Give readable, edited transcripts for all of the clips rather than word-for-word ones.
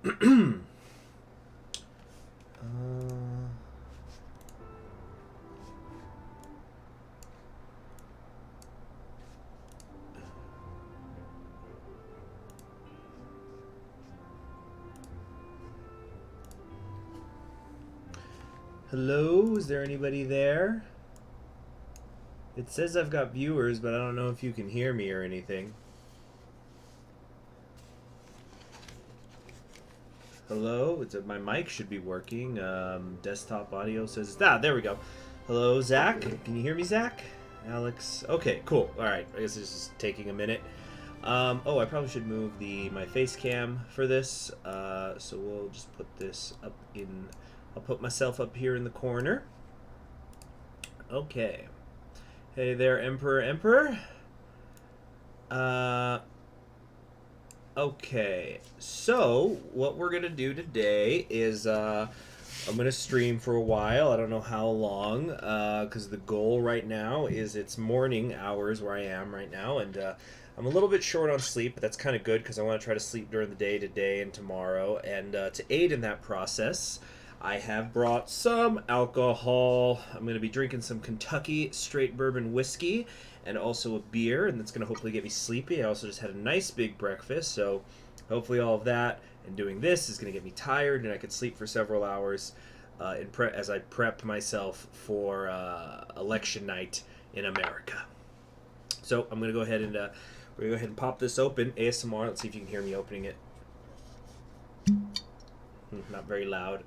Hello, is there anybody there? It says I've got viewers, but I don't know if you can hear me or anything. Hello, my mic should be working. Desktop audio says, there we go. Hello, Zach. Can you hear me, Zach? Alex. Okay, cool. All right, I guess this is taking a minute. I probably should move my face cam for this. So we'll just put this up in. I'll put myself up here in the corner. Okay. Hey there, Emperor. Okay, so what we're gonna do today is I'm gonna stream for a while. I don't know how long, because the goal right now is it's morning hours where I am right now, and I'm a little bit short on sleep, but that's kind of good because I want to try to sleep during the day today and tomorrow. And to aid in that process, I have brought some alcohol. I'm going to be drinking some Kentucky straight bourbon whiskey and also a beer, and that's going to hopefully get me sleepy. I also just had a nice big breakfast, so hopefully all of that and doing this is going to get me tired and I could sleep for several hours as I prep myself for election night in America. So I'm going to go ahead and we're going to go ahead and pop this open. ASMR, let's see if you can hear me opening it. Not very loud.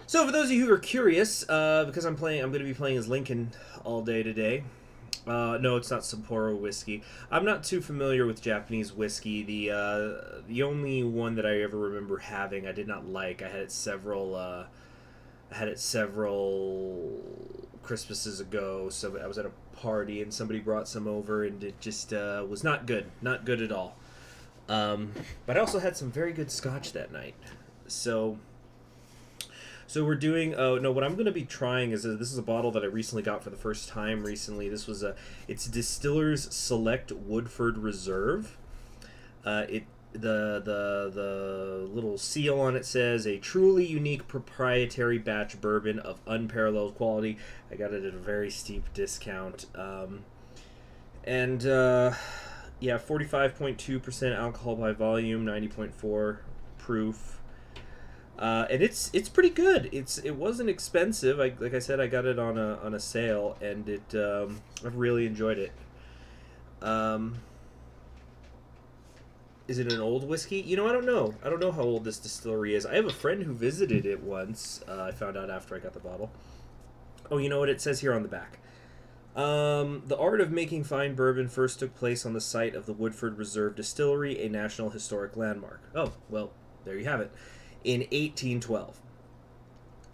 So for those of you who are curious, because I'm going to be playing as Lincoln all day today. No, it's not Sapporo whiskey. I'm not too familiar with Japanese whiskey. The only one that I ever remember having, I did not like. I had it several Christmases ago. So I was at a party and somebody brought some over, and it just was not good. Not good at all. But I also had some very good scotch that night. So we're doing. Oh no! What I'm going to be trying is this is a bottle that I recently got for the first time recently. This was it's Distillers Select Woodford Reserve. The little seal on it says a truly unique proprietary batch bourbon of unparalleled quality. I got it at a very steep discount. Yeah, 45.2% alcohol by volume, 90.4 proof. And it's pretty good. It wasn't expensive. Like I said, I got it on a sale, and I've really enjoyed it. Is it an old whiskey? You know, I don't know. I don't know how old this distillery is. I have a friend who visited it once. I found out after I got the bottle. Oh, you know what it says here on the back? The art of making fine bourbon first took place on the site of the Woodford Reserve Distillery, a National Historic Landmark. Oh, well, there you have it. In 1812.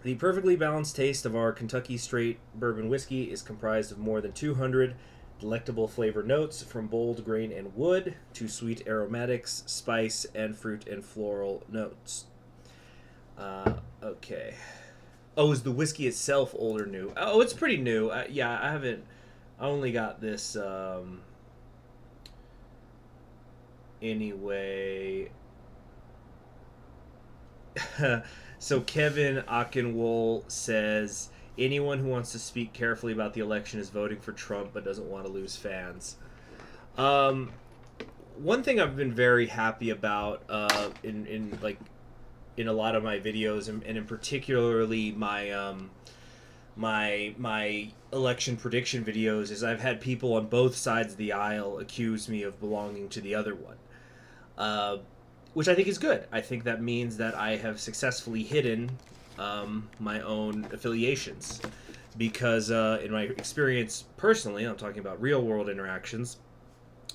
The perfectly balanced taste of our Kentucky straight bourbon whiskey is comprised of more than 200 delectable flavor notes, from bold grain and wood to sweet aromatics, spice, and fruit and floral notes. Okay. Oh, is the whiskey itself old or new? Oh, it's pretty new. Yeah, I only got this anyway. So Kevin Akinwol says, anyone who wants to speak carefully about the election is voting for Trump but doesn't want to lose fans. One thing I've been very happy about in a lot of my videos, and in particularly my my election prediction videos, is I've had people on both sides of the aisle accuse me of belonging to the other one. Which I think is good. I think that means that I have successfully hidden my own affiliations. Because in my experience personally, I'm talking about real world interactions,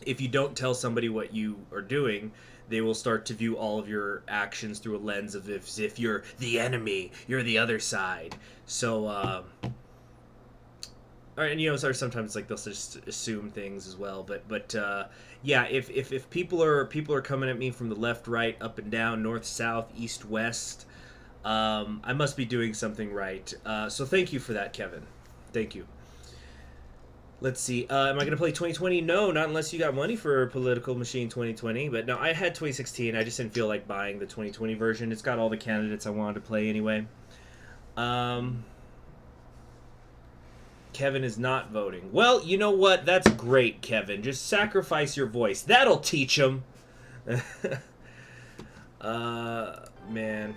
if you don't tell somebody what you are doing, they will start to view all of your actions through a lens of as if you're the enemy, you're the other side. So, and sometimes they'll just assume things as well. But yeah, if people are coming at me from the left, right, up and down, north, south, east, west, I must be doing something right. So thank you for that, Kevin. Thank you. Let's see. Am I going to play 2020? No, not unless you got money for Political Machine 2020. But no, I had 2016. I just didn't feel like buying the 2020 version. It's got all the candidates I wanted to play anyway. Kevin is not voting. Well, you know what? That's great, Kevin. Just sacrifice your voice. That'll teach him. Man.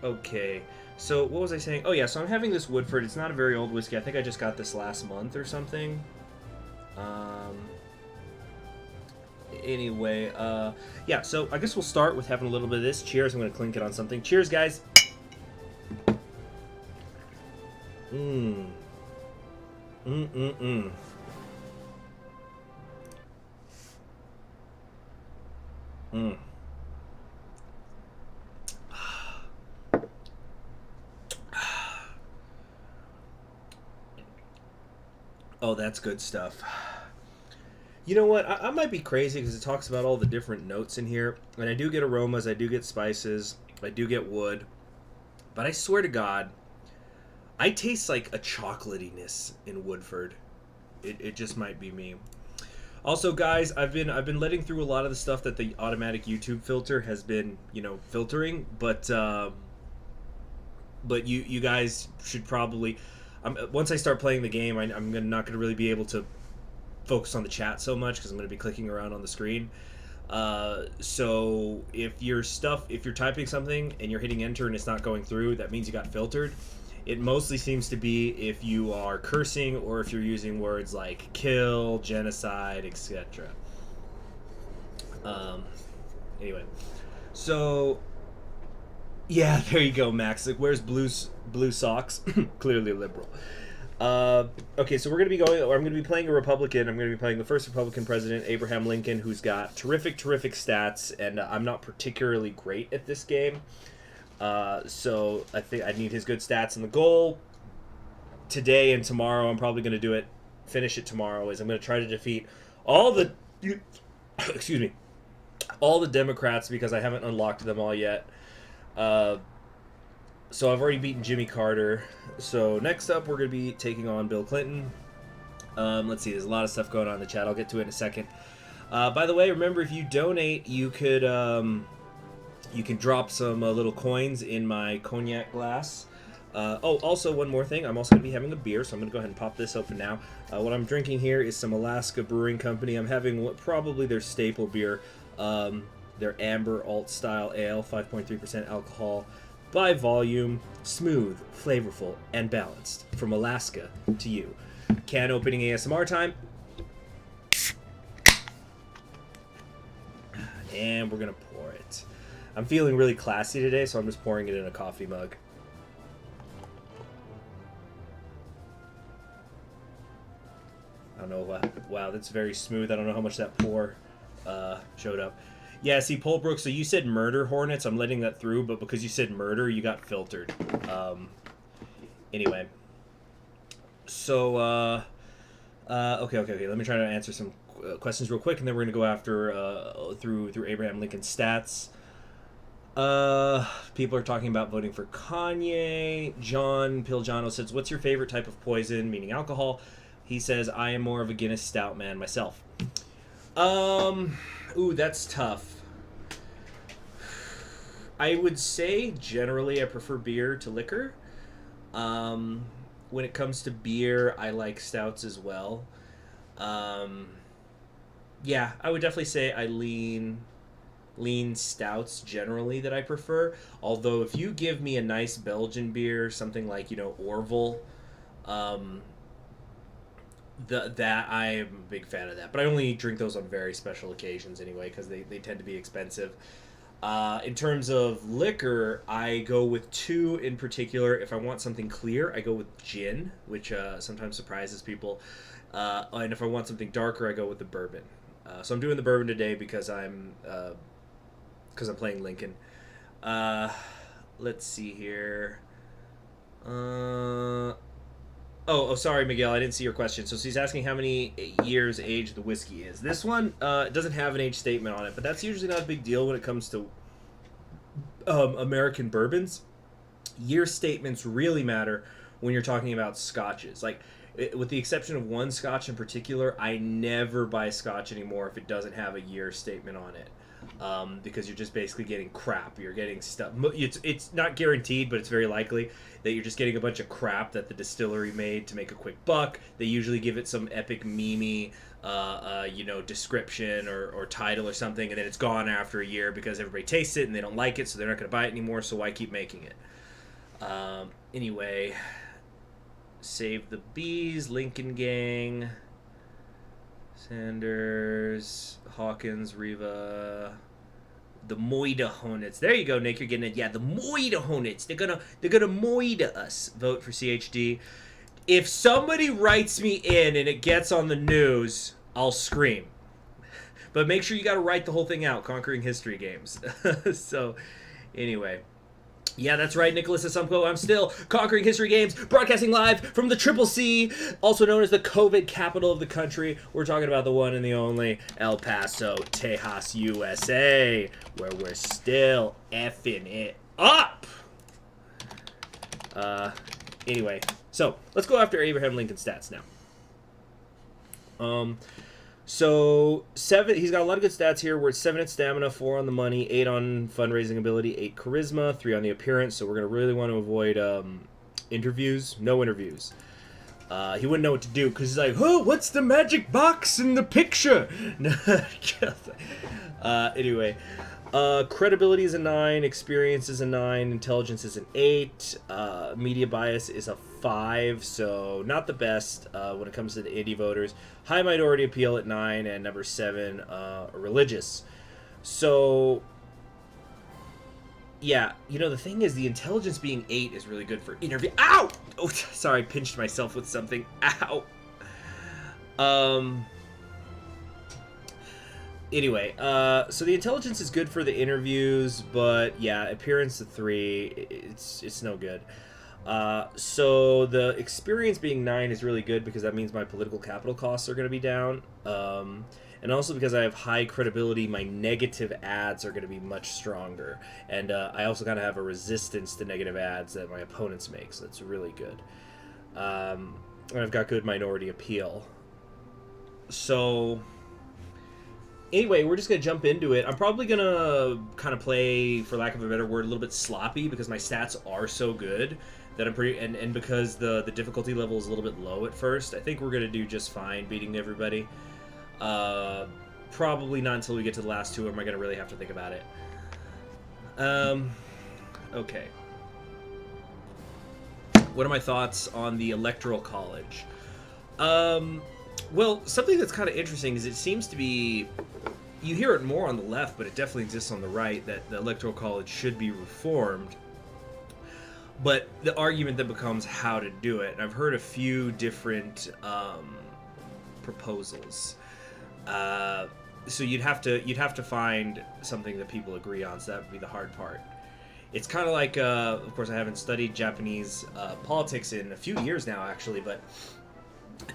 Okay. So, what was I saying? Oh, yeah, so I'm having this Woodford. It's not a very old whiskey. I think I just got this last month or something. Anyway, yeah, so I guess we'll start with having a little bit of this. Cheers. I'm going to clink it on something. Cheers, guys. Mmm. Mm-mm-mm. Mm. Oh, that's good stuff. You know what? I might be crazy because it talks about all the different notes in here. And I do get aromas, I do get spices, I do get wood. But I swear to God, I taste like a chocolatiness in Woodford. It just might be me. Also, guys, I've been letting through a lot of the stuff that the automatic YouTube filter has been, filtering. But you guys should probably... once I start playing the game, I'm not going to really be able to focus on the chat so much because I'm going to be clicking around on the screen. So if you're typing something and you're hitting enter and it's not going through, that means you got filtered. It mostly seems to be if you are cursing or if you're using words like kill, genocide, etc. Anyway, so yeah, there you go, Max. Like, where's blue socks? Clearly liberal. Okay, so I'm going to be playing a Republican. I'm going to be playing the first Republican president, Abraham Lincoln, who's got terrific stats, and I'm not particularly great at this game. So I think I need his good stats. And the goal today and tomorrow, I'm probably going to finish it tomorrow, is I'm going to try to defeat all the, excuse me, all the Democrats because I haven't unlocked them all yet. So I've already beaten Jimmy Carter. So next up, we're going to be taking on Bill Clinton. Let's see, there's a lot of stuff going on in the chat. I'll get to it in a second. By the way, remember, if you donate, you can drop some little coins in my cognac glass. Also, one more thing. I'm also going to be having a beer, so I'm going to go ahead and pop this open now. What I'm drinking here is some Alaska Brewing Company. I'm having probably their staple beer, their Amber Alt-Style Ale, 5.3% alcohol. By volume, smooth, flavorful, and balanced. From Alaska to you. Can opening ASMR time. And we're going to pour it. I'm feeling really classy today, so I'm just pouring it in a coffee mug. I don't know. Wow, that's very smooth. I don't know how much that pour showed up. Yeah, see, Polbrook, so you said murder hornets. I'm letting that through, but because you said murder, you got filtered. Anyway. So, okay. Let me try to answer some questions real quick, and then we're going to go after through Abraham Lincoln's stats. People are talking about voting for Kanye. John Pilgiano says, what's your favorite type of poison, meaning alcohol? He says, I am more of a Guinness Stout man myself. Ooh, that's tough. I would say, generally, I prefer beer to liquor. When it comes to beer, I like stouts as well. Yeah, I would definitely say I lean stouts generally that I prefer. Although, if you give me a nice Belgian beer, something like, Orville, that I am a big fan of that, but I only drink those on very special occasions anyway because they tend to be expensive. In terms of liquor, I go with two in particular. If I want something clear, I go with gin, which sometimes surprises people. And if I want something darker, I go with the bourbon. So I'm doing the bourbon today because I'm playing Lincoln. Let's see here. Oh, sorry, Miguel. I didn't see your question. So he's asking how many years age the whiskey is. This one doesn't have an age statement on it, but that's usually not a big deal when it comes to American bourbons. Year statements really matter when you're talking about scotches. Like, with the exception of one Scotch in particular, I never buy Scotch anymore if it doesn't have a year statement on it. Because you're just basically getting crap. You're getting stuff. It's not guaranteed, but it's very likely that you're just getting a bunch of crap that the distillery made to make a quick buck. They usually give it some epic memey, description or title or something, and then it's gone after a year because everybody tastes it and they don't like it, so they're not going to buy it anymore. So why keep making it? Anyway, Save the Bees, Lincoln Gang, Sanders, Hawkins, Riva, the Moida Hornets. There you go, Nick. You're getting it. Yeah, the Moida Hornets. They're gonna Moida us. Vote for CHG. If somebody writes me in and it gets on the news, I'll scream. But make sure you got to write the whole thing out. Conquering History Games. So, anyway. Yeah, that's right, Nicholas Asumko. I'm still Conquering History Games, broadcasting live from the Triple C, also known as the COVID capital of the country. We're talking about the one and the only El Paso, Tejas, USA, where we're still effing it up. Anyway, so let's go after Abraham Lincoln's stats now. So 7, he's got a lot of good stats here. We're at 7 in stamina, 4 on the money, 8 on fundraising ability, 8 charisma, 3 on the appearance. So we're going to really want to avoid interviews. No interviews. He wouldn't know what to do because he's like, oh, what's the magic box in the picture? Anyway, credibility is a 9, experience is a 9, intelligence is an 8, media bias is a 5, so not the best when it comes to the indie voters. High minority appeal at 9, and number 7, religious. So, yeah, the thing is, the intelligence being 8 is really good for interview. Ow! Oh, sorry, I pinched myself with something. Ow! Anyway, so the intelligence is good for the interviews, but yeah, appearance of 3, it's no good. So the experience being 9 is really good because that means my political capital costs are going to be down. And also because I have high credibility, my negative ads are going to be much stronger. And I also kind of have a resistance to negative ads that my opponents make, so that's really good. And I've got good minority appeal. So anyway, we're just going to jump into it. I'm probably going to kind of play, for lack of a better word, a little bit sloppy because my stats are so good that I'm pretty, and because the difficulty level is a little bit low at first, I think we're going to do just fine beating everybody. Probably not until we get to the last 2, or am I going to really have to think about it? Okay. What are my thoughts on the Electoral College? Well, something that's kind of interesting is it seems to be, you hear it more on the left, but it definitely exists on the right, that the Electoral College should be reformed. But the argument that becomes how to do it, and I've heard a few different proposals. So you'd have to find something that people agree on, so that would be the hard part. It's kind of like, of course, I haven't studied Japanese politics in a few years now, actually, but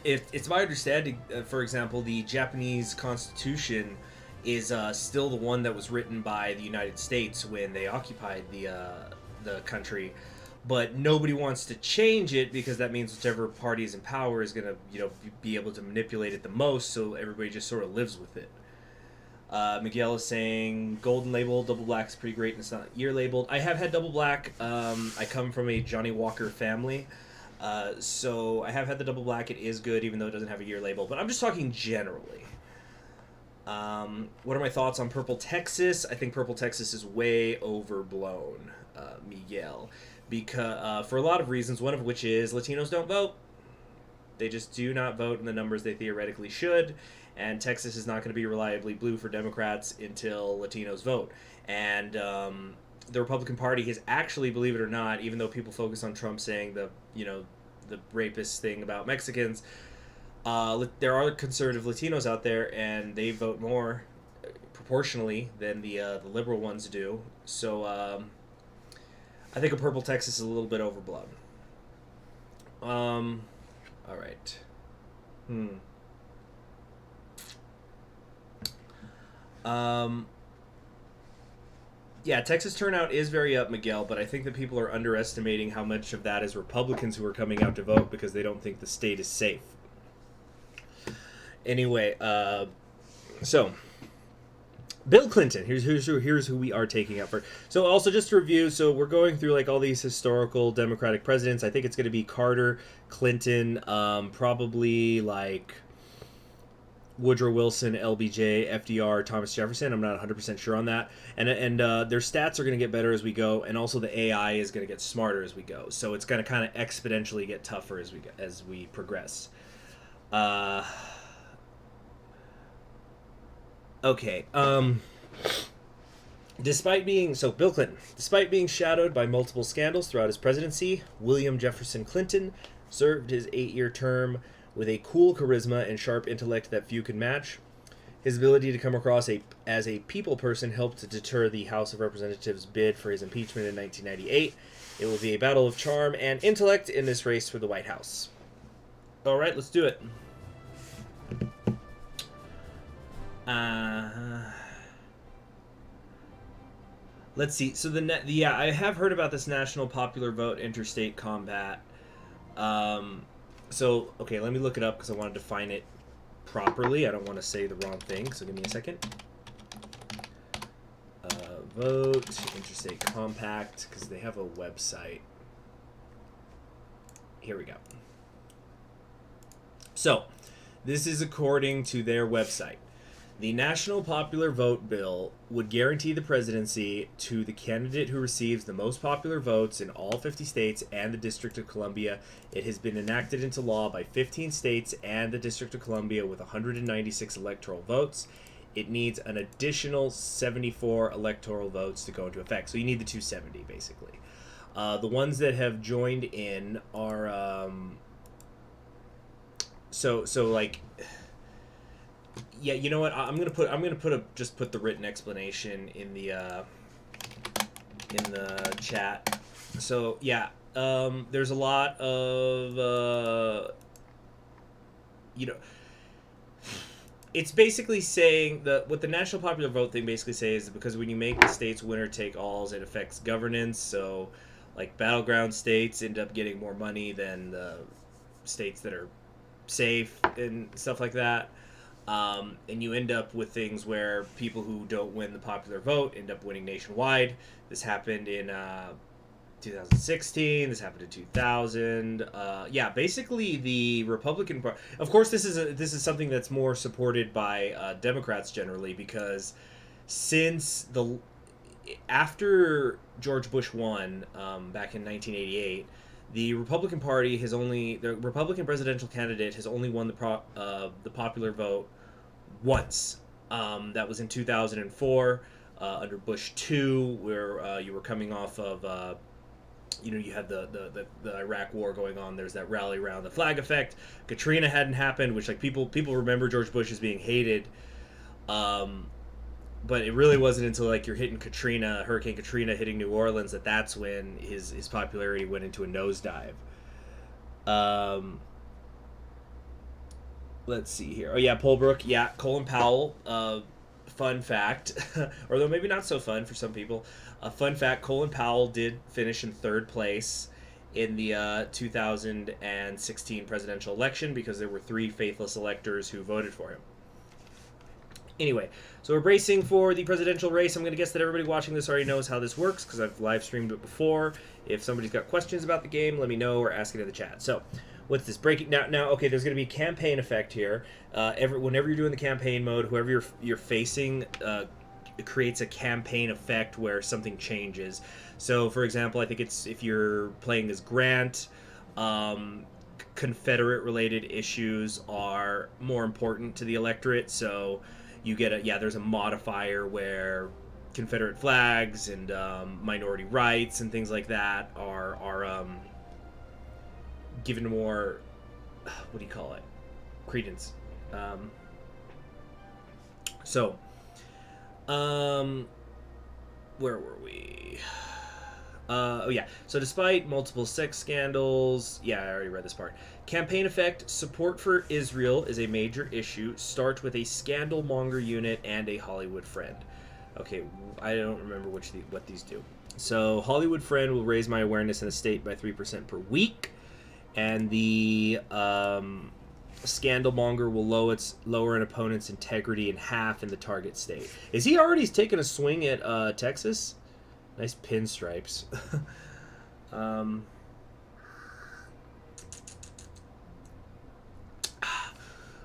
it's my understanding, for example, the Japanese Constitution is still the one that was written by the United States when they occupied the country. But nobody wants to change it because that means whichever party is in power is going to, be able to manipulate it the most, so everybody just sort of lives with it. Miguel is saying golden label, double black is pretty great and it's not year labeled. I have had double black. I come from a Johnny Walker family. So I have had the double black. It is good even though it doesn't have a year label. But I'm just talking generally. What are my thoughts on Purple Texas? I think Purple Texas is way overblown, Miguel. Because for a lot of reasons, one of which is Latinos don't vote. They just do not vote in the numbers they theoretically should, and Texas is not going to be reliably blue for Democrats until Latinos vote. And the Republican Party has actually, believe it or not, even though people focus on Trump saying the rapist thing about Mexicans, there are conservative Latinos out there, and they vote more proportionally than the liberal ones do. So I think a Purple Texas is a little bit overblown. All right. Yeah, Texas turnout is very up, Miguel, but I think that people are underestimating how much of that is Republicans who are coming out to vote because they don't think the state is safe. Anyway, so Bill Clinton. Here's who we are taking out first. So also just to review, so we're going through like all these historical Democratic presidents. I think it's going to be Carter, Clinton, probably like Woodrow Wilson, LBJ, FDR, Thomas Jefferson. I'm not 100% sure on that. And their stats are going to get better as we go, and also the AI is going to get smarter as we go. So it's going to kind of exponentially get tougher as we progress. Okay. Bill Clinton, despite being shadowed by multiple scandals throughout his presidency, William Jefferson Clinton served his 8-year term with a cool charisma and sharp intellect that few could match. His ability to come across as a people person helped to deter the House of Representatives' bid for his impeachment in 1998. It will be a battle of charm and intellect in this race for the White House. All right, let's do it. Let's see. So I have heard about this national popular vote interstate combat. Okay, let me look it up because I want to define it properly. I don't want to say the wrong thing, so give me a second. Vote interstate compact, because they have a website. Here we go. So, this is according to their website. The National Popular Vote Bill would guarantee the presidency to the candidate who receives the most popular votes in all 50 states and the District of Columbia. It has been enacted into law by 15 states and the District of Columbia with 196 electoral votes. It needs an additional 74 electoral votes to go into effect. So you need the 270, basically. The ones that have joined in are... Yeah, you know what? I'm gonna put the written explanation in the chat. So yeah, there's a lot of it's basically saying what the national popular vote thing basically says is because when you make the states winner take alls, it affects governance. So like battleground states end up getting more money than the states that are safe and stuff like that. And you end up with things where people who don't win the popular vote end up winning nationwide. This happened in 2016. This happened in 2000. Basically the Republican Party. Of course, this is something that's more supported by Democrats generally because after George Bush won back in 1988. The Republican presidential candidate has only won the popular vote once. That was in 2004 under Bush 2, where you were coming off of, you had the Iraq War going on. There's that rally around the flag effect. Katrina hadn't happened, which like people remember George Bush as being hated. But it really wasn't until like you're hitting Hurricane Katrina hitting New Orleans that's when his popularity went into a nosedive. Let's see here. Oh yeah, Polbrook. Yeah, Colin Powell. Fun fact, although maybe not so fun for some people. Fun fact: Colin Powell did finish in 3rd place in the 2016 presidential election because there were 3 faithless electors who voted for him. Anyway, so we're bracing for the presidential race. I'm going to guess that everybody watching this already knows how this works because I've live streamed it before. If somebody's got questions about the game, let me know or ask it in the chat. So, what's this? Breaking now, okay, there's going to be a campaign effect here. Whenever you're doing the campaign mode, whoever you're facing creates a campaign effect where something changes. So, for example, I think it's if you're playing as Grant, Confederate-related issues are more important to the electorate, so you get there's a modifier where Confederate flags and minority rights and things like that are given more, what do you call it, credence. Where were we? So despite multiple sex scandals, I already read this part. Campaign effect, support for Israel is a major issue. Start with a scandal monger unit and a Hollywood friend. Okay, I don't remember what these do. So Hollywood Friend will raise my awareness in the state by 3% per week, and the Scandalmonger will lower an opponent's integrity in half in the target state. Is he already taking a swing at Texas? Nice pinstripes.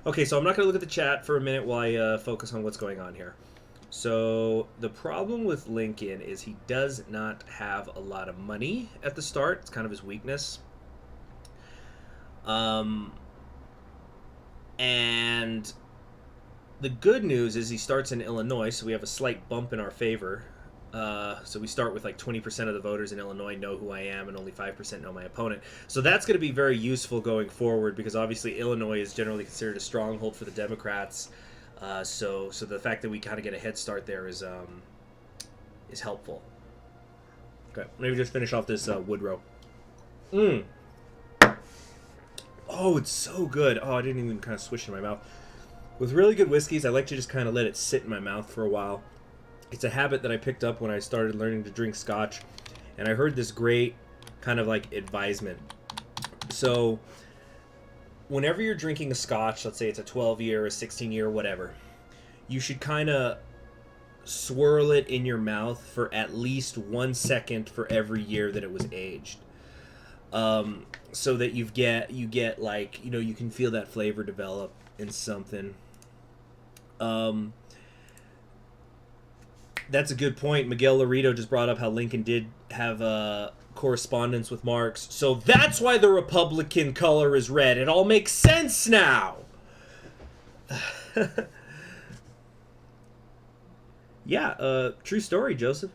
Okay, so I'm not going to look at the chat for a minute while I focus on what's going on here. So the problem with Lincoln is he does not have a lot of money at the start. It's kind of his weakness. And the good news is he starts in Illinois, so we have a slight bump in our favor. So we start with like 20% of the voters in Illinois know who I am, and only 5% know my opponent. So that's going to be very useful going forward, because obviously Illinois is generally considered a stronghold for the Democrats. So the fact that we kind of get a head start there is helpful. Okay, maybe just finish off this Woodrow. Oh, it's so good. Oh, I didn't even kind of swish in my mouth. With really good whiskeys, I like to just kind of let it sit in my mouth for a while. It's a habit that I picked up when I started learning to drink scotch, and I heard this great kind of like advisement. So whenever you're drinking a scotch, let's say it's a 12-year, a 16-year, whatever, you should kind of swirl it in your mouth for at least 1 second for every year that it was aged. So that you get like, you can feel that flavor develop in something. That's a good point. Miguel Laredo just brought up how Lincoln did have correspondence with Marx. So that's why the Republican color is red. It all makes sense now. Yeah, true story, Joseph.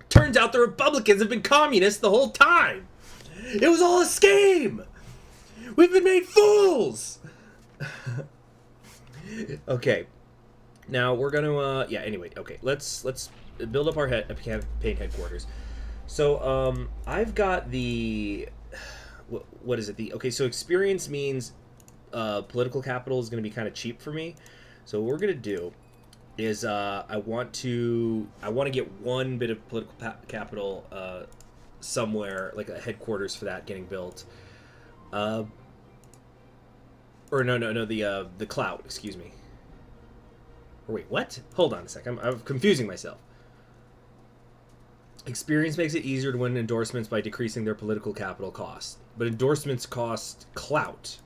Turns out the Republicans have been communists the whole time. It was all a scheme. We've been made fools. Okay. Now we're gonna anyway, okay, let's build up our campaign headquarters. So I've got the what is it? So experience means political capital is gonna be kind of cheap for me. So what we're gonna do is I want to get one bit of political capital somewhere, like a headquarters for that getting built. Or no, the clout, excuse me. Or wait, what? Hold on a sec. I'm confusing myself. Experience makes it easier to win endorsements by decreasing their political capital cost. But endorsements cost clout,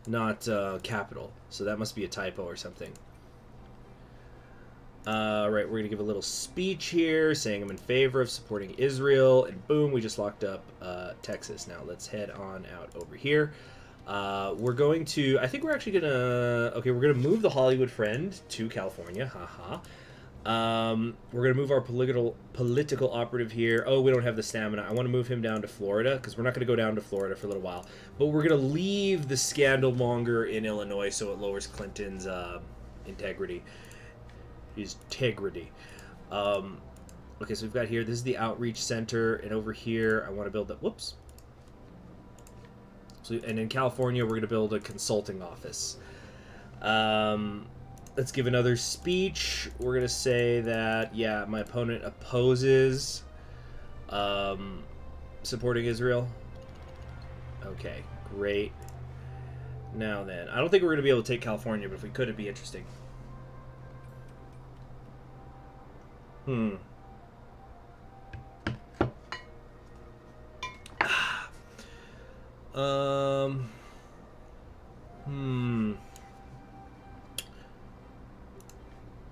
not capital. So that must be a typo or something. Right, we're going to give a little speech here saying I'm in favor of supporting Israel. And boom, we just locked up Texas. Now let's head on out over here. We're going to, I think we're actually going to, okay, we're going to move the Hollywood Friend to California, haha. We're going to move our political operative here. Oh, we don't have the stamina. I want to move him down to Florida, because we're not going to go down to Florida for a little while. But we're going to leave the Scandalmonger in Illinois so it lowers Clinton's integrity. His integrity. Okay, so we've got here, this is the outreach center, and over here I want to build that, whoops. So, and in California, we're going to build a consulting office. Let's give another speech. We're going to say that, yeah, my opponent opposes supporting Israel. Okay, great. Now then, I don't think we're going to be able to take California, but if we could, it'd be interesting.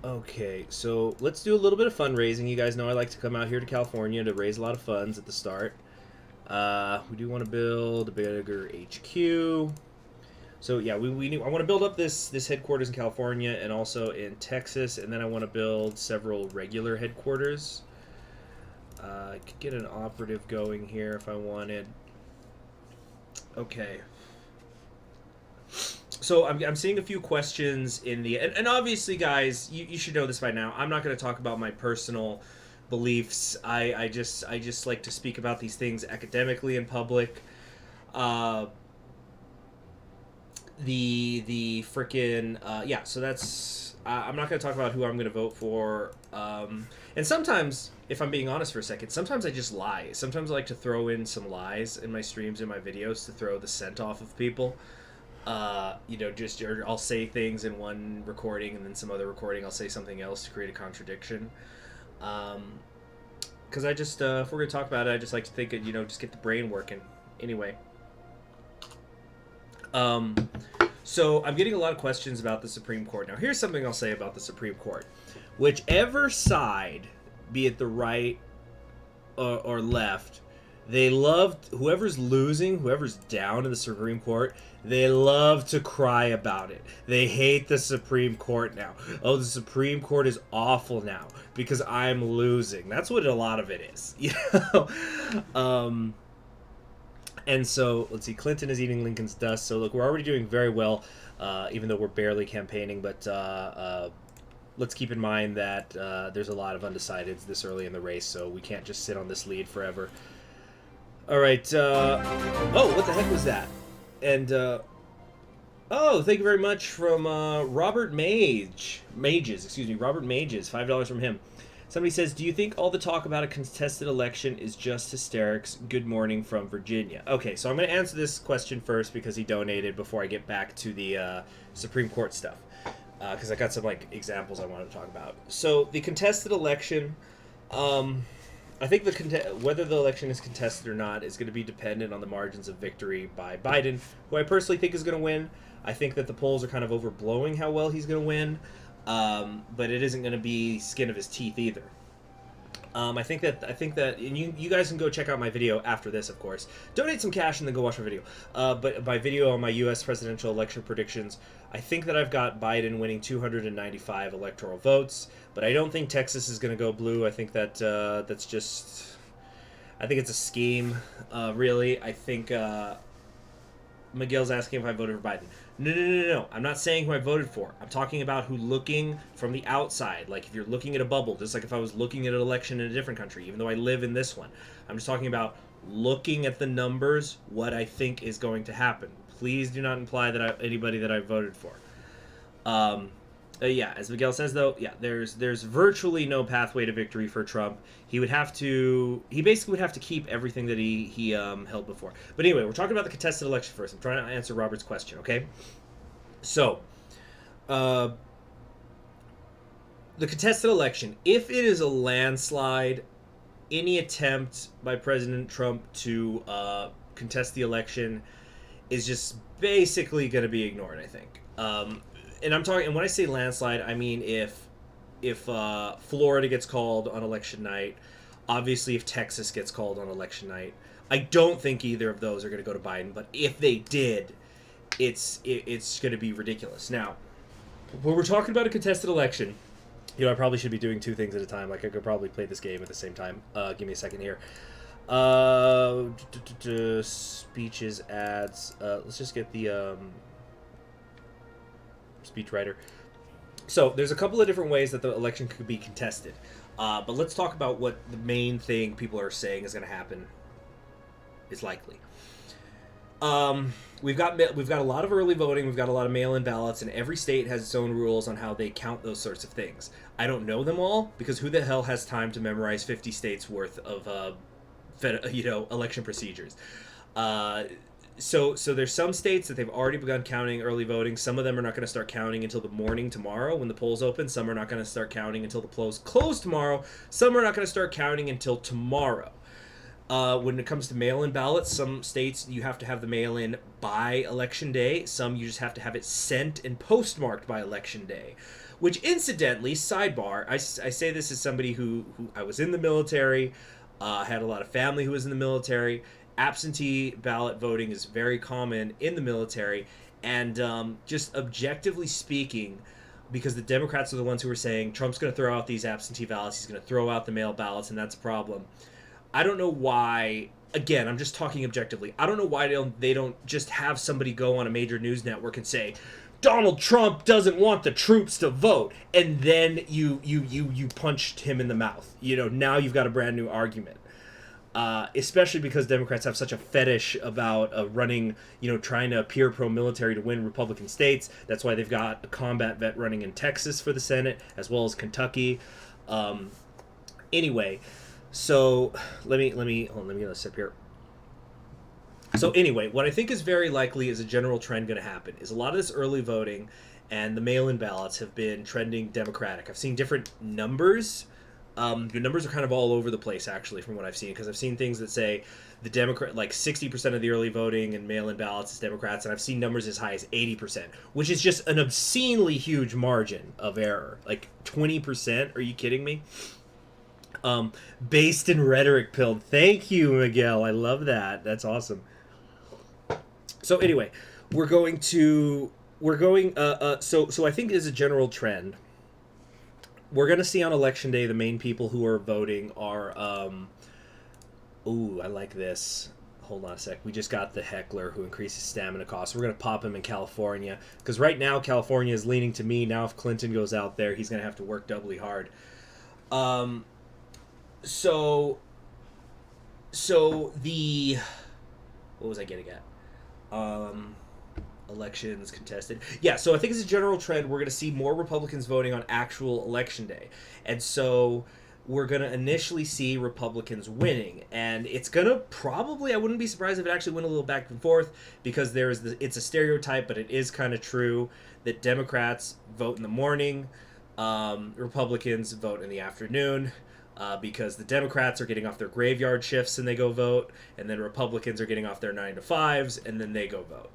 Okay, so let's do a little bit of fundraising. You guys know I like to come out here to California to raise a lot of funds at the start. We do want to build a bigger HQ. So yeah, I want to build up this headquarters in California and also in Texas, and then I want to build several regular headquarters. I could get an operative going here if I wanted. Okay. So I'm seeing a few questions in the and obviously, guys, you should know this by now. I'm not going to talk about my personal beliefs. I just like to speak about these things academically in public. the freaking yeah. So that's I'm not going to talk about who I'm going to vote for. And sometimes, if I'm being honest for a second, sometimes I just lie. Sometimes I like to throw in some lies in my streams, in my videos, to throw the scent off of people. Just or I'll say things in one recording, and then some other recording I'll say something else to create a contradiction. Because I just, if we're going to talk about it, I just like to think it, just get the brain working. Anyway. So I'm getting a lot of questions about the Supreme Court. Now, here's something I'll say about the Supreme Court. Whichever side, be it the right or left, they love, whoever's losing, whoever's down in the Supreme Court, they love to cry about it. They hate the Supreme Court now. Oh, the Supreme Court is awful now because I'm losing. That's what a lot of it is. And so, let's see, Clinton is eating Lincoln's dust. So, look, we're already doing very well, even though we're barely campaigning. But let's keep in mind that there's a lot of undecideds this early in the race, so we can't just sit on this lead forever. All right. Oh, what the heck was that? And, oh, thank you very much from Robert Mages. Robert Mages, $5 from him. Somebody says, do you think all the talk about a contested election is just hysterics? Good morning from Virginia. Okay, so I'm going to answer this question first because he donated before I get back to the Supreme Court stuff. Because I got some examples I wanted to talk about. So the contested election, I think whether the election is contested or not is going to be dependent on the margins of victory by Biden, who I personally think is going to win. I think that the polls are kind of overblowing how well he's going to win. But it isn't going to be skin of his teeth either. I think that, and you guys can go check out my video after this, of course. Donate some cash and then go watch my video. But my video on my U.S. presidential election predictions, I think that I've got Biden winning 295 electoral votes, but I don't think Texas is going to go blue. I think that that's just, I think it's a scheme, really. I think Miguel's asking if I voted for Biden. No. I'm not saying who I voted for. I'm talking about who looking from the outside. Like if you're looking at a bubble, just like if I was looking at an election in a different country, even though I live in this one. I'm just talking about looking at the numbers, what I think is going to happen. Please do not imply that anybody that I voted for. Yeah, as Miguel says though, yeah, there's virtually no pathway to victory for Trump. He basically would have to keep everything that he held before. But anyway, we're talking about the contested election first. I'm trying to answer Robert's question, okay? So, the contested election, if it is a landslide, any attempt by President Trump to contest the election is just basically going to be ignored, I think. And I'm talking, and when I say landslide, I mean if Florida gets called on election night, obviously if Texas gets called on election night, I don't think either of those are going to go to Biden, but if they did, it's going to be ridiculous. Now, when we're talking about a contested election, I probably should be doing two things at a time. Like I could probably play this game at the same time. Give me a second here. Speeches, ads. Let's just get the speechwriter. So there's a couple of different ways that the election could be contested, but let's talk about what the main thing people are saying is going to happen is likely. We've got a lot of early voting, we've got a lot of mail-in ballots, and every state has its own rules on how they count those sorts of things. I don't know them all because who the hell has time to memorize 50 states worth of election procedures? So there's some states that they've already begun counting early voting. Some of them are not going to start counting until the morning tomorrow when the polls open. Some are not going to start counting until the polls close tomorrow. Some are not going to start counting until tomorrow. When it comes to mail-in ballots, some states you have to have the mail-in by election day. Some you just have to have it sent and postmarked by election day. Which, incidentally, sidebar, I say this as somebody who I was in the military, had a lot of family who was in the military. Absentee ballot voting is very common in the military, and just objectively speaking, because the Democrats are the ones who are saying Trump's going to throw out these absentee ballots, he's going to throw out the mail ballots, and that's a problem. I don't know why, again, I'm just talking objectively, I don't know why they don't just have somebody go on a major news network and say, Donald Trump doesn't want the troops to vote, and then you punched him in the mouth. Now you've got a brand new argument. Especially because Democrats have such a fetish about running, trying to appear pro-military to win Republican states. That's why they've got a combat vet running in Texas for the Senate, as well as Kentucky. Anyway, so let me get a sip here. So anyway, what I think is very likely is a general trend going to happen is a lot of this early voting and the mail-in ballots have been trending Democratic. I've seen different numbers. The numbers are kind of all over the place, actually, from what I've seen, because I've seen things that say the Democrat, like 60% of the early voting and mail-in ballots is Democrats, and I've seen numbers as high as 80%, which is just an obscenely huge margin of error. Like 20%? Are you kidding me? Based in rhetoric pilled. Thank you, Miguel. I love that. That's awesome. So anyway, so I think as a general trend, we're going to see on election day the main people who are voting are, ooh, I like this. Hold on a sec. We just got the heckler who increases stamina costs. We're going to pop him in California, because right now California is leaning to me. Now if Clinton goes out there, he's going to have to work doubly hard. So the, what was I getting at? Elections contested. Yeah, so I think as a general trend, we're going to see more Republicans voting on actual election day. And so we're going to initially see Republicans winning. And it's going to probably, I wouldn't be surprised if it actually went a little back and forth, because it's a stereotype, but it is kind of true that Democrats vote in the morning, Republicans vote in the afternoon. Because the Democrats are getting off their graveyard shifts and they go vote, and then Republicans are getting off their 9-to-5s and then they go vote.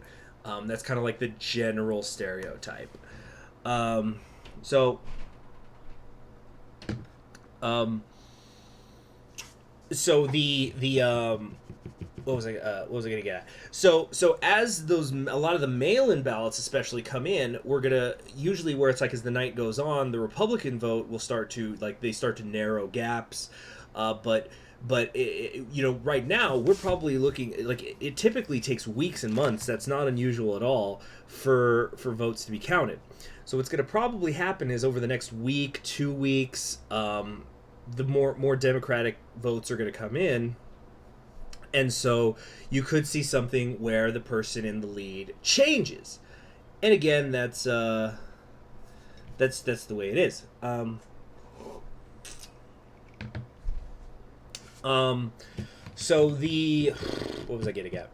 That's kind of like the general stereotype. So the what was I gonna get at? So as a lot of the mail-in ballots especially come in, we're gonna usually, where it's like as the night goes on, the Republican vote will start to narrow gaps, but right now we're probably looking like it typically takes weeks and months. That's not unusual at all for votes to be counted. So what's gonna probably happen is over the next week, 2 weeks, the more Democratic votes are gonna come in. And so you could see something where the person in the lead changes. And again, that's the way it is. So what was I getting at?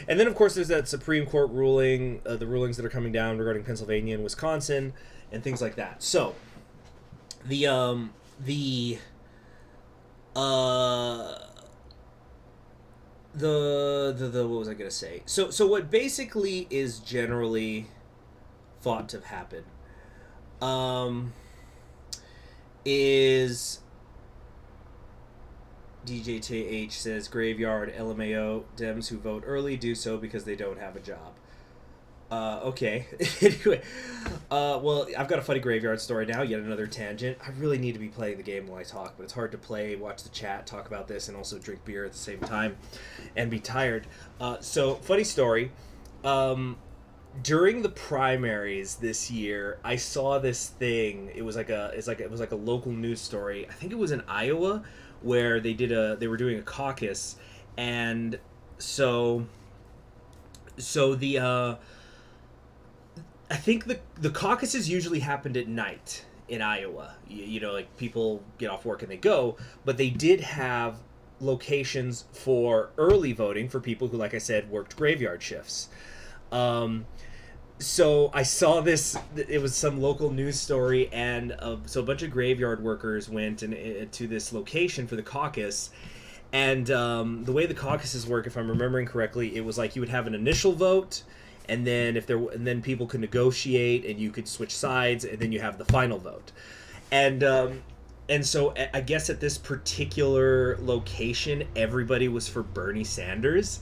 And then of course there's that Supreme Court ruling, the rulings that are coming down regarding Pennsylvania and Wisconsin and things like that. So what was I gonna say? So what basically is generally thought to happen is DJTH says graveyard LMAO Dems who vote early do so because they don't have a job. Okay. Anyway, well, I've got a funny graveyard story now, yet another tangent. I really need to be playing the game while I talk, but it's hard to play, watch the chat, talk about this, and also drink beer at the same time and be tired. So, funny story. During the primaries this year, I saw this thing. It was like a local news story. I think it was in Iowa, where they were doing a caucus, and so the I think the caucuses usually happened at night in Iowa. Like people get off work and they go, but they did have locations for early voting for people who, like I said, worked graveyard shifts. So I saw this. It was some local news story, and so a bunch of graveyard workers went to this location for the caucus. And the way the caucuses work, if I'm remembering correctly, it was like you would have an initial vote, and then people could negotiate, and you could switch sides, and then you have the final vote. And so I guess at this particular location, everybody was for Bernie Sanders.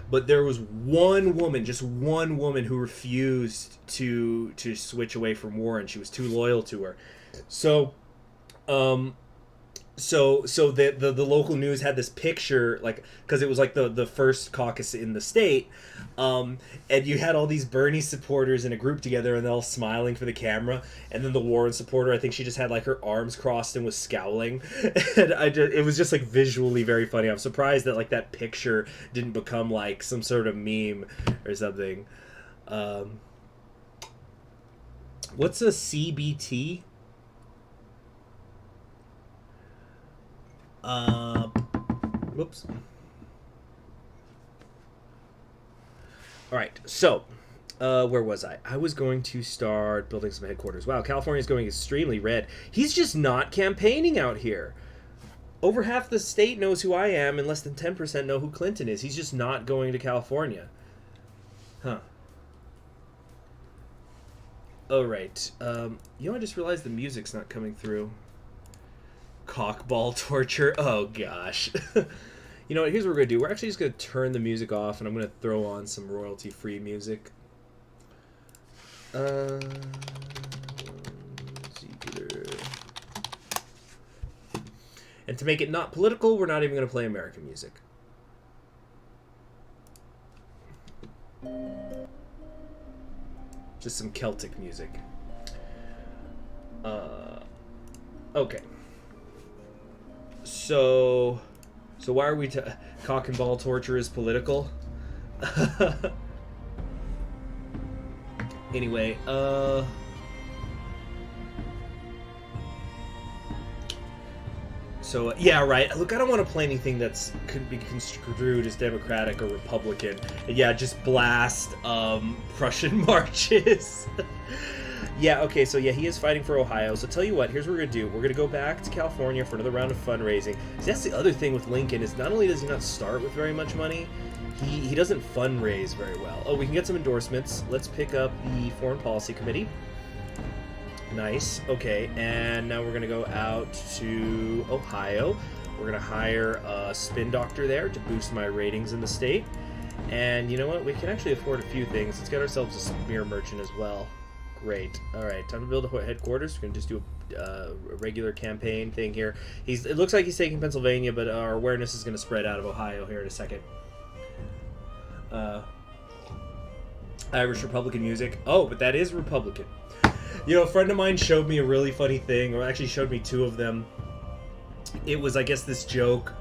But there was just one woman who refused to switch away from Warren. She was too loyal to her. So so the local news had this picture, like, because it was like the first caucus in the state, and you had all these Bernie supporters in a group together, and they're all smiling for the camera, and then the Warren supporter, I think she just had like her arms crossed and was scowling, and it was just like visually very funny. I'm surprised that like that picture didn't become like some sort of meme or something. What's a CBT? Whoops. All right, so where was I? I was going to start building some headquarters. Wow, California's going extremely red. He's just not campaigning out here. Over half the state knows who I am, and less than 10% know who Clinton is. He's just not going to California. Huh. Oh, right. You know, I just realized the music's not coming through. Cockball torture. Oh gosh. You know what, here's what we're gonna do. We're actually just gonna turn the music off, and I'm gonna throw on some royalty free music. Ziegler. And to make it not political, we're not even gonna play American music. Just some Celtic music. Okay. So why are we cock and ball torture is political? Anyway, so yeah, right. Look, I don't want to play anything that's could be construed as Democratic or Republican. Yeah, just blast Prussian marches. Yeah, okay, so yeah, he is fighting for Ohio. So tell you what, here's what we're going to do. We're going to go back to California for another round of fundraising. See, that's the other thing with Lincoln, is not only does he not start with very much money, he doesn't fundraise very well. Oh, we can get some endorsements. Let's pick up the Foreign Policy Committee. Nice. Okay, and now we're going to go out to Ohio. We're going to hire a spin doctor there to boost my ratings in the state. And you know what? We can actually afford a few things. Let's get ourselves a smear merchant as well. Great. All right, time to build a headquarters. We're going to just do a regular campaign thing here. It looks like he's taking Pennsylvania, but our awareness is going to spread out of Ohio here in a second. Irish Republican music. Oh, but that is Republican. You know, a friend of mine showed me a really funny thing, or actually showed me two of them. It was, I guess, this joke.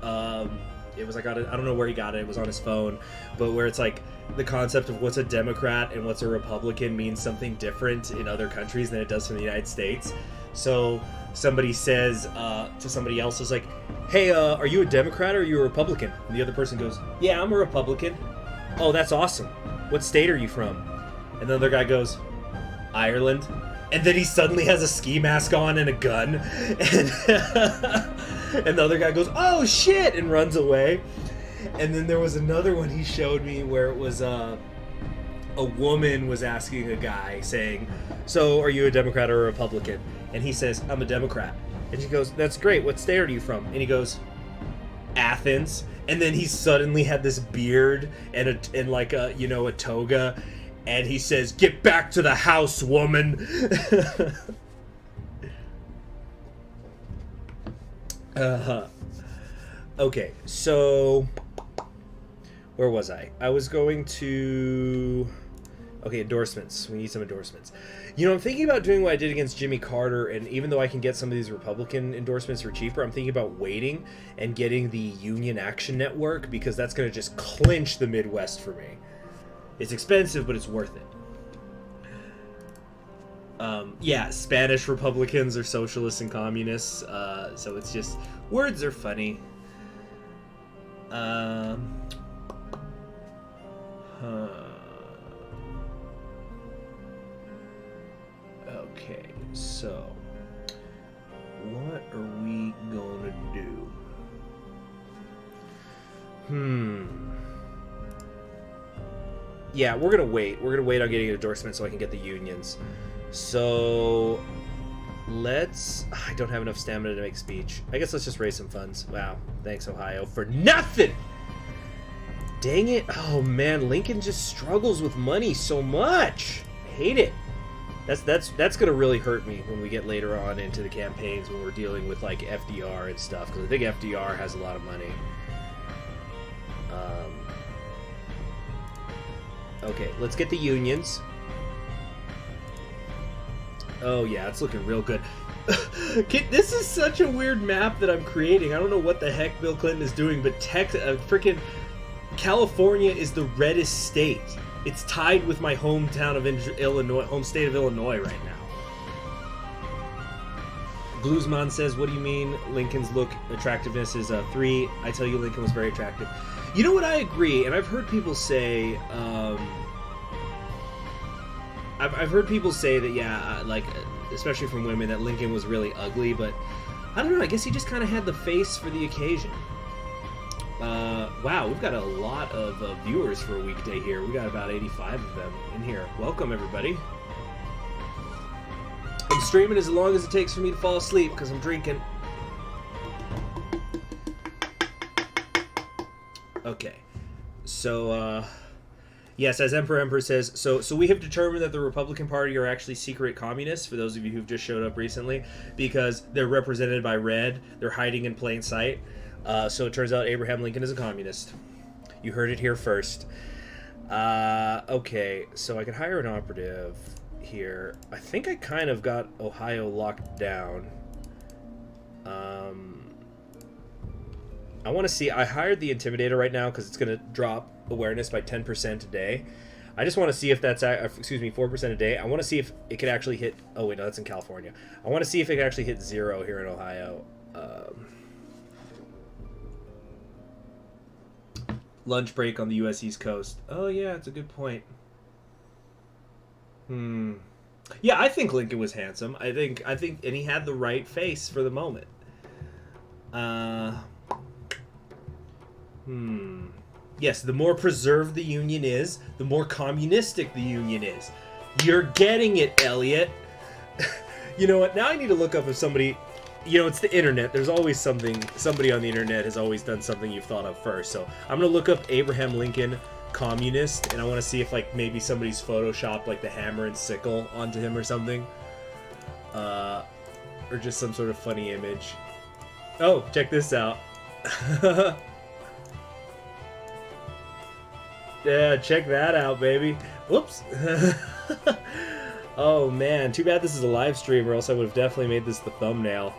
It was like, I don't know where he got it. It was on his phone, but where it's like the concept of what's a Democrat and what's a Republican means something different in other countries than it does in the United States. So somebody says to somebody else, is like, hey, are you a Democrat or are you a Republican? And the other person goes, yeah, I'm a Republican. Oh, that's awesome. What state are you from? And the other guy goes, Ireland. And then he suddenly has a ski mask on and a gun. And the other guy goes, oh shit, and runs away. And then there was another one he showed me where it was a woman was asking a guy, saying, so are you a Democrat or a Republican? And he says, I'm a Democrat. And she goes, that's great, what state are you from? And he goes, Athens. And then he suddenly had this beard and like a, you know, a toga. And he says, get back to the house, woman. Okay, so where was I? I was going to... Okay, endorsements. We need some endorsements. You know, I'm thinking about doing what I did against Jimmy Carter, and even though I can get some of these Republican endorsements for cheaper, I'm thinking about waiting and getting the Union Action Network, because that's going to just clinch the Midwest for me. It's expensive, but it's worth it. Yeah, Spanish Republicans are socialists and communists, so it's just... Words are funny. Okay, so... What are we gonna do? Yeah, we're gonna wait. We're gonna wait on getting an endorsement so I can get the unions. So... Let's... I don't have enough stamina to make speech. I guess let's just raise some funds. Wow. Thanks, Ohio, for nothing! Dang it. Oh, man. Lincoln just struggles with money so much. I hate it. That's gonna really hurt me when we get later on into the campaigns when we're dealing with like FDR and stuff, because I think FDR has a lot of money. Okay, let's get the unions. Oh yeah, it's looking real good. This is such a weird map that I'm creating. I don't know what the heck Bill Clinton is doing, but freaking California is the reddest state. It's tied with my hometown of Illinois, home state of Illinois right now. Bluesman says, what do you mean Lincoln's look attractiveness is 3? I tell you Lincoln was very attractive. You know what, I agree, and I've heard people say, I've heard people say that, yeah, like, especially from women, that Lincoln was really ugly, but I don't know, I guess he just kind of had the face for the occasion. Wow, we've got a lot of viewers for a weekday here. We got about 85 of them in here. Welcome, everybody. I'm streaming as long as it takes for me to fall asleep because I'm drinking. Okay, so yes, as Emperor says, so we have determined that the Republican Party are actually secret communists, for those of you who've just showed up recently, because they're represented by red, they're hiding in plain sight. So it turns out Abraham Lincoln is a communist. You heard it here first. Okay, so I could hire an operative here. I think I kind of got Ohio locked down. I want to see. I hired the Intimidator right now because it's going to drop awareness by 10% a day. I just want to see if that's, 4% a day. I want to see if it could actually hit, oh wait, no, that's in California. I want to see if it could actually hit 0 here in Ohio. Lunch break on the U.S. East Coast. Oh yeah, it's a good point. Yeah, I think Lincoln was handsome. I think, and he had the right face for the moment. Yes, the more preserved the Union is, the more communistic the Union is. You're getting it, Elliot. You know what? Now I need to look up if somebody... You know, it's the internet. There's always somebody on the internet has always done something you've thought of first. So I'm going to look up Abraham Lincoln communist, and I want to see if, like, maybe somebody's photoshopped, like, the hammer and sickle onto him or something. Or just some sort of funny image. Oh, check this out. Yeah, check that out, baby. Whoops. Oh, man. Too bad this is a live stream, or else I would have definitely made this the thumbnail.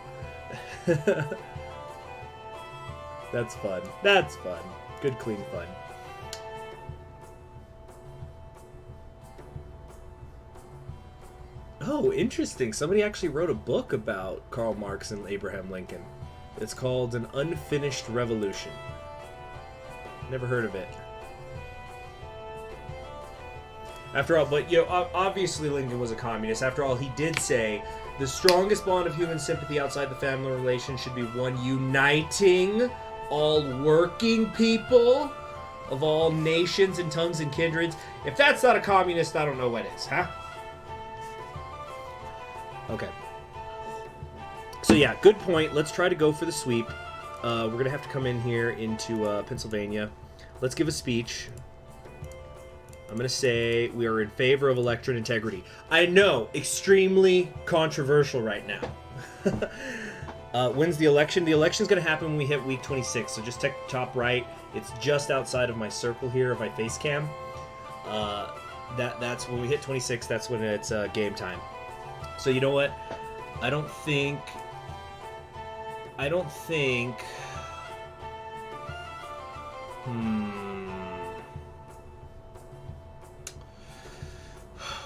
That's fun. That's fun. Good, clean fun. Oh, interesting. Somebody actually wrote a book about Karl Marx and Abraham Lincoln. It's called An Unfinished Revolution. Never heard of it. After all, but, you know, obviously Lincoln was a communist. After all, he did say, the strongest bond of human sympathy outside the family relation should be one uniting all working people of all nations and tongues and kindreds. If that's not a communist, I don't know what is, huh? Okay. So yeah, good point. Let's try to go for the sweep. We're going to have to come in here into Pennsylvania. Let's give a speech. I'm going to say we are in favor of electorate integrity. I know, extremely controversial right now. When's the election? The election's going to happen when we hit week 26, so just check top right. It's just outside of my circle here, of my face cam. That's when we hit 26, that's when it's game time. So you know what? I don't think...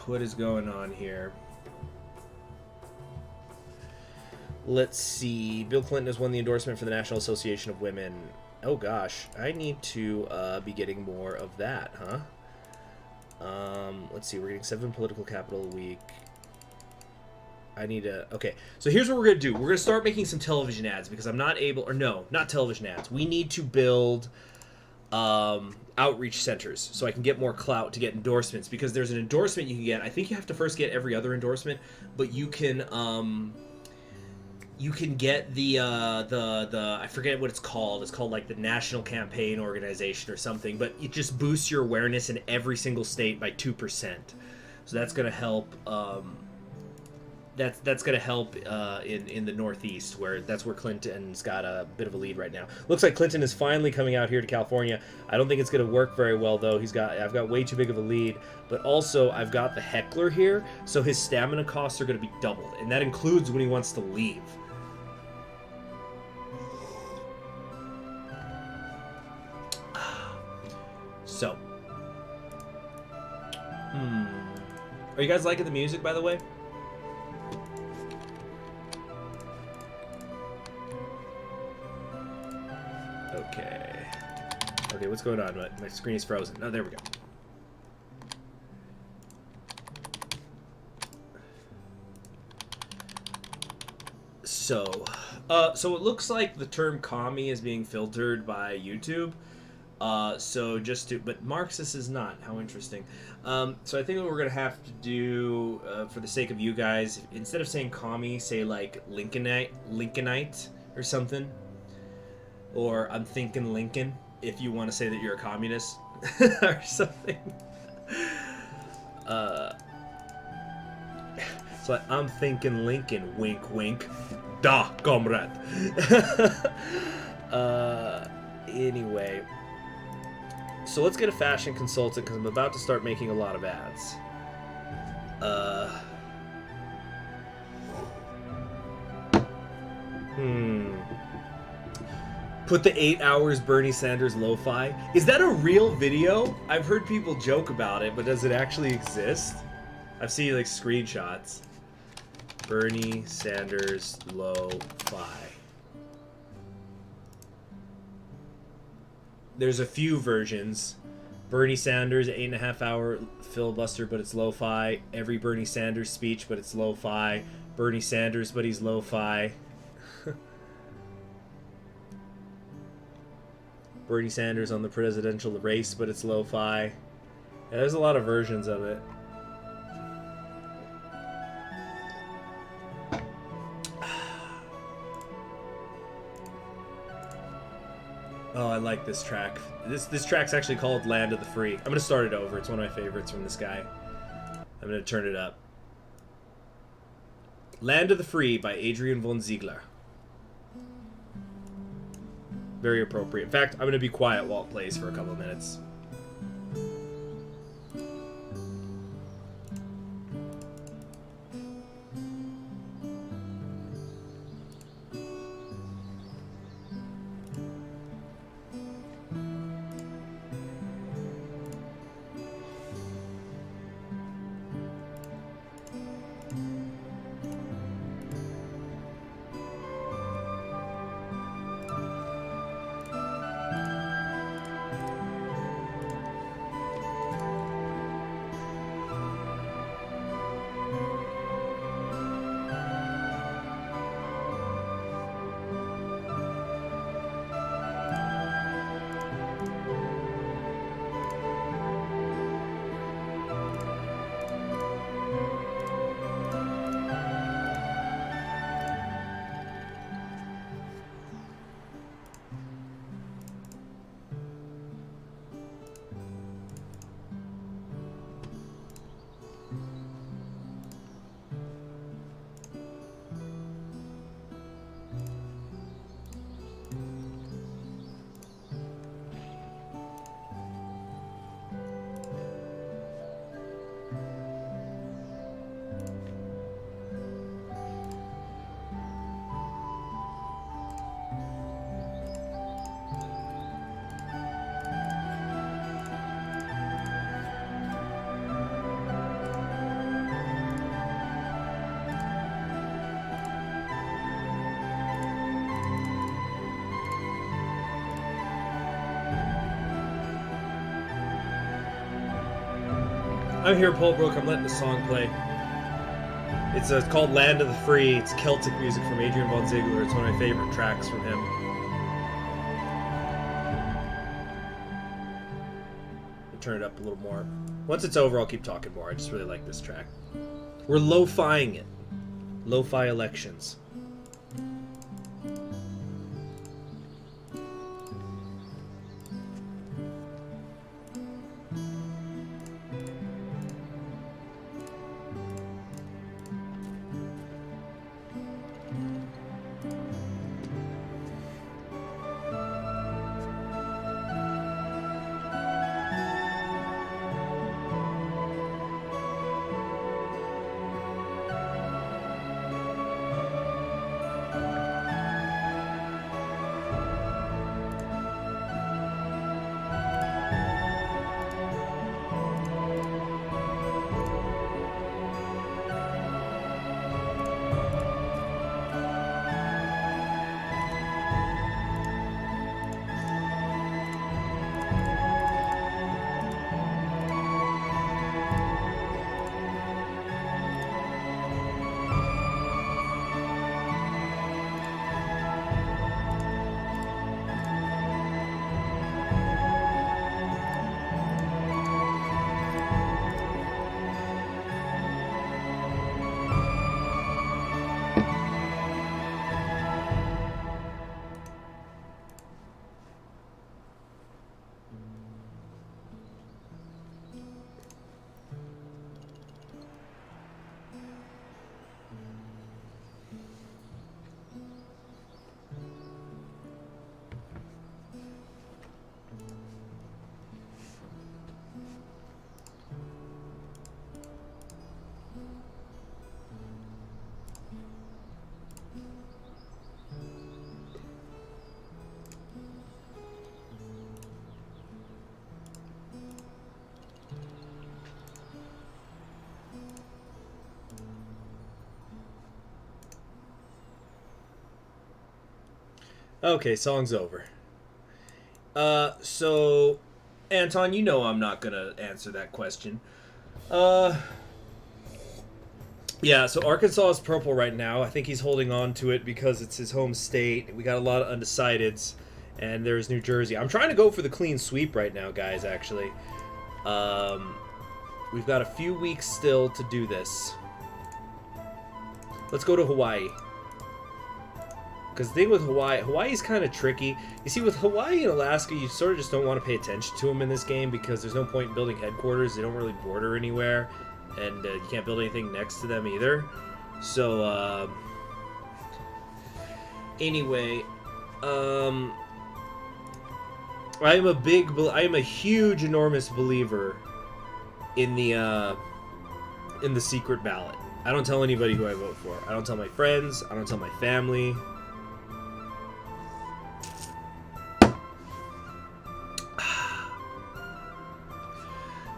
What is going on here? Let's see. Bill Clinton has won the endorsement for the National Association of Women. Oh gosh, I need to be getting more of that, huh? Let's see. We're getting 7 political capital a week. I need to... Okay, so here's what we're going to do. We're going to start making some television ads because I'm not able... Or no, not television ads. We need to build... outreach centers so I can get more clout to get endorsements, because there's an endorsement you can get. I think you have to first get every other endorsement, but you can get the I forget what it's called. It's called like the National Campaign Organization or something, but it just boosts your awareness in every single state by 2%. So that's going to help that's going to help in the Northeast, where that's where Clinton's got a bit of a lead right now. Looks like Clinton is finally coming out here to California. I don't think it's going to work very well, though. I've got way too big of a lead, but also I've got the heckler here, so his stamina costs are going to be doubled, and that includes when he wants to leave. So, are you guys liking the music, by the way? Okay, what's going on? My screen is frozen. Oh, there we go. So it looks like the term commie is being filtered by YouTube. But Marxist is not. How interesting. So I think what we're gonna have to do, for the sake of you guys, instead of saying commie, say like Lincolnite or something. Or I'm thinking Lincoln, if you want to say that you're a communist or something. It's like, I'm thinking Lincoln, wink, wink. Da, comrade. Anyway. So let's get a fashion consultant, because I'm about to start making a lot of ads. Put the 8 hours Bernie Sanders lo-fi. Is that a real video? I've heard people joke about it, but does it actually exist? I've seen like screenshots. Bernie Sanders lo-fi. There's a few versions. Bernie Sanders, 8.5 hour filibuster, but it's lo-fi. Every Bernie Sanders speech, but it's lo-fi. Bernie Sanders, but he's lo-fi. Bernie Sanders on the presidential race, but it's lo-fi. Yeah, there's a lot of versions of it. Oh, I like this track. This track's actually called Land of the Free. I'm gonna start it over. It's one of my favorites from this guy. I'm gonna turn it up. Land of the Free by Adrian von Ziegler. Very appropriate. In fact, I'm going to be quiet while it plays for a couple of minutes. I'm here, Polbrook. I'm letting the song play. It's called Land of the Free. It's Celtic music from Adrian von Ziegler. It's one of my favorite tracks from him. I'll turn it up a little more. Once it's over, I'll keep talking more. I just really like this track. We're lo-fiing it. Lo-fi elections. Okay, song's over. So, Anton, you know I'm not gonna answer that question. Uh, yeah, so Arkansas is purple right now. I think he's holding on to it because it's his home state. We got a lot of undecideds, and there's New Jersey. I'm trying to go for the clean sweep right now, guys, actually. Um, we've got a few weeks still to do this. Let's go to Hawaii. Because the thing with Hawaii's kind of tricky. You see, with Hawaii and Alaska, you sort of just don't want to pay attention to them in this game because there's no point in building headquarters. They don't really border anywhere, and you can't build anything next to them either. So, anyway, I am a huge, enormous believer in the secret ballot. I don't tell anybody who I vote for. I don't tell my friends. I don't tell my family.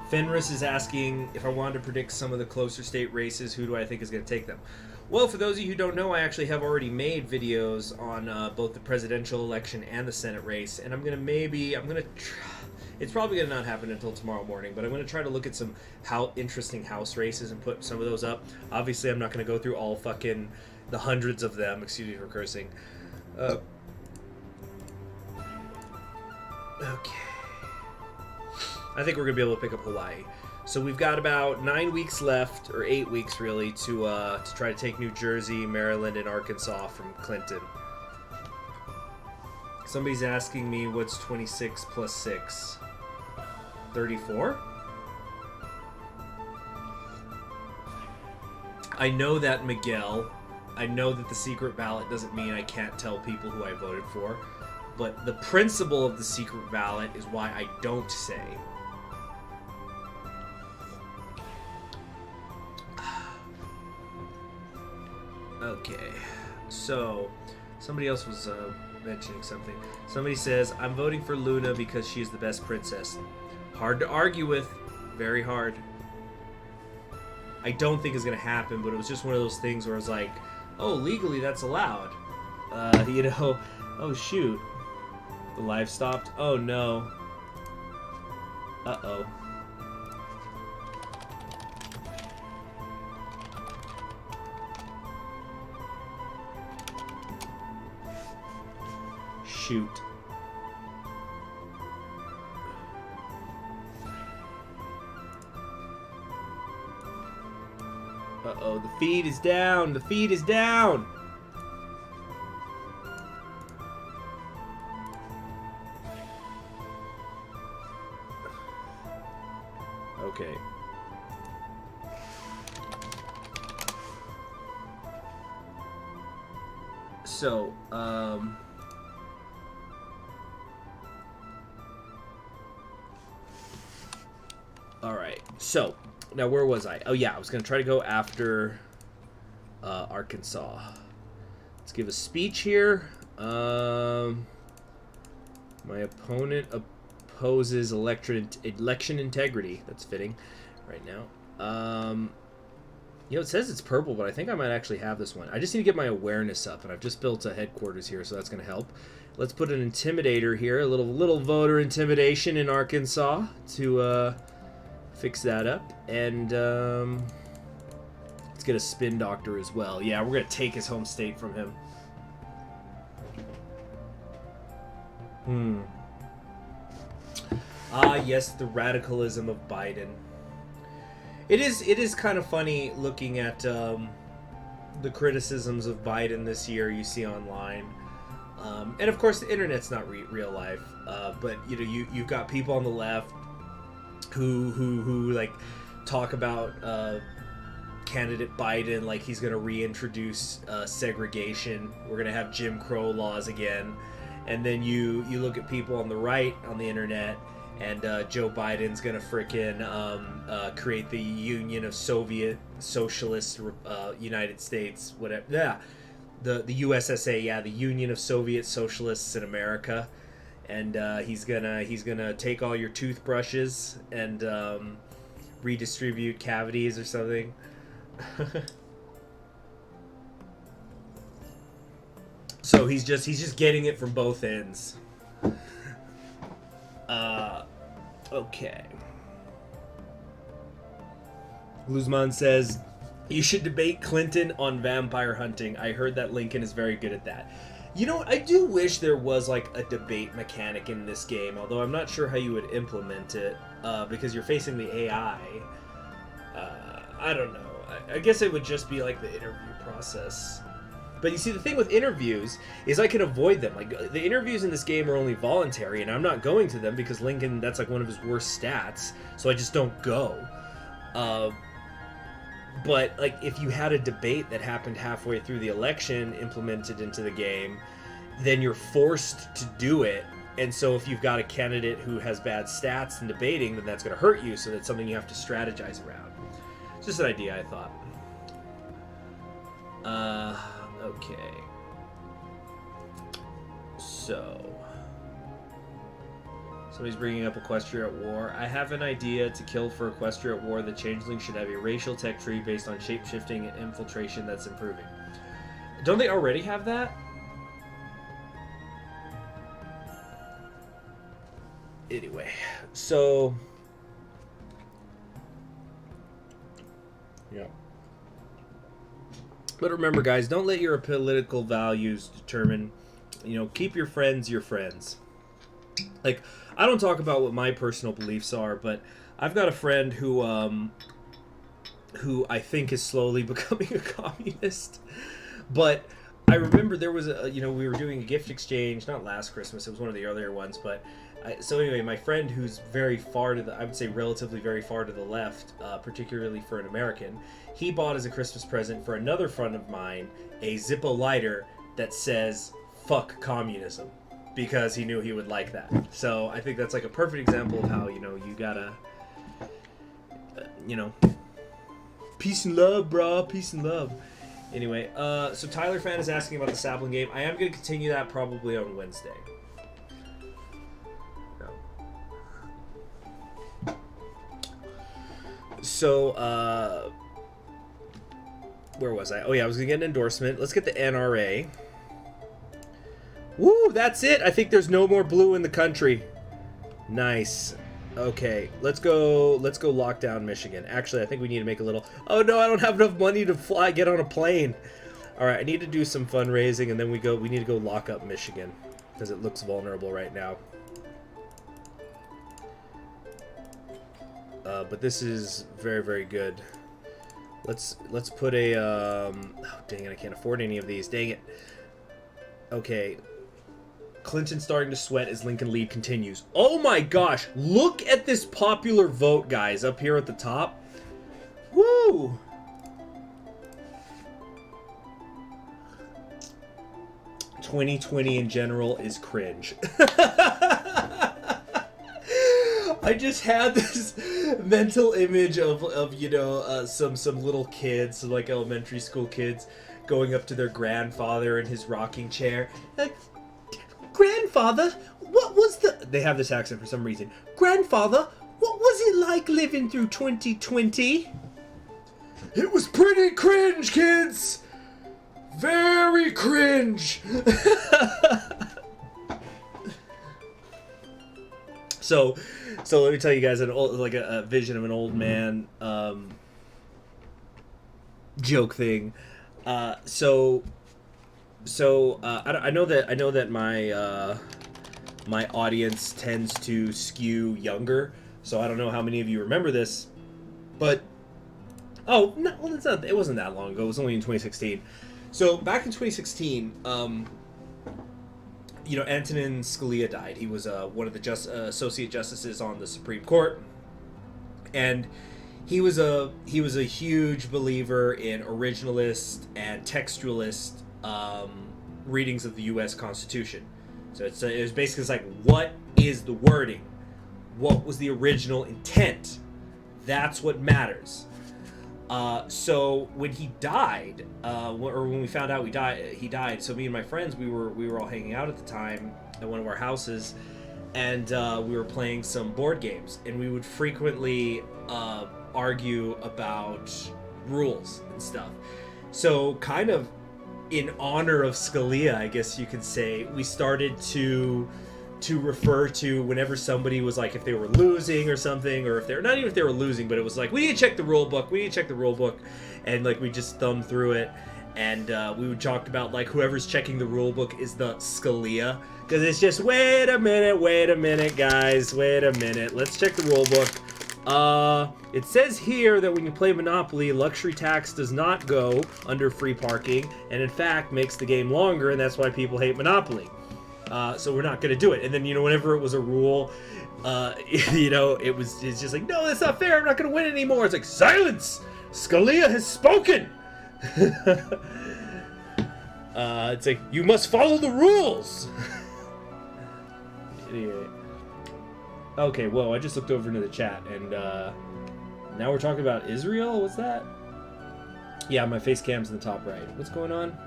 Fenris is asking if I wanted to predict some of the closer state races, who do I think is going to take them? Well, for those of you who don't know, I actually have already made videos on both the presidential election and the Senate race, and it's probably going to not happen until tomorrow morning, but I'm going to try to look at some interesting House races and put some of those up. Obviously, I'm not going to go through all fucking the hundreds of them, excuse me for cursing. Okay. I think we're going to be able to pick up Hawaii. So we've got about 9 weeks left, or 8 weeks really, to try to take New Jersey, Maryland, and Arkansas from Clinton. Somebody's asking me what's 26 plus 6? 34? I know that, Miguel. I know that the secret ballot doesn't mean I can't tell people who I voted for. But the principle of the secret ballot is why I don't say. Okay, so somebody else was mentioning something. Somebody says, I'm voting for Luna because she is the best princess. Hard to argue with. Very hard. I don't think it's going to happen, but it was just one of those things where I was like, oh, legally that's allowed. Oh shoot. The live stopped. Oh no. Uh-oh. Shoot. Uh-oh, the feed is down. The feed is down. Okay. So, alright. So, now where was I? Oh yeah, I was going to try to go after Arkansas. Let's give a speech here. My opponent opposes election integrity. That's fitting right now. It says it's purple, but I think I might actually have this one. I just need to get my awareness up, and I've just built a headquarters here, so that's going to help. Let's put an intimidator here, a little voter intimidation in Arkansas to fix that up. And let's get a spin doctor as well. Yeah, we're going to take his home state from him. Ah, yes, the radicalism of Biden. It is kind of funny looking at the criticisms of Biden this year you see online. And of course the internet's not real life, but you've got people on the left who like talk about candidate Biden like he's going to reintroduce segregation. We're going to have Jim Crow laws again. And then you look at people on the right on the internet, and Joe Biden's gonna frickin' create the Union of Soviet Socialist United States, whatever. Yeah, the USSA. Yeah, the Union of Soviet Socialists in America, and he's gonna take all your toothbrushes and redistribute cavities or something. So he's just getting it from both ends. Okay. Guzman says, you should debate Clinton on vampire hunting. I heard that Lincoln is very good at that. You know, I do wish there was like a debate mechanic in this game, although I'm not sure how you would implement it, because you're facing the AI. I don't know. I guess it would just be like the interview process. But you see, the thing with interviews is I can avoid them. Like, the interviews in this game are only voluntary, and I'm not going to them because Lincoln, that's like one of his worst stats, so I just don't go. But, like, if you had a debate that happened halfway through the election implemented into the game, then you're forced to do it. And so if you've got a candidate who has bad stats in debating, then that's going to hurt you, so that's something you have to strategize around. It's just an idea I thought. Okay. So, somebody's bringing up Equestria at War. I have an idea to kill for Equestria at War. The Changeling should have a racial tech tree based on shape-shifting and infiltration that's improving. Don't they already have that? Anyway, so... yeah. But remember, guys, don't let your political values determine, you know, keep your friends your friends. Like, I don't talk about what my personal beliefs are, but I've got a friend who I think is slowly becoming a communist. But I remember there was a, you know, we were doing a gift exchange, not last Christmas, it was one of the earlier ones, but so anyway, my friend who's very far to the, I would say relatively very far to the left, particularly for an American, he bought as a Christmas present for another friend of mine a Zippo lighter that says, fuck communism, because he knew he would like that. So I think that's like a perfect example of how, you know, you gotta, you know, peace and love, brah, peace and love. Anyway, so Tyler Fan is asking about the Sapling game. I am going to continue that probably on Wednesday. So, where was I? Oh yeah, I was going to get an endorsement. Let's get the NRA. Woo, that's it. I think there's no more blue in the country. Nice. Okay, let's go lock down Michigan. Actually, I think we need to make a little... Oh no, I don't have enough money to get on a plane. Alright, I need to do some fundraising, and then we need to go lock up Michigan, because it looks vulnerable right now. But this is very, very good. Let's put a... oh, dang it, I can't afford any of these. Dang it. Okay. Clinton starting to sweat as Lincoln lead continues. Oh my gosh! Look at this popular vote, guys, up here at the top. Woo! "2020 in general is cringe." I just had this mental image of you know, some little kids, like elementary school kids, going up to their grandfather in his rocking chair. Like, "Grandfather, what was the..." They have this accent for some reason. "Grandfather, what was it like living through 2020? "It was pretty cringe, kids! Very cringe!" So let me tell you guys a vision of an old man joke thing. I know that my audience tends to skew younger, so I don't know how many of you remember this, but oh no, well, it wasn't that long ago. It was only in 2016. So back in 2016, you know, Antonin Scalia died. He was one of the associate justices on the Supreme Court, and he was a huge believer in originalist and textualist readings of the U.S. Constitution. So it was basically like, what is the wording? What was the original intent? That's what matters. So when he died, or when we found out he died. So me and my friends, we were all hanging out at the time at one of our houses, and we were playing some board games, and we would frequently argue about rules and stuff. So kind of in honor of Scalia, I guess you could say, we started to refer to whenever somebody was like, if they were losing or something, or if they're not even if they were losing, but it was like, we need to check the rule book, and like we just thumbed through it, and we would talk about like whoever's checking the rule book is the Scalia, because it's just wait a minute, guys, wait a minute, let's check the rule book. It says here that when you play Monopoly, luxury tax does not go under free parking, and in fact makes the game longer, and that's why people hate Monopoly. So we're not going to do it. And then, whenever it was a rule, it's just like, no, that's not fair. I'm not going to win anymore. It's like, silence! Scalia has spoken! It's like, you must follow the rules! Idiot. Okay, whoa, I just looked over into the chat, and now we're talking about Israel? What's that? Yeah, my face cam's in the top right. What's going on?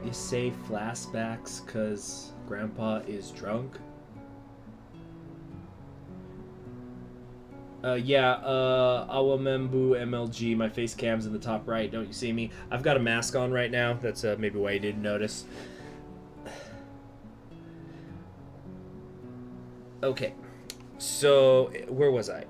You say flashbacks because Grandpa is drunk? Awamembu MLG, my face cam's in the top right, don't you see me? I've got a mask on right now, that's maybe why you didn't notice. Okay, so, where was I?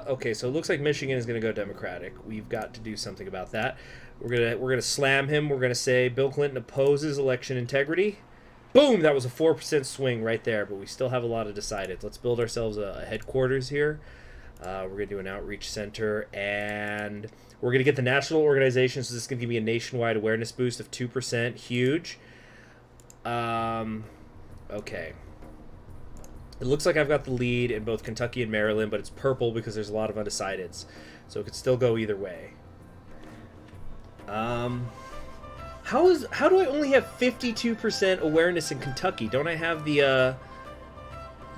Okay, so it looks like Michigan is going to go Democratic. We've got to do something about that. We're gonna slam him. We're gonna say Bill Clinton opposes election integrity. Boom! That was a 4% swing right there, but we still have a lot of decided. Let's build ourselves a headquarters here. We're gonna do an outreach center, and we're gonna get the national organization. So this is gonna give me a nationwide awareness boost of 2%. Huge. Okay. It looks like I've got the lead in both Kentucky and Maryland, but it's purple because there's a lot of undecideds, so it could still go either way. How do I only have 52% awareness in Kentucky? Don't I have the,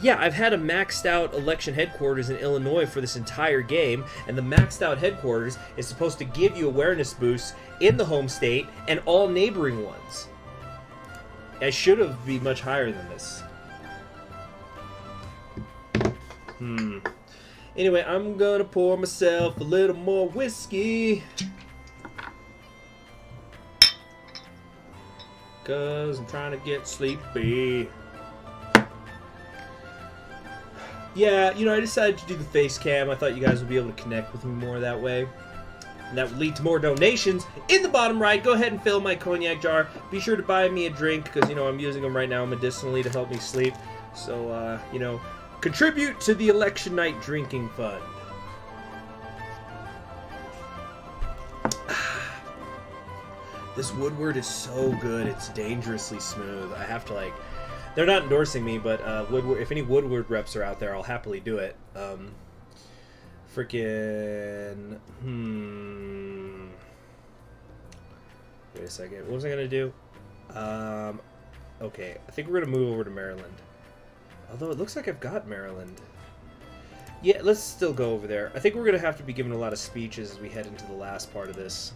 Yeah, I've had a maxed out election headquarters in Illinois for this entire game, and the maxed out headquarters is supposed to give you awareness boosts in the home state and all neighboring ones. I should have been much higher than this. Anyway, I'm gonna pour myself a little more whiskey. Cause I'm trying to get sleepy. Yeah, I decided to do the face cam. I thought you guys would be able to connect with me more that way. And that would lead to more donations. In the bottom right, go ahead and fill my cognac jar. Be sure to buy me a drink, because, I'm using them right now medicinally to help me sleep. So, contribute to the election night drinking fund. This Woodward is so good, it's dangerously smooth. I have to, they're not endorsing me, but Woodward, if any Woodward reps are out there, I'll happily do it. Frickin', wait a second, what was I gonna do? Okay, I think we're gonna move over to Maryland. Although it looks like I've got Maryland. Yeah, let's still go over there. I think we're gonna have to be giving a lot of speeches as we head into the last part of this.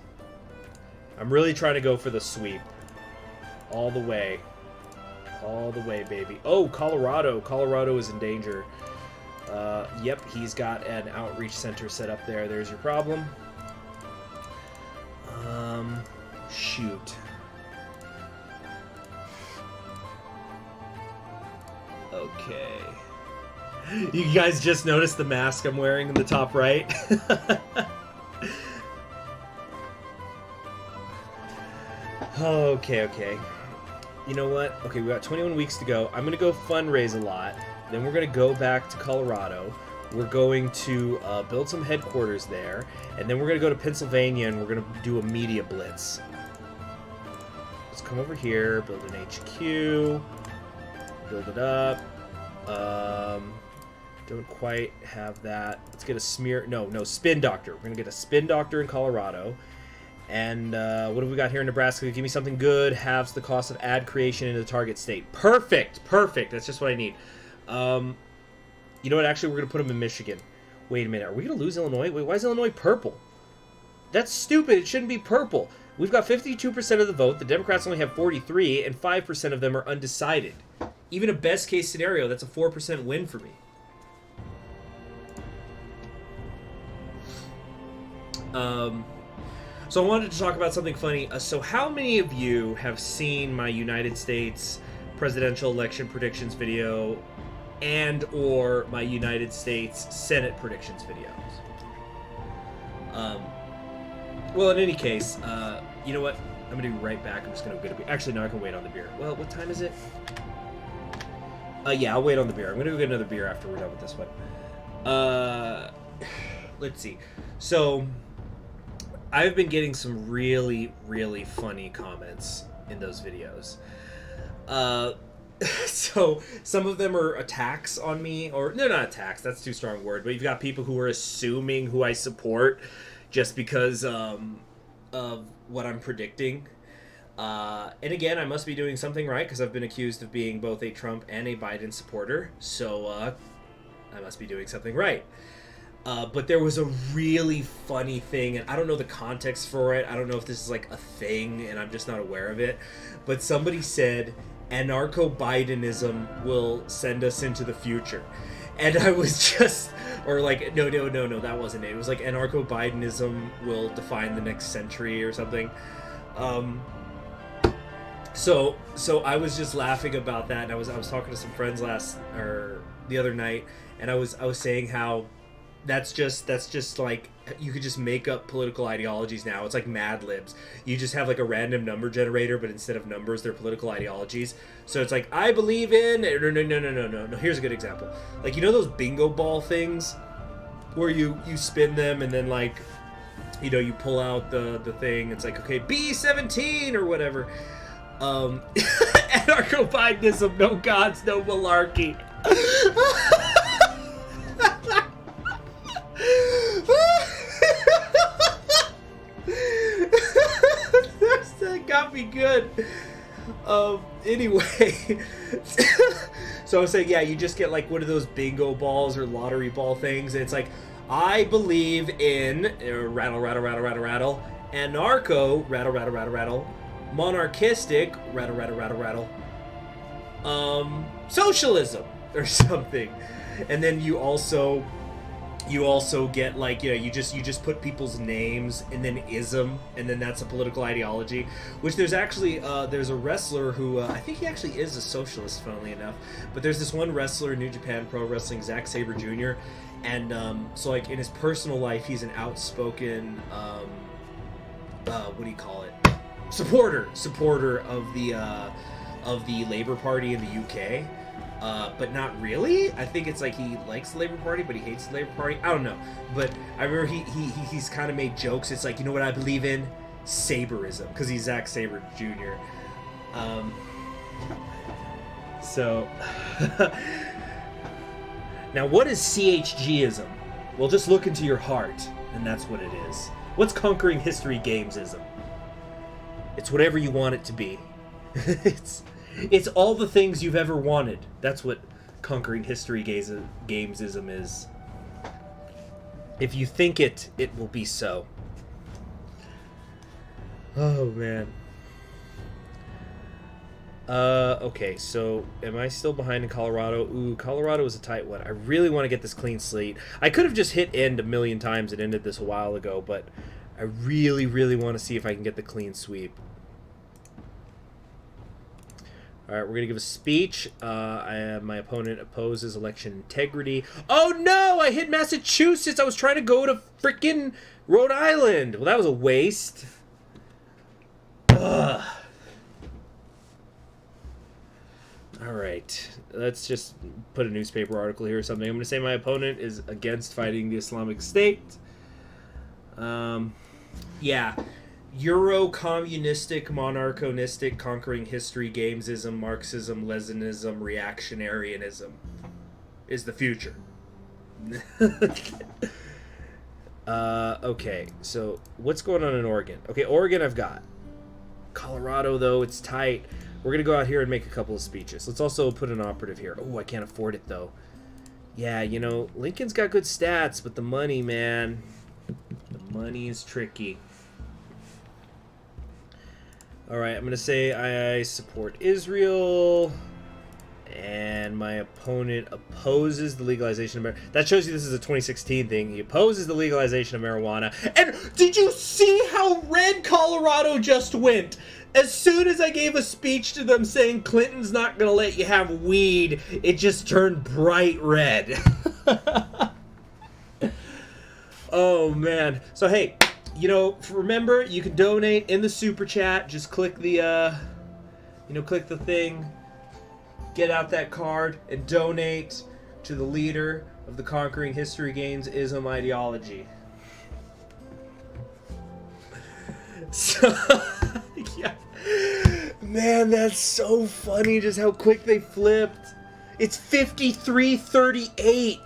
I'm really trying to go for the sweep. All the way. All the way, baby. Oh, Colorado. Colorado is in danger. Yep, he's got an outreach center set up there. There's your problem. Shoot. Okay. You guys just noticed the mask I'm wearing in the top right? Okay. You know what? Okay, we got 21 weeks to go. I'm going to go fundraise a lot. Then we're going to go back to Colorado. We're going to build some headquarters there. And then we're going to go to Pennsylvania and we're going to do a media blitz. Let's come over here, build an HQ. Build it up. Don't quite have that. Let's get a smear. No, spin doctor. We're going to get a spin doctor in Colorado. And what have we got here in Nebraska? Give me something good. Halves the cost of ad creation in the target state. Perfect. That's just what I need. You know what? Actually, we're going to put them in Michigan. Wait a minute. Are we going to lose Illinois? Wait, why is Illinois purple? That's stupid. It shouldn't be purple. We've got 52% of the vote. The Democrats only have 43, and 5% of them are undecided. Even a best-case scenario, that's a 4% win for me. So I wanted to talk about something funny. So how many of you have seen my United States presidential election predictions video and or my United States Senate predictions videos? Well, in any case, you know what? I'm going to be right back. I'm just going to go get a beer. Actually, no, I can wait on the beer. Well, what time is it? Yeah, I'll wait on the beer. I'm going to go get another beer after we're done with this one. Let's see. So, I've been getting some really, really funny comments in those videos. So, some of them are attacks on me, or, no, not attacks, that's too strong a word, but you've got people who are assuming who I support just because, of what I'm predicting. And again, I must be doing something right because I've been accused of being both a Trump and a Biden supporter, so I must be doing something right. But there was a really funny thing, and I don't know the context for it. I don't know if this is like a thing and I'm just not aware of it, but somebody said anarcho-Bidenism will send us into the future. And I was just, or like, no, that wasn't it. It was like anarcho-Bidenism will define the next century or something. So I was just laughing about that, and I was talking to some friends the other night, and I was saying how that's just like, you could just make up political ideologies now. It's like Mad Libs. You just have like a random number generator, but instead of numbers, they're political ideologies. So it's like, I believe in... No. Here's a good example. Like, you know those bingo ball things? Where you spin them and then, like, you know, you pull out the thing. It's like, okay, B17 or whatever. Anarcho-Bidenism, no gods, no malarkey. That got me good. Anyway, so I was saying, yeah, you just get like one of those bingo balls or lottery ball things, and it's like, I believe in rattle, rattle, rattle, rattle, rattle, anarcho, rattle, rattle, rattle, rattle, monarchistic, rattle, rattle, rattle, rattle, socialism or something, and then you also get, like, you know, you just put people's names and then ism, and then that's a political ideology. Which there's actually there's a wrestler who I think he actually is a socialist, funnily enough. But there's this one wrestler in New Japan Pro Wrestling, Zack Sabre Jr. And so like in his personal life, he's an outspoken what do you call it? Supporter of the Labour Party in the UK. But not really. I think it's like he likes the Labour Party, but he hates the Labour Party. I don't know. But I remember he's kind of made jokes. It's like, you know what I believe in? Saberism. Because he's Zack Sabre Jr. So... Now, what is CHGism? Well, just look into your heart, and that's what it is. What's conquering history gamesism? It's whatever you want it to be. It's all the things you've ever wanted. That's what conquering history gamesism is. If you think it, it will be so. Oh, man. Okay, so am I still behind in Colorado? Ooh, Colorado is a tight one. I really want to get this clean slate. I could have just hit end a million times and ended this a while ago, but I really, really want to see if I can get the clean sweep. Alright, we're going to give a speech. My opponent opposes election integrity. Oh no! I hit Massachusetts! I was trying to go to frickin' Rhode Island! Well, that was a waste. Ugh. Alright, let's just put a newspaper article here or something. I'm going to say my opponent is against fighting the Islamic State. Yeah. Euro-communistic, monarchonistic, conquering history, gamesism, Marxism, Leninism, reactionarianism is the future. Okay, so what's going on in Oregon? Okay, Oregon I've got. Colorado, though, it's tight. We're going to go out here and make a couple of speeches. Let's also put an operative here. Oh, I can't afford it, though. Yeah, you know, Lincoln's got good stats, but the money, man. The money is tricky. Alright, I'm going to say I support Israel. And my opponent opposes the legalization of marijuana. That shows you this is a 2016 thing. He opposes the legalization of marijuana. And did you see how red Colorado just went? As soon as I gave a speech to them saying Clinton's not going to let you have weed, it just turned bright red. Oh, man. So, hey, you know, remember, you can donate in the super chat. Just click the, click the thing. Get out that card and donate to the leader of the Conquering History Games ism ideology. So, yeah. Man, that's so funny just how quick they flipped. It's 53-38.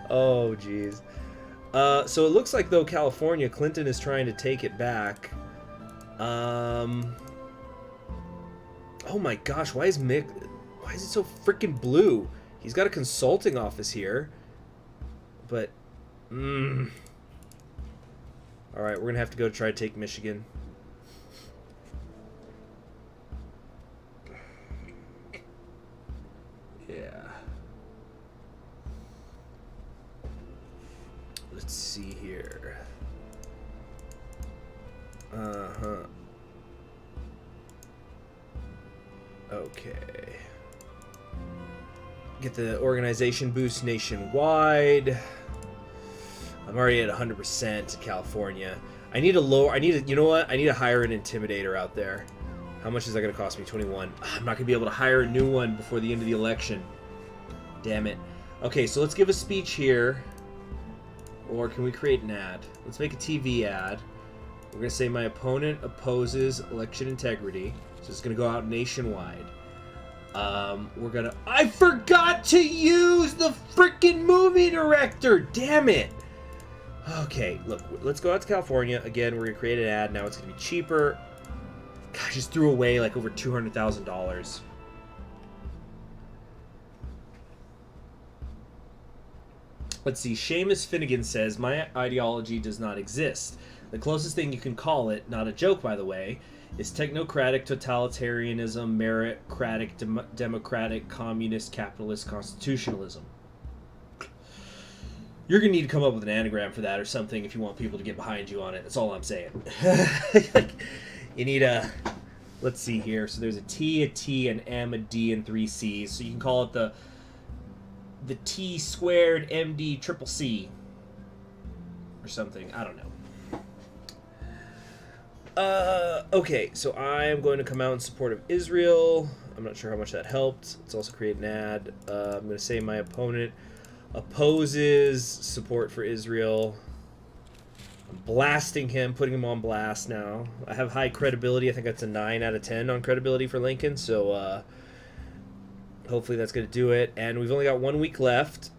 Oh, jeez. So it looks like, though, California, Clinton is trying to take it back. Oh my gosh, why is it so freaking blue? He's got a consulting office here. But, Alright, we're gonna have to go try to take Michigan. Yeah. Let's see here. Uh-huh. Okay. Get the organization boost nationwide. I'm already at 100% California. I need you know what? I need to hire an intimidator out there. How much is that going to cost me? 21. I'm not going to be able to hire a new one before the end of the election. Damn it. Okay, so let's give a speech here. Or can we create an ad? Let's make a TV ad. We're going to say my opponent opposes election integrity. So it's going to go out nationwide. I forgot to use the freaking movie director! Damn it! Okay, look, let's go out to California. Again, we're going to create an ad. Now it's going to be cheaper. God, I just threw away like over $200,000. Let's see. Seamus Finnegan says, my ideology does not exist. The closest thing you can call it, not a joke by the way, is technocratic totalitarianism, meritocratic, democratic, communist, capitalist constitutionalism. You're going to need to come up with an anagram for that or something if you want people to get behind you on it. That's all I'm saying. You need a... Let's see here. So there's a T, a T, an M, a D, and 3 C's. So you can call it the T squared MD triple C. Or something. I don't know. Okay, so I am going to come out in support of Israel. I'm not sure how much that helped. Let's also create an ad. I'm going to say my opponent opposes support for Israel. I'm blasting him, putting him on blast now. I have high credibility. I think that's a 9 out of 10 on credibility for Lincoln, so hopefully that's going to do it. And we've only got 1 week left.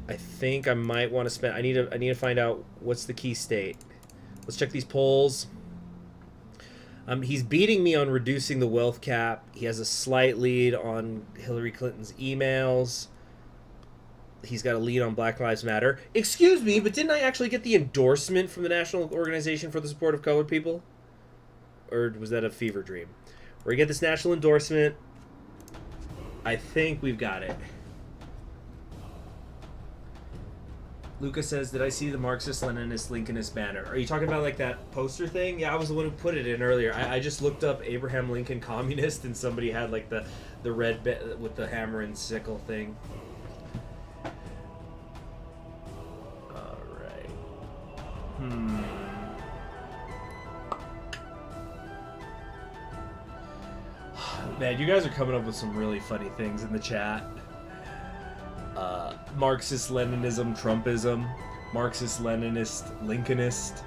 I think I might want to spend... I need to find out what's the key state. Let's check these polls. He's beating me on reducing the wealth cap. He has a slight lead on Hillary Clinton's emails. He's got a lead on Black Lives Matter. Excuse me, but didn't I actually get the endorsement from the National Organization for the Support of Colored People? Or was that a fever dream? We're going to get this national endorsement. I think we've got it. Lucas says, did I see the Marxist-Leninist Lincolnist banner? Are you talking about like that poster thing? Yeah, I was the one who put it in earlier. I just looked up Abraham Lincoln communist and somebody had like the red bit with the hammer and sickle thing. Alright. Man, you guys are coming up with some really funny things in the chat. Marxist-Leninism, Trumpism, Marxist-Leninist, Lincolnist.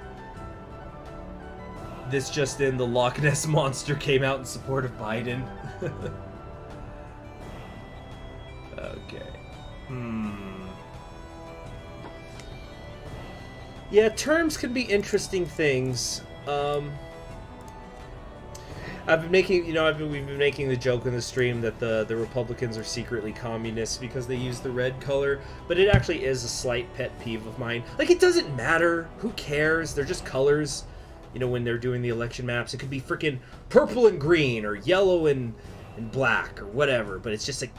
This just in, the Loch Ness Monster came out in support of Biden. Okay. Yeah, terms can be interesting things. I've been making, we've been making the joke in the stream that the Republicans are secretly communists because they use the red color, but it actually is a slight pet peeve of mine. Like, it doesn't matter. Who cares? They're just colors. you know, when they're doing the election maps, it could be freaking purple and green or yellow and black or whatever. But it's just like,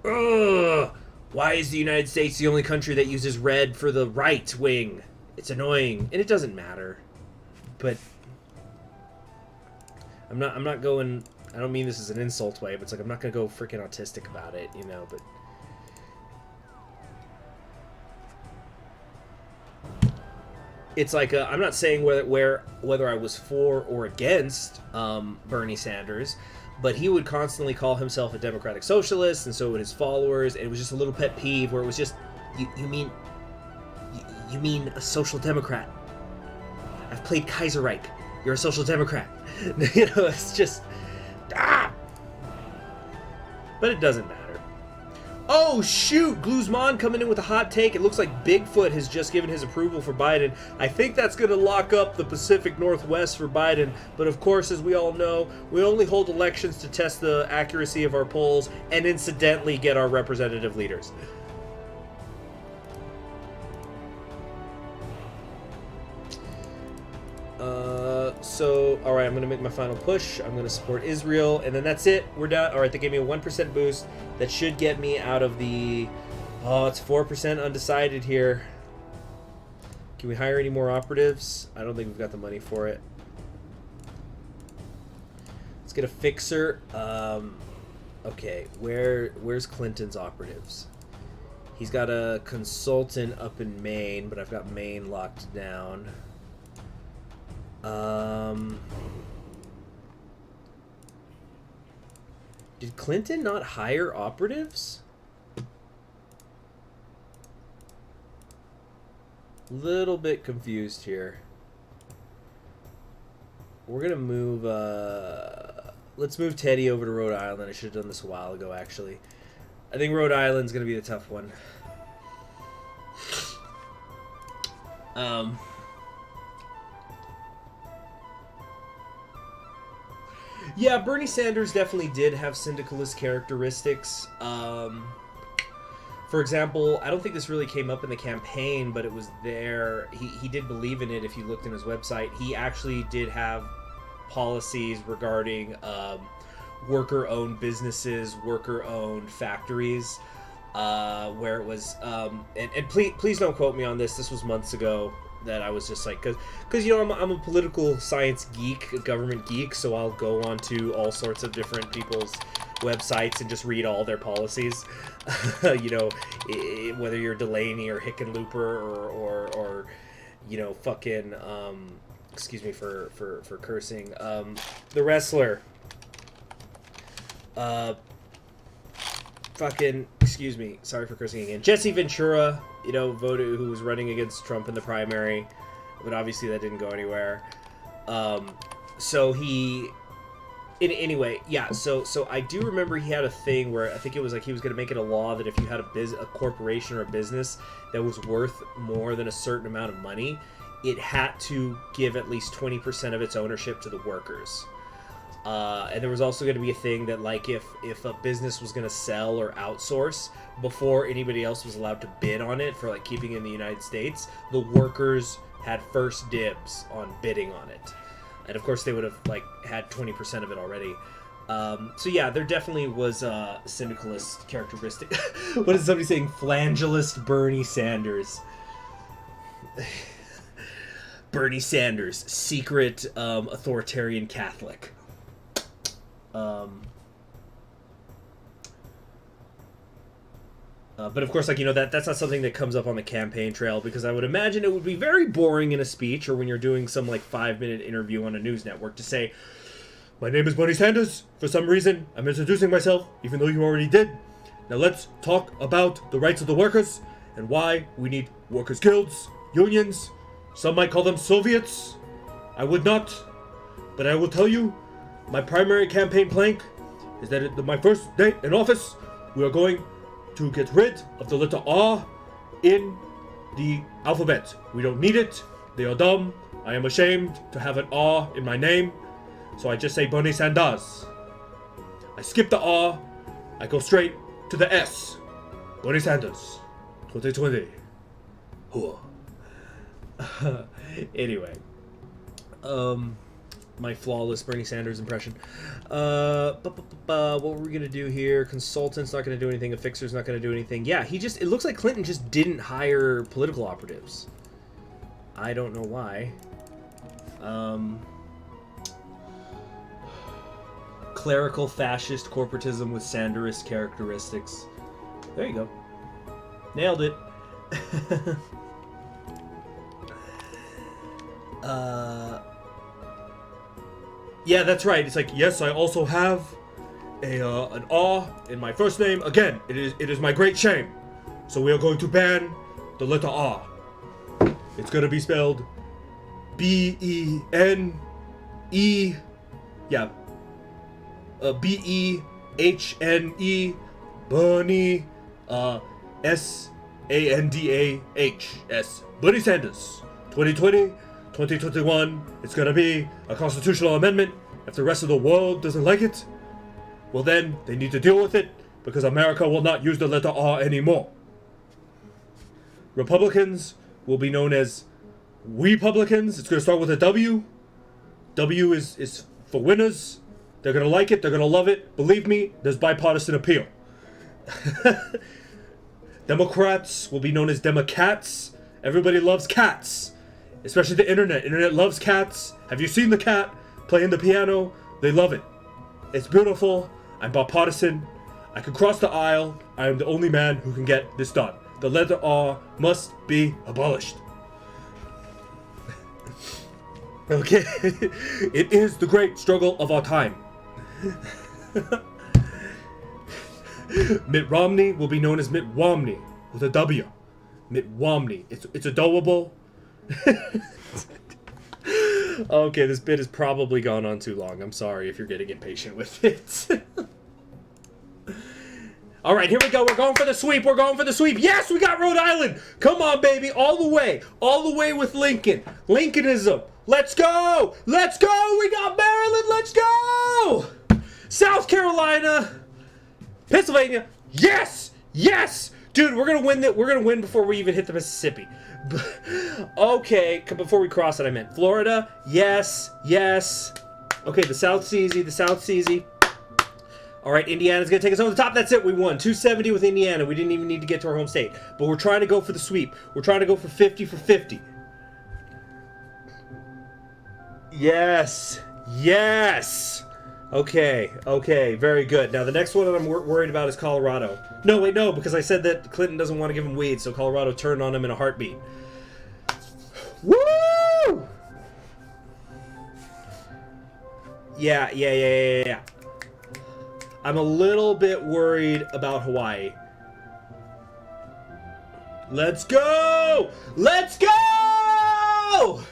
ugh, why is the United States the only country that uses red for the right wing? It's annoying, and it doesn't matter. But I'm not going. I don't mean this as an insult way, but it's like I'm not gonna go freaking autistic about it, you know. But it's like I'm not saying whether I was for or against Bernie Sanders, but he would constantly call himself a democratic socialist, and so would his followers. And it was just a little pet peeve where it was just, you mean a social democrat? I've played Kaiserreich. You're a social democrat. You know, it's just But it doesn't matter. Oh, shoot! Guzman coming in with a hot take. It looks like Bigfoot has just given his approval for Biden. I think that's going to lock up the Pacific Northwest for Biden. But of course, as we all know, we only hold elections to test the accuracy of our polls and incidentally get our representative leaders. So, alright, I'm going to make my final push. I'm going to support Israel, and then that's it. We're done. Alright, they gave me a 1% boost. That should get me out of the... Oh, it's 4% undecided here. Can we hire any more operatives? I don't think we've got the money for it. Let's get a fixer. Okay, where's Clinton's operatives? He's got a consultant up in Maine, but I've got Maine locked down. Did Clinton not hire operatives? Little bit confused here. We're gonna move, let's move Teddy over to Rhode Island. I should have done this a while ago, actually. I think Rhode Island's gonna be the tough one. Yeah, Bernie Sanders definitely did have syndicalist characteristics. For example, I don't think this really came up in the campaign, but it was there. He did believe in it if you looked in his website. He actually did have policies regarding worker-owned businesses, worker-owned factories, where it was... and please don't quote me on this. This was months ago. That I was just like, because you know, I'm a political science geek, a government geek, so I'll go on to all sorts of different people's websites and just read all their policies. You know, whether you're Delaney or Hickenlooper or you know, fucking excuse me for cursing, the wrestler, fucking, excuse me, sorry for cursing again, Jesse Ventura, you know, voted, who was running against Trump in the primary, but obviously that didn't go anywhere. So he, anyway, yeah, so I do remember he had a thing where I think it was like he was going to make it a law that if you had a corporation or a business that was worth more than a certain amount of money, it had to give at least 20% of its ownership to the workers. And there was also going to be a thing that, like, if a business was going to sell or outsource before anybody else was allowed to bid on it for, like, keeping it in the United States, the workers had first dibs on bidding on it. And, of course, they would have, like, had 20% of it already. So, yeah, there definitely was a syndicalist characteristic. What is somebody saying? Flangellist Bernie Sanders. Bernie Sanders, secret authoritarian Catholic. But of course, like, you know, that's not something that comes up on the campaign trail, because I would imagine it would be very boring in a speech or when you're doing some, like, 5-minute interview on a news network to say, my name is Bernie Sanders. For some reason, I'm introducing myself, even though you already did. Now let's talk about the rights of the workers and why we need workers' guilds, unions. Some might call them Soviets. I would not. But I will tell you, my primary campaign plank is that at my first day in office, we are going to get rid of the letter R in the alphabet. We don't need it. They are dumb. I am ashamed to have an R in my name. So I just say Bernie Sanders. I skip the R. I go straight to the S. Bernie Sanders. 2020. Anyway. My flawless Bernie Sanders impression. What were we gonna do here? Consultant's not gonna do anything. A fixer's not gonna do anything. Yeah, it looks like Clinton just didn't hire political operatives. I don't know why. Clerical fascist corporatism with Sanderist characteristics. There you go. Nailed it. Yeah, that's right. It's like, yes, I also have an aw in my first name. Again, it is my great shame. So we are going to ban the letter R. It's gonna be spelled B-E-N-E. Yeah. B-E-H-N-E. Bernie. S-A-N-D-A-H-S. Bernie Sanders. 2020. 2021, it's gonna be a constitutional amendment. If the rest of the world doesn't like it, well then, they need to deal with it, because America will not use the letter R anymore. Republicans will be known as We-publicans. It's gonna start with a W. W is for winners. They're gonna like it, they're gonna love it. Believe me, there's bipartisan appeal. Democrats will be known as Democats. Everybody loves cats. Especially the internet. Internet loves cats. Have you seen the cat playing the piano? They love it. It's beautiful. I'm bipartisan. I can cross the aisle. I am the only man who can get this done. The letter R must be abolished. Okay. It is the great struggle of our time. Mitt Romney will be known as Mitt Romney with a W. Mitt Romney. It's adorable. Okay, this bit has probably gone on too long. I'm sorry if you're getting impatient with it. All right, here we go. We're going for the sweep. We're going for the sweep. Yes, we got Rhode Island. Come on, baby. All the way with Lincoln. Lincolnism. Let's go. Let's go. We got Maryland. Let's go. South Carolina. Pennsylvania. Yes. Yes. Dude, we're going to win that. We're going to win before we even hit the Mississippi. Okay, before we cross it, I meant Florida. Yes, yes. Okay, the South's easy. The South's easy. All right, Indiana's going to take us over the top. That's it. We won 270 with Indiana. We didn't even need to get to our home state. But we're trying to go for the sweep. We're trying to go for 50 for 50. Yes. Yes. Okay, okay, very good. Now, the next one that I'm worried about is Colorado. No, wait, no, because I said that Clinton doesn't want to give him weed, so Colorado turned on him in a heartbeat. Woo! Yeah. I'm a little bit worried about Hawaii. Let's go! Let's go!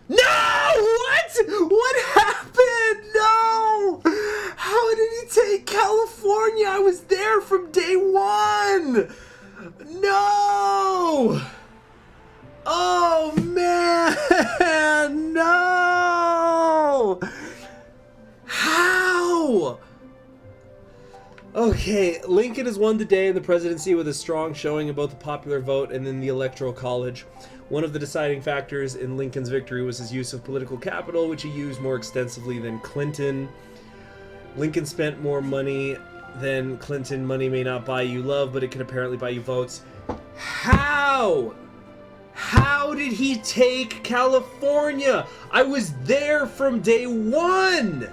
No! What? What happened? No! How did he take California? I was there from day one! No! Oh, man! No! How? Okay, Lincoln has won the day in the presidency with a strong showing in both the popular vote and in the Electoral College. One of the deciding factors in Lincoln's victory was his use of political capital, which he used more extensively than Clinton. Lincoln spent more money than Clinton. Money may not buy you love, but it can apparently buy you votes. How? How did he take California? I was there from day one.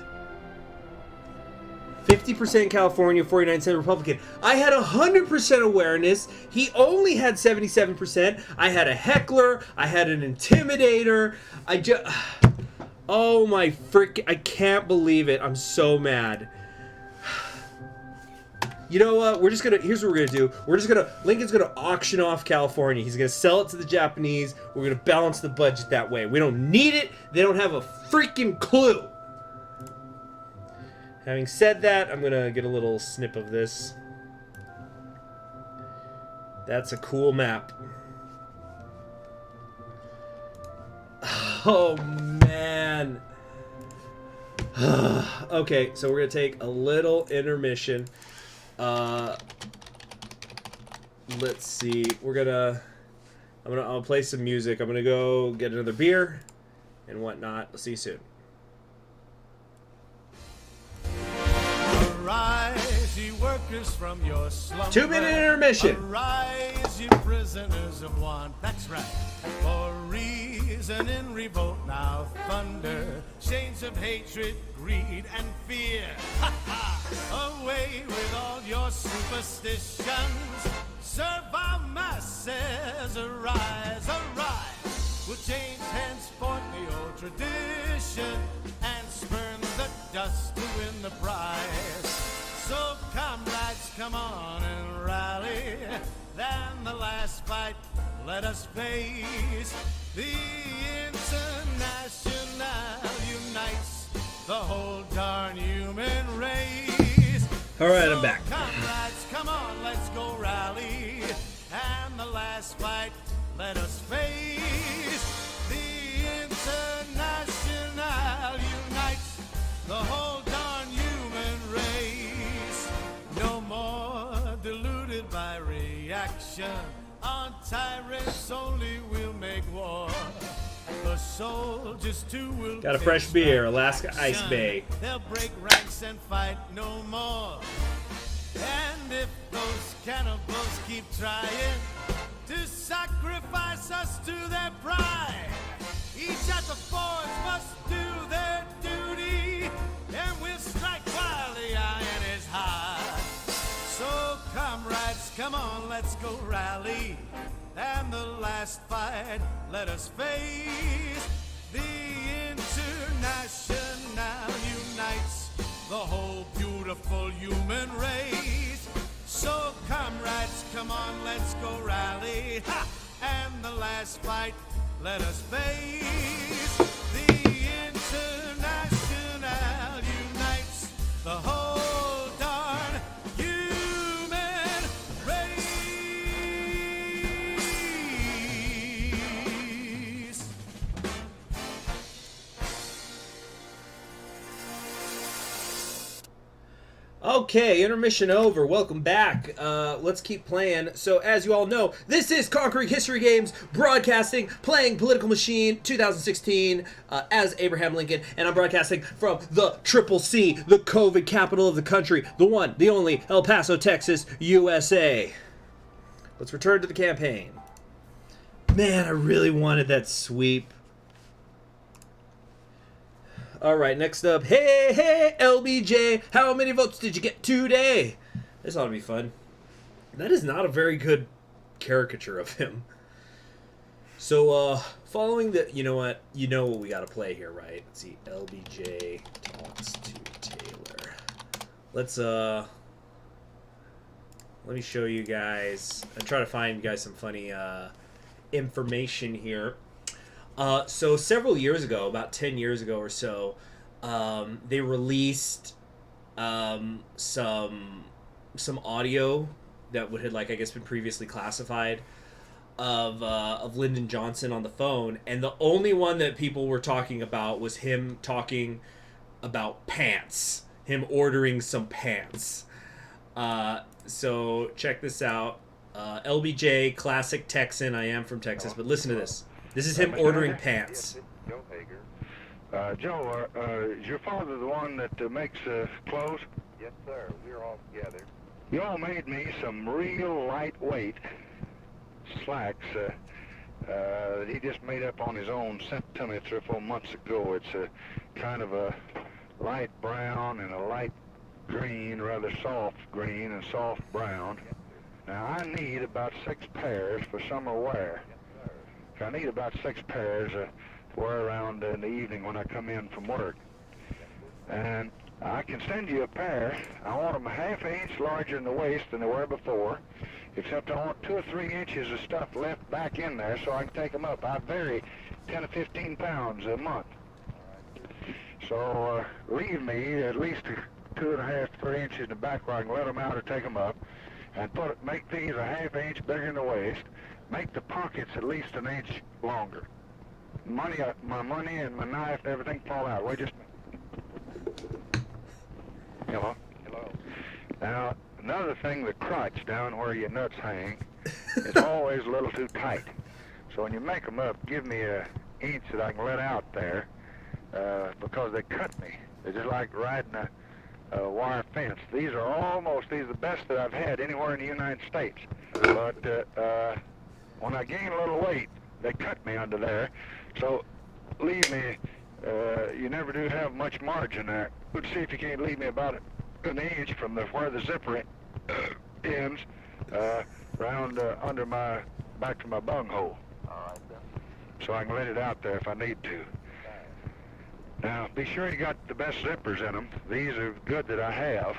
50% California, 49% Republican. I had 100% awareness. He only had 77%. I had a heckler. I had an intimidator. Oh my frick! I can't believe it. I'm so mad. You know what? Here's what we're gonna do. Lincoln's gonna auction off California. He's gonna sell it to the Japanese. We're gonna balance the budget that way. We don't need it. They don't have a freaking clue. Having said that, I'm gonna get a little snip of this. That's a cool map. Oh, man. Okay, so we're gonna take a little intermission. Let's see. We're gonna I'll play some music. I'm gonna go get another beer and whatnot. I'll see you soon. Arise, ye workers, from your slumber. 2-minute intermission. Arise, ye prisoners of want. That's right. For reason in revolt now thunder. Chains of hatred, greed, and fear. Ha ha! Away with all your superstitions. Serve our masses. Arise, arise. We'll change henceforth the old tradition and spurn the dust to win the prize. So comrades, come on and rally. Then the last fight, let us face. The International unites the whole darn human race. All right, I'm back. Comrades, come on, let's go rally. And the last fight, let us face. The International unites the whole darn human race. No more deluded by reaction. On tyrants only will make war. The soldiers too will Got a fresh beer, Alaska Ice Bay. They'll break ranks and fight no more. And if those cannibals keep trying to sacrifice us to their pride, each at the forge must do their duty, and we'll strike while the iron is hot. So comrades, come on, let's go rally. And the last fight, let us face. The International unites the whole beautiful human race. So comrades, come on, let's go rally. Ha! And the last fight, let us face. The International unites the whole darn human race. Okay, intermission over. Welcome back. Let's keep playing. So, as you all know, this is Conquering History Games, broadcasting, playing Political Machine 2016 as Abraham Lincoln, and I'm broadcasting from the Triple C, the COVID capital of the country, the one, the only, El Paso, Texas, USA. Let's return to the campaign. Man, I really wanted that sweep. All right, next up, hey, LBJ, how many votes did you get today? This ought to be fun. That is not a very good caricature of him. So, following the, you know what we got to play here, right? Let's see, LBJ talks to Taylor. Let's, let me show you guys, I'm trying to find you guys some funny, information here. So several years ago, about 10 years ago or so, they released some audio that had, like, I guess been previously classified of Lyndon Johnson on the phone, and the only one that people were talking about was him talking about pants, him ordering some pants. So check this out. LBJ, classic Texan. I am from Texas, but listen to this. This is him ordering pants. Joe Hager. Joe, is your father the one that makes clothes? Yes, sir. We're all together. You all made me some real lightweight slacks that he just made up on his own, sent to me 3 or 4 months ago. It's a kind of a light brown and a light green, rather soft green and soft brown. Now, I need about 6 pairs for summer wear. I need about 6 pairs to wear around in the evening when I come in from work. And I can send you a pair. I want them a ½ inch larger in the waist than they were before, except I want 2 or 3 inches of stuff left back in there so I can take them up. I vary 10 to 15 pounds a month. So leave me at least 2.5 to 3 inches in the back where I can let them out or take them up, and make these a ½ inch bigger in the waist. Make the pockets at least 1 inch longer. My money and my knife and everything fall out. Wait just a minute. Hello? Hello. Now, another thing, the crotch down where your nuts hang, it's always a little too tight. So when you make them up, give me an inch that I can let out there, because they cut me. They're just like riding a wire fence. These are the best that I've had anywhere in the United States. But when I gain a little weight, they cut me under there. So leave me, you never do have much margin there. Let's see if you can't leave me about an inch from where the zipper ends, round under my, back to my bunghole. All right, then. So I can let it out there if I need to. Now, be sure you got the best zippers in them. These are good that I have.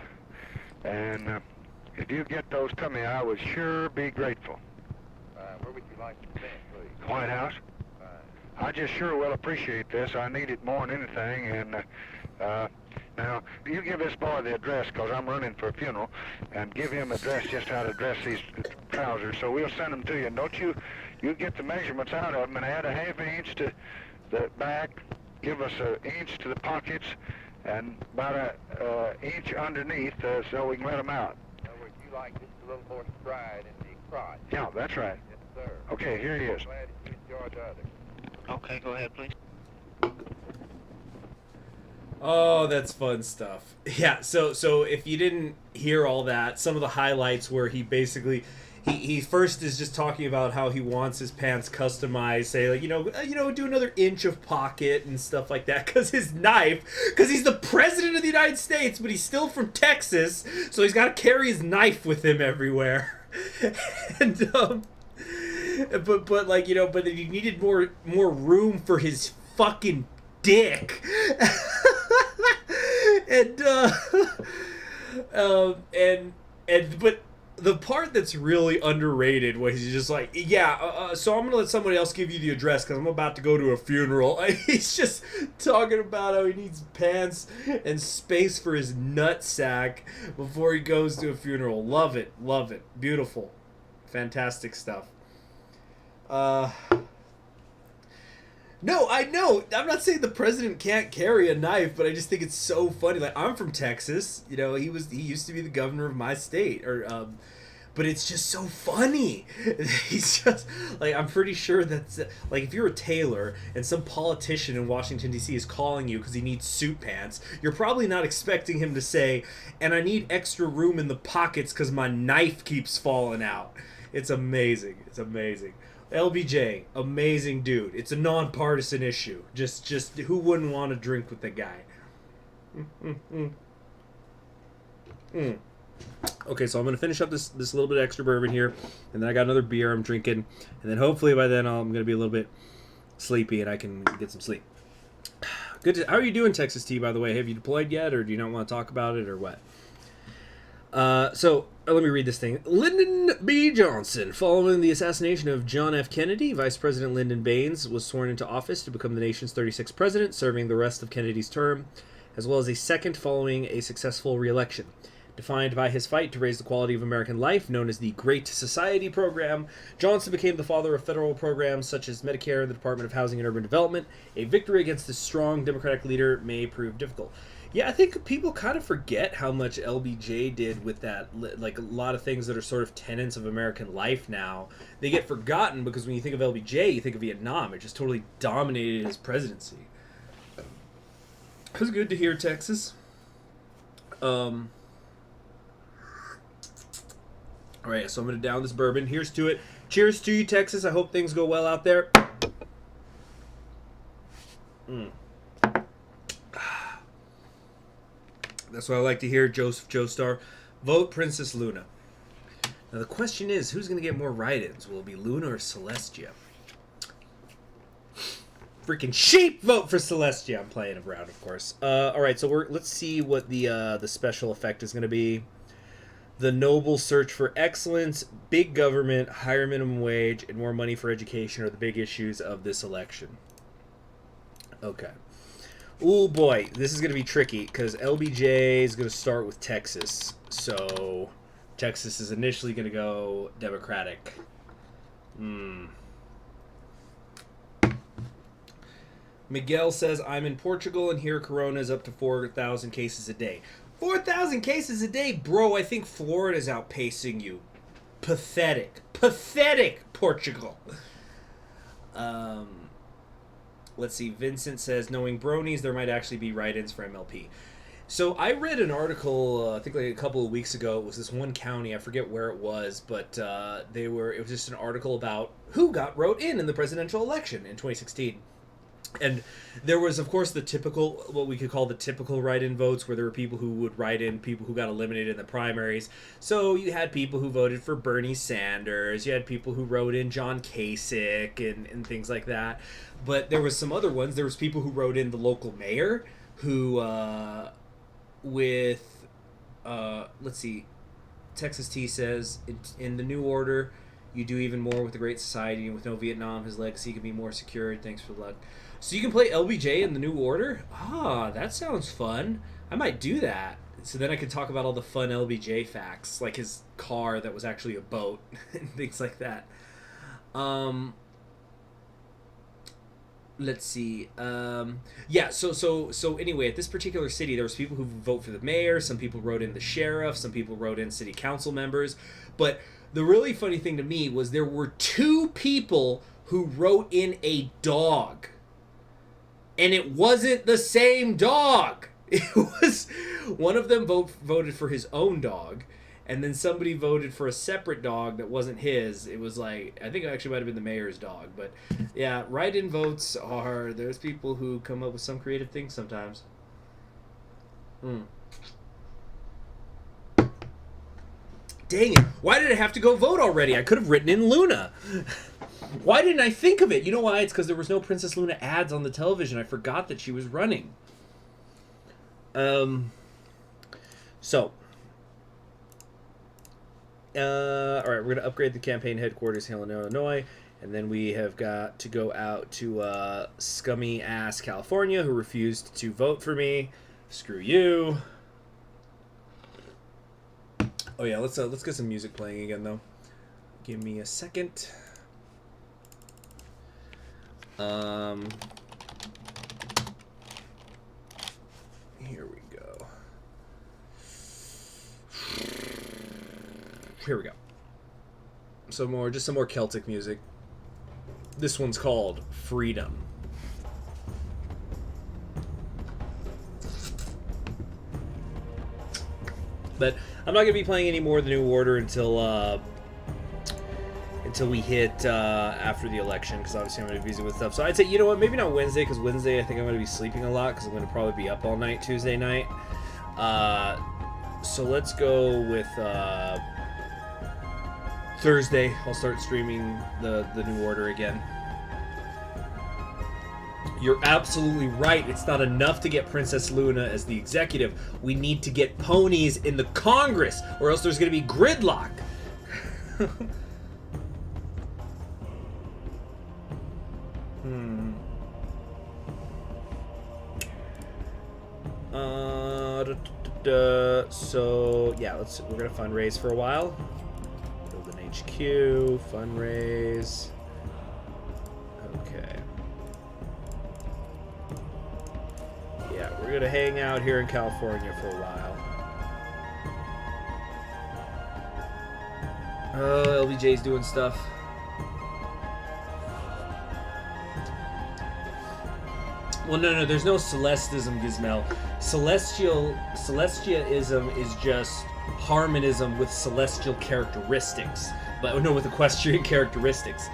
And if you get those to me, I would sure be grateful. Where would you like to send, please? White House. I just sure will appreciate this. I need it more than anything. And now, you give this boy the address, because I'm running for a funeral, and give him address just how to dress these trousers. So we'll send them to you. And don't you get the measurements out of them and add a half inch to the back. Give us an inch to the pockets and about an inch underneath, so we can let them out. In other words, you like just a little more stride in the crotch. Yeah, that's right. Yes, sir. Okay, here he is. Glad that you enjoyed the other. Okay, go ahead, please. Oh, that's fun stuff. Yeah, so if you didn't hear all that, some of the highlights where he basically he first is just talking about how he wants his pants customized, say like, do another inch of pocket and stuff like that, because he's the president of the United States, but he's still from Texas, so he's got to carry his knife with him everywhere. And but he needed more room for his fucking dick. But the part that's really underrated was he's just like, so I'm gonna let somebody else give you the address because I'm about to go to a funeral. He's just talking about how he needs pants and space for his nutsack before he goes to a funeral. Love it, beautiful, fantastic stuff. No, I know. I'm not saying the president can't carry a knife, but I just think it's so funny. Like, I'm from Texas. He used to be the governor of my state, but it's just so funny. He's just like, I'm pretty sure that's like, if you're a tailor and some politician in Washington D.C. is calling you because he needs suit pants, you're probably not expecting him to say, "And I need extra room in the pockets because my knife keeps falling out." It's amazing. LBJ, amazing dude. It's a nonpartisan issue. Just who wouldn't want to drink with the guy? Okay, so I'm going to finish up this little bit of extra bourbon here, and then I got another beer I'm drinking, and then hopefully by then I'm going to be a little bit sleepy and I can get some sleep. How are you doing, Texas T, by the way? Have you deployed yet, or do you not want to talk about it, or what? Let me read this thing. Lyndon B Johnson. Following the assassination of John F. Kennedy, Vice President Lyndon Baines was sworn into office to become the nation's 36th president, serving the rest of Kennedy's term, as well as a second following a successful re-election. Defined by his fight to raise the quality of American life, known as the Great Society Program, Johnson became the father of federal programs such as Medicare and the Department of Housing and Urban Development. A victory against this strong Democratic leader may prove difficult. Yeah, I think people kind of forget how much LBJ did with that. Like, a lot of things that are sort of tenets of American life now, they get forgotten because when you think of LBJ, you think of Vietnam. It just totally dominated his presidency. It was good to hear, Texas. All right, so I'm going to down this bourbon. Here's to it. Cheers to you, Texas. I hope things go well out there. That's what I like to hear, Joseph Joestar. Vote Princess Luna. Now the question is, who's going to get more write-ins? Will it be Luna or Celestia? Freaking sheep! Vote for Celestia. I'm playing around, of course. All right, so let's see what the special effect is going to be. The noble search for excellence, big government, higher minimum wage, and more money for education are the big issues of this election. Okay. Oh boy, this is going to be tricky because LBJ is going to start with Texas. So Texas is initially going to go Democratic. Miguel says, I'm in Portugal and here Corona is up to 4,000 cases a day. 4,000 cases a day? Bro, I think Florida's outpacing you. Pathetic. Pathetic, Portugal. Let's see. Vincent says, knowing bronies, there might actually be write-ins for MLP. So I read an article, I think like a couple of weeks ago. It was this one county, I forget where it was, but it was just an article about who wrote in the presidential election in 2016. And there was, of course, the typical, what we could call the typical write-in votes, where there were people who would write in people who got eliminated in the primaries. So you had people who voted for Bernie Sanders. You had people who wrote in John Kasich and things like that. But there was some other ones. There was people who wrote in the local mayor who, let's see, Texas T says, in the new order, you do even more with the Great Society, and with no Vietnam, his legacy can be more secured. Thanks for the luck. So you can play LBJ in the new order? Ah, that sounds fun. I might do that. So then I could talk about all the fun LBJ facts, like his car that was actually a boat, and things like that. Let's see. Yeah, so anyway, at this particular city, there was people who vote for the mayor, some people wrote in the sheriff, some people wrote in city council members. But the really funny thing to me was there were 2 people who wrote in a dog. And it wasn't the same dog. It was, one of them voted for his own dog, and then somebody voted for a separate dog that wasn't his. It was like, I think it actually might have been the mayor's dog. But yeah, write-in votes there's people who come up with some creative things sometimes. Dang it. Why did I have to go vote already? I could have written in Luna. Why didn't I think of it? You know why? It's because there was no Princess Luna ads on the television. I forgot that she was running. All right, we're going to upgrade the campaign headquarters here in Illinois, and then we have got to go out to scummy-ass California, who refused to vote for me. Screw you. Oh yeah, let's get some music playing again, though. Give me a second. Here we go. Here we go. Some more Celtic music. This one's called Freedom. But I'm not going to be playing any more of the New Order until we hit after the election, because obviously I'm going to be busy with stuff. So I'd say, you know what, maybe not Wednesday, because Wednesday I think I'm going to be sleeping a lot, because I'm going to probably be up all night Tuesday night. So let's go with Thursday. I'll start streaming the New Order again. You're absolutely right. It's not enough to get Princess Luna as the executive. We need to get ponies in the Congress, or else there's going to be gridlock. So yeah, we're gonna fundraise for a while. Build an HQ, fundraise. Okay. Yeah, we're gonna hang out here in California for a while. Oh, LBJ's doing stuff. Well, no, there's no celestism, Gizmel. Celestialism is just harmonism with celestial characteristics. But no, with equestrian characteristics.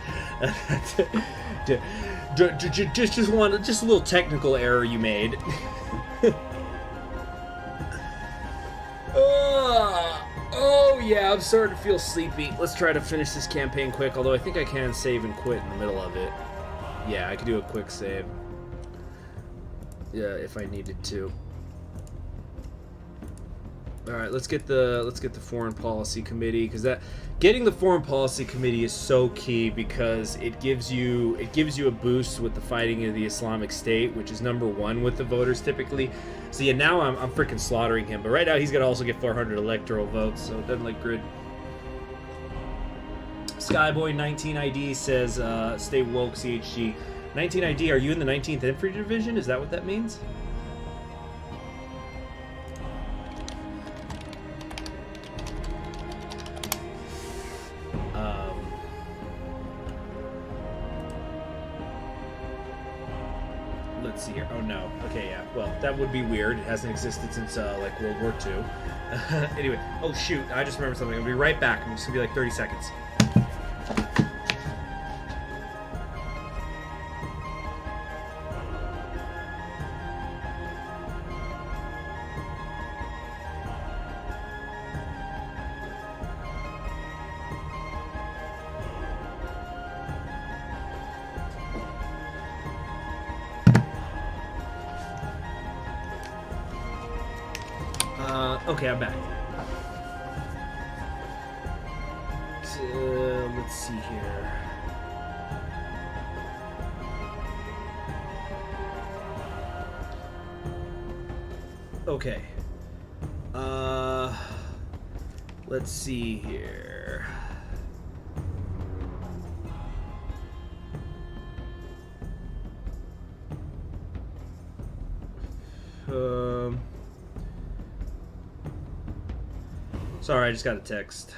Just a little technical error you made. Oh yeah, I'm starting to feel sleepy. Let's try to finish this campaign quick, although I think I can save and quit in the middle of it. Yeah, I could do a quick save. Yeah, if I needed to. All right, let's get the Foreign Policy Committee, because getting the Foreign Policy Committee is so key, because it gives you a boost with the fighting of the Islamic State, which is #1 with the voters typically. So yeah, now I'm freaking slaughtering him, but right now he's gonna also get 400 electoral votes, so it doesn't look good. Skyboy 19ID says, "Stay woke, CHG." 19ID, are you in the 19th Infantry Division? Is that what that means? let's see here. Oh no. Okay, yeah. Well, that would be weird. It hasn't existed since like World War II. Anyway. Oh shoot! I just remembered something. I'm gonna be right back. I'm just gonna be like 30 seconds. Okay, I'm back. So, let's see here. Okay. Let's see here. Sorry, I just got a text.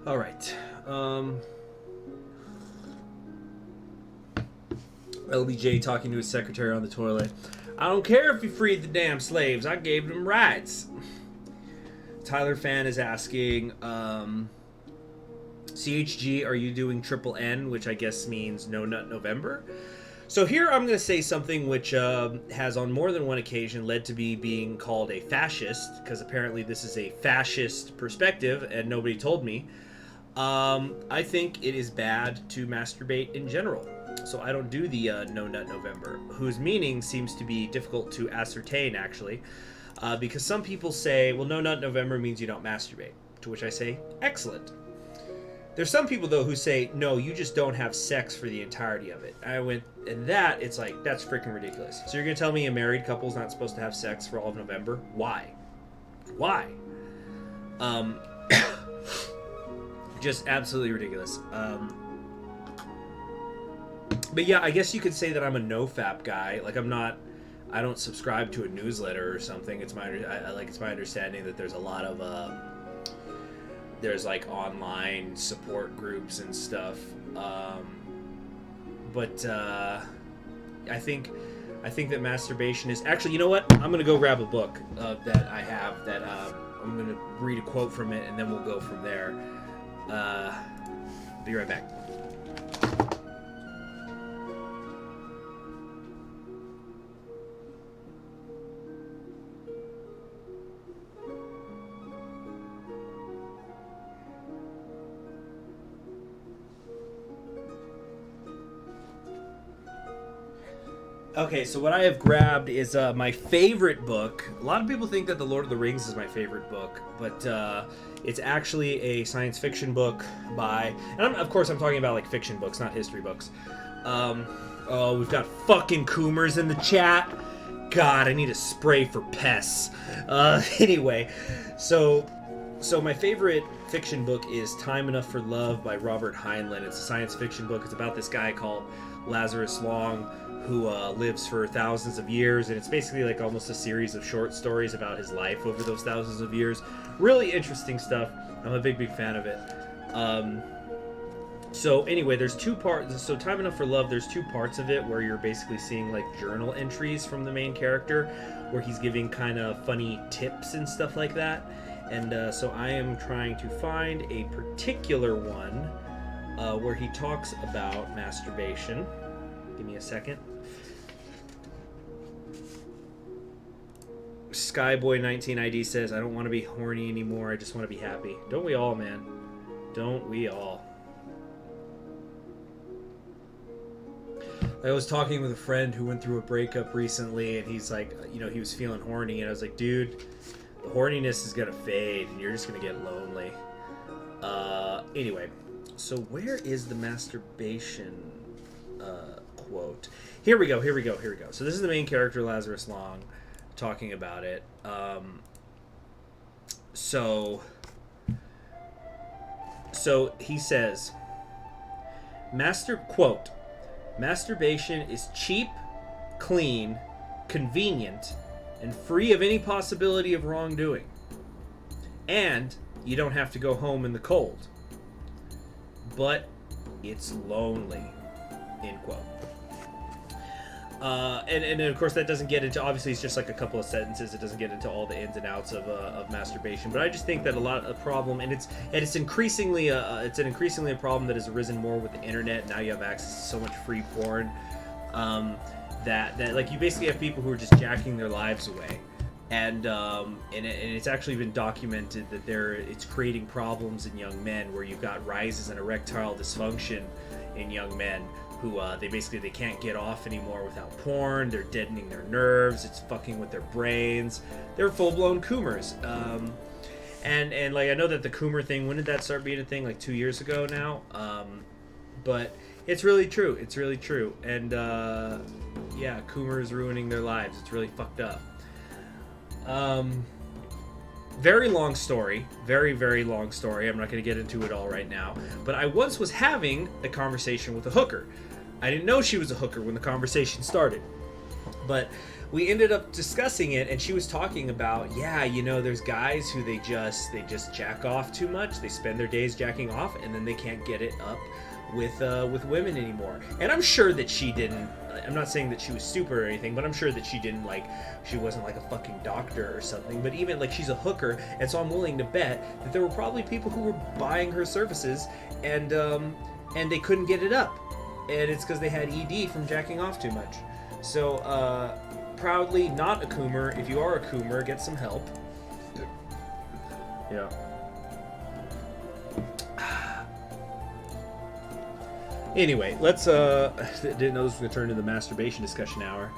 All right. LBJ talking to his secretary on the toilet. I don't care if you freed the damn slaves. I gave them rights. Tyler Fan is asking, CHG, are you doing triple N, which I guess means No Nut November? So here I'm going to say something which has on more than one occasion led to me being called a fascist, because apparently this is a fascist perspective and nobody told me. I think it is bad to masturbate in general. So I don't do the No Nut November, whose meaning seems to be difficult to ascertain, actually, because some people say, well, No Nut November means you don't masturbate, to which I say, excellent. There's some people, though, who say, no, you just don't have sex for the entirety of it. I went, and that, it's like, that's freaking ridiculous. So you're going to tell me a married couple's not supposed to have sex for all of November? Why? Why? Just absolutely ridiculous. But yeah, I guess you could say that I'm a no-fap guy. Like, I don't subscribe to a newsletter or something. It's my understanding that there's a lot of, there's like online support groups and stuff, but I think that masturbation is actually, you know what? I'm gonna go grab a book that I have that I'm gonna read a quote from it, and then we'll go from there. Be right back. Okay, so what I have grabbed is my favorite book. A lot of people think that The Lord of the Rings is my favorite book, but it's actually a science fiction book by... And of course I'm talking about like fiction books, not history books. Oh, we've got fucking Coomers in the chat. God, I need a spray for pests. Anyway, so my favorite fiction book is Time Enough for Love by Robert Heinlein. It's a science fiction book. It's about this guy called Lazarus Long, who lives for thousands of years, and it's basically like almost a series of short stories about his life over those thousands of years. Really interesting stuff. I'm a big fan of it. So anyway, there's two parts. So Time Enough for Love, there's two parts of it where you're basically seeing like journal entries from the main character, where he's giving kind of funny tips and stuff like that. And so I am trying to find a particular one where he talks about masturbation. Give me a second. Skyboy19ID says, I don't want to be horny anymore, I just want to be happy. Don't we all, man? Don't we all? I was talking with a friend who went through a breakup recently, and he's like, you know, he was feeling horny, and I was like, dude, the horniness is going to fade, and you're just going to get lonely. Anyway, so where is the masturbation quote? Here we go. So this is the main character, Lazarus Long, talking about it. So he says, quote, masturbation is cheap, clean, convenient, and free of any possibility of wrongdoing. And you don't have to go home in the cold. But it's lonely, end quote. And of course that doesn't get into, obviously it's just like a couple of sentences, it doesn't get into all the ins and outs of masturbation, but I just think that a lot of the problem, and it's increasingly a problem that has arisen more with the internet. Now you have access to so much free porn, that like you basically have people who are just jacking their lives away, and it's actually been documented that it's creating problems in young men, where you've got rises in erectile dysfunction in young men who they can't get off anymore without porn. They're deadening their nerves. It's fucking with their brains. They're full-blown coomers. And like, I know that the coomer thing, when did that start being a thing? Like 2 years ago now. But it's really true. It's really true. And yeah, coomers ruining their lives. It's really fucked up. Very long story. Very, very long story. I'm not going to get into it all right now. But I once was having a conversation with a hooker. I didn't know she was a hooker when the conversation started. But we ended up discussing it, and she was talking about, yeah, you know, there's guys who they just jack off too much. They spend their days jacking off, and then they can't get it up with women anymore. And I'm sure that she didn't, I'm not saying that she was stupid or anything, but I'm sure that she wasn't like a fucking doctor or something. But even like, she's a hooker, and so I'm willing to bet that there were probably people who were buying her services, and they couldn't get it up, and it's because they had ED from jacking off too much. So proudly not a coomer. If you are a coomer, get some help. Yeah. Anyway, let's didn't know this was gonna turn into the masturbation discussion hour.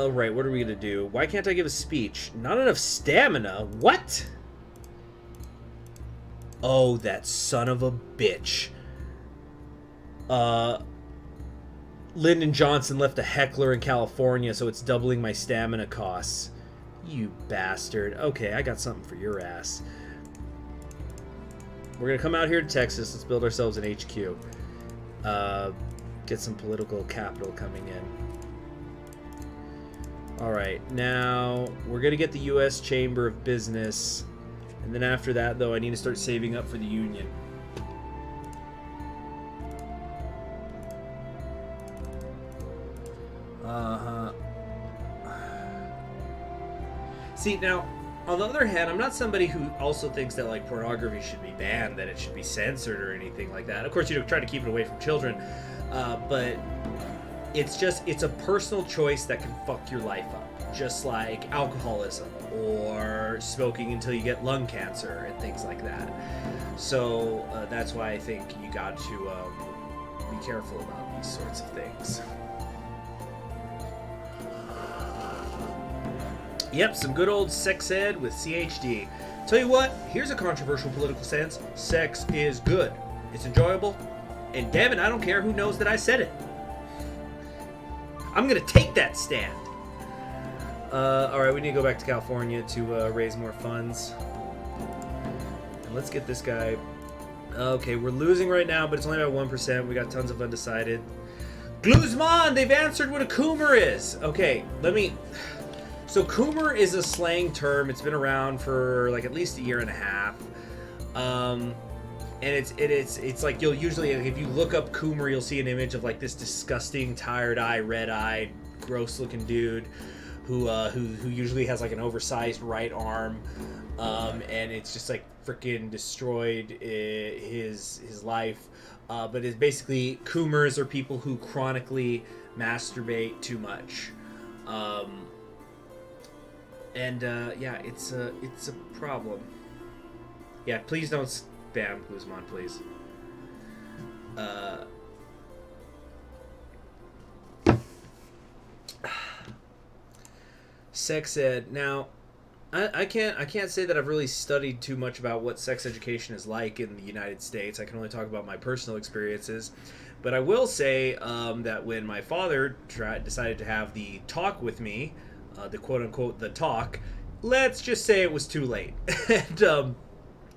Right, what are we gonna do? Why can't I give a speech? Not enough stamina? What? Oh, that son of a bitch. Lyndon Johnson left a heckler in California, so it's doubling my stamina costs. You bastard. Okay, I got something for your ass. We're gonna come out here to Texas. Let's build ourselves an HQ. Get some political capital coming in. Alright, now we're gonna get the U.S. Chamber of Business. And then after that, though, I need to start saving up for the union. See, now, on the other hand, I'm not somebody who also thinks that, like, pornography should be banned, that it should be censored or anything like that. Of course, you know, try to keep it away from children, but it's a personal choice that can fuck your life up, just like alcoholism or smoking until you get lung cancer and things like that. So that's why I think you got to be careful about these sorts of things. Yep, some good old sex ed with CHG. Tell you what, here's a controversial political stance. Sex is good. It's enjoyable. And damn it, I don't care who knows that I said it. I'm going to take that stand. Alright, we need to go back to California to raise more funds. And let's get this guy. Okay, we're losing right now, but it's only about 1%. We got tons of undecided. Guzman, they've answered what a coomer is. Okay, So coomer is a slang term. It's been around for like at least a year and a half. And it's like, you'll usually, if you look up coomer, you'll see an image of like this disgusting, tired-eyed, red-eyed, gross-looking dude who usually has like an oversized right arm, and it's just like freaking destroyed his life. But it's basically, coomers are people who chronically masturbate too much. Yeah, it's a problem. Yeah, please don't spam Guzman, please. Sex ed. Now, I can't say that I've really studied too much about what sex education is like in the United States. I can only talk about my personal experiences. But I will say that when my father decided to have the talk with me, the quote-unquote the talk, let's just say it was too late. And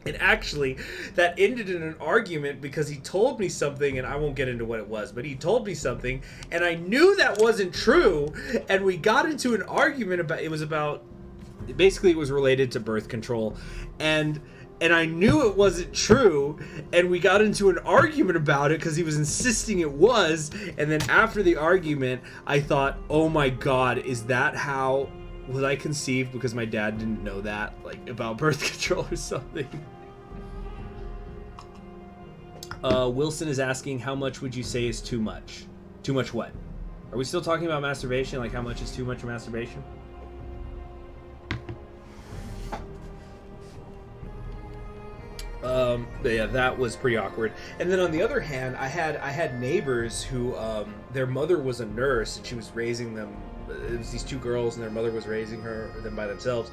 And actually, that ended in an argument because he told me something, and I won't get into what it was, but he told me something, and I knew that wasn't true, and we got into an argument about, it was related to birth control, and I knew it wasn't true, and we got into an argument about it because he was insisting it was, and then after the argument, I thought, oh my god, is that how was I conceived? Because my dad didn't know that, like, about birth control or something. Wilson is asking, how much would you say is too much? Too much what? Are we still talking about masturbation? Like, how much is too much for masturbation? But yeah, that was pretty awkward. And then on the other hand, I had neighbors who, their mother was a nurse, and she was raising them. It was these two girls, and their mother was raising them by themselves.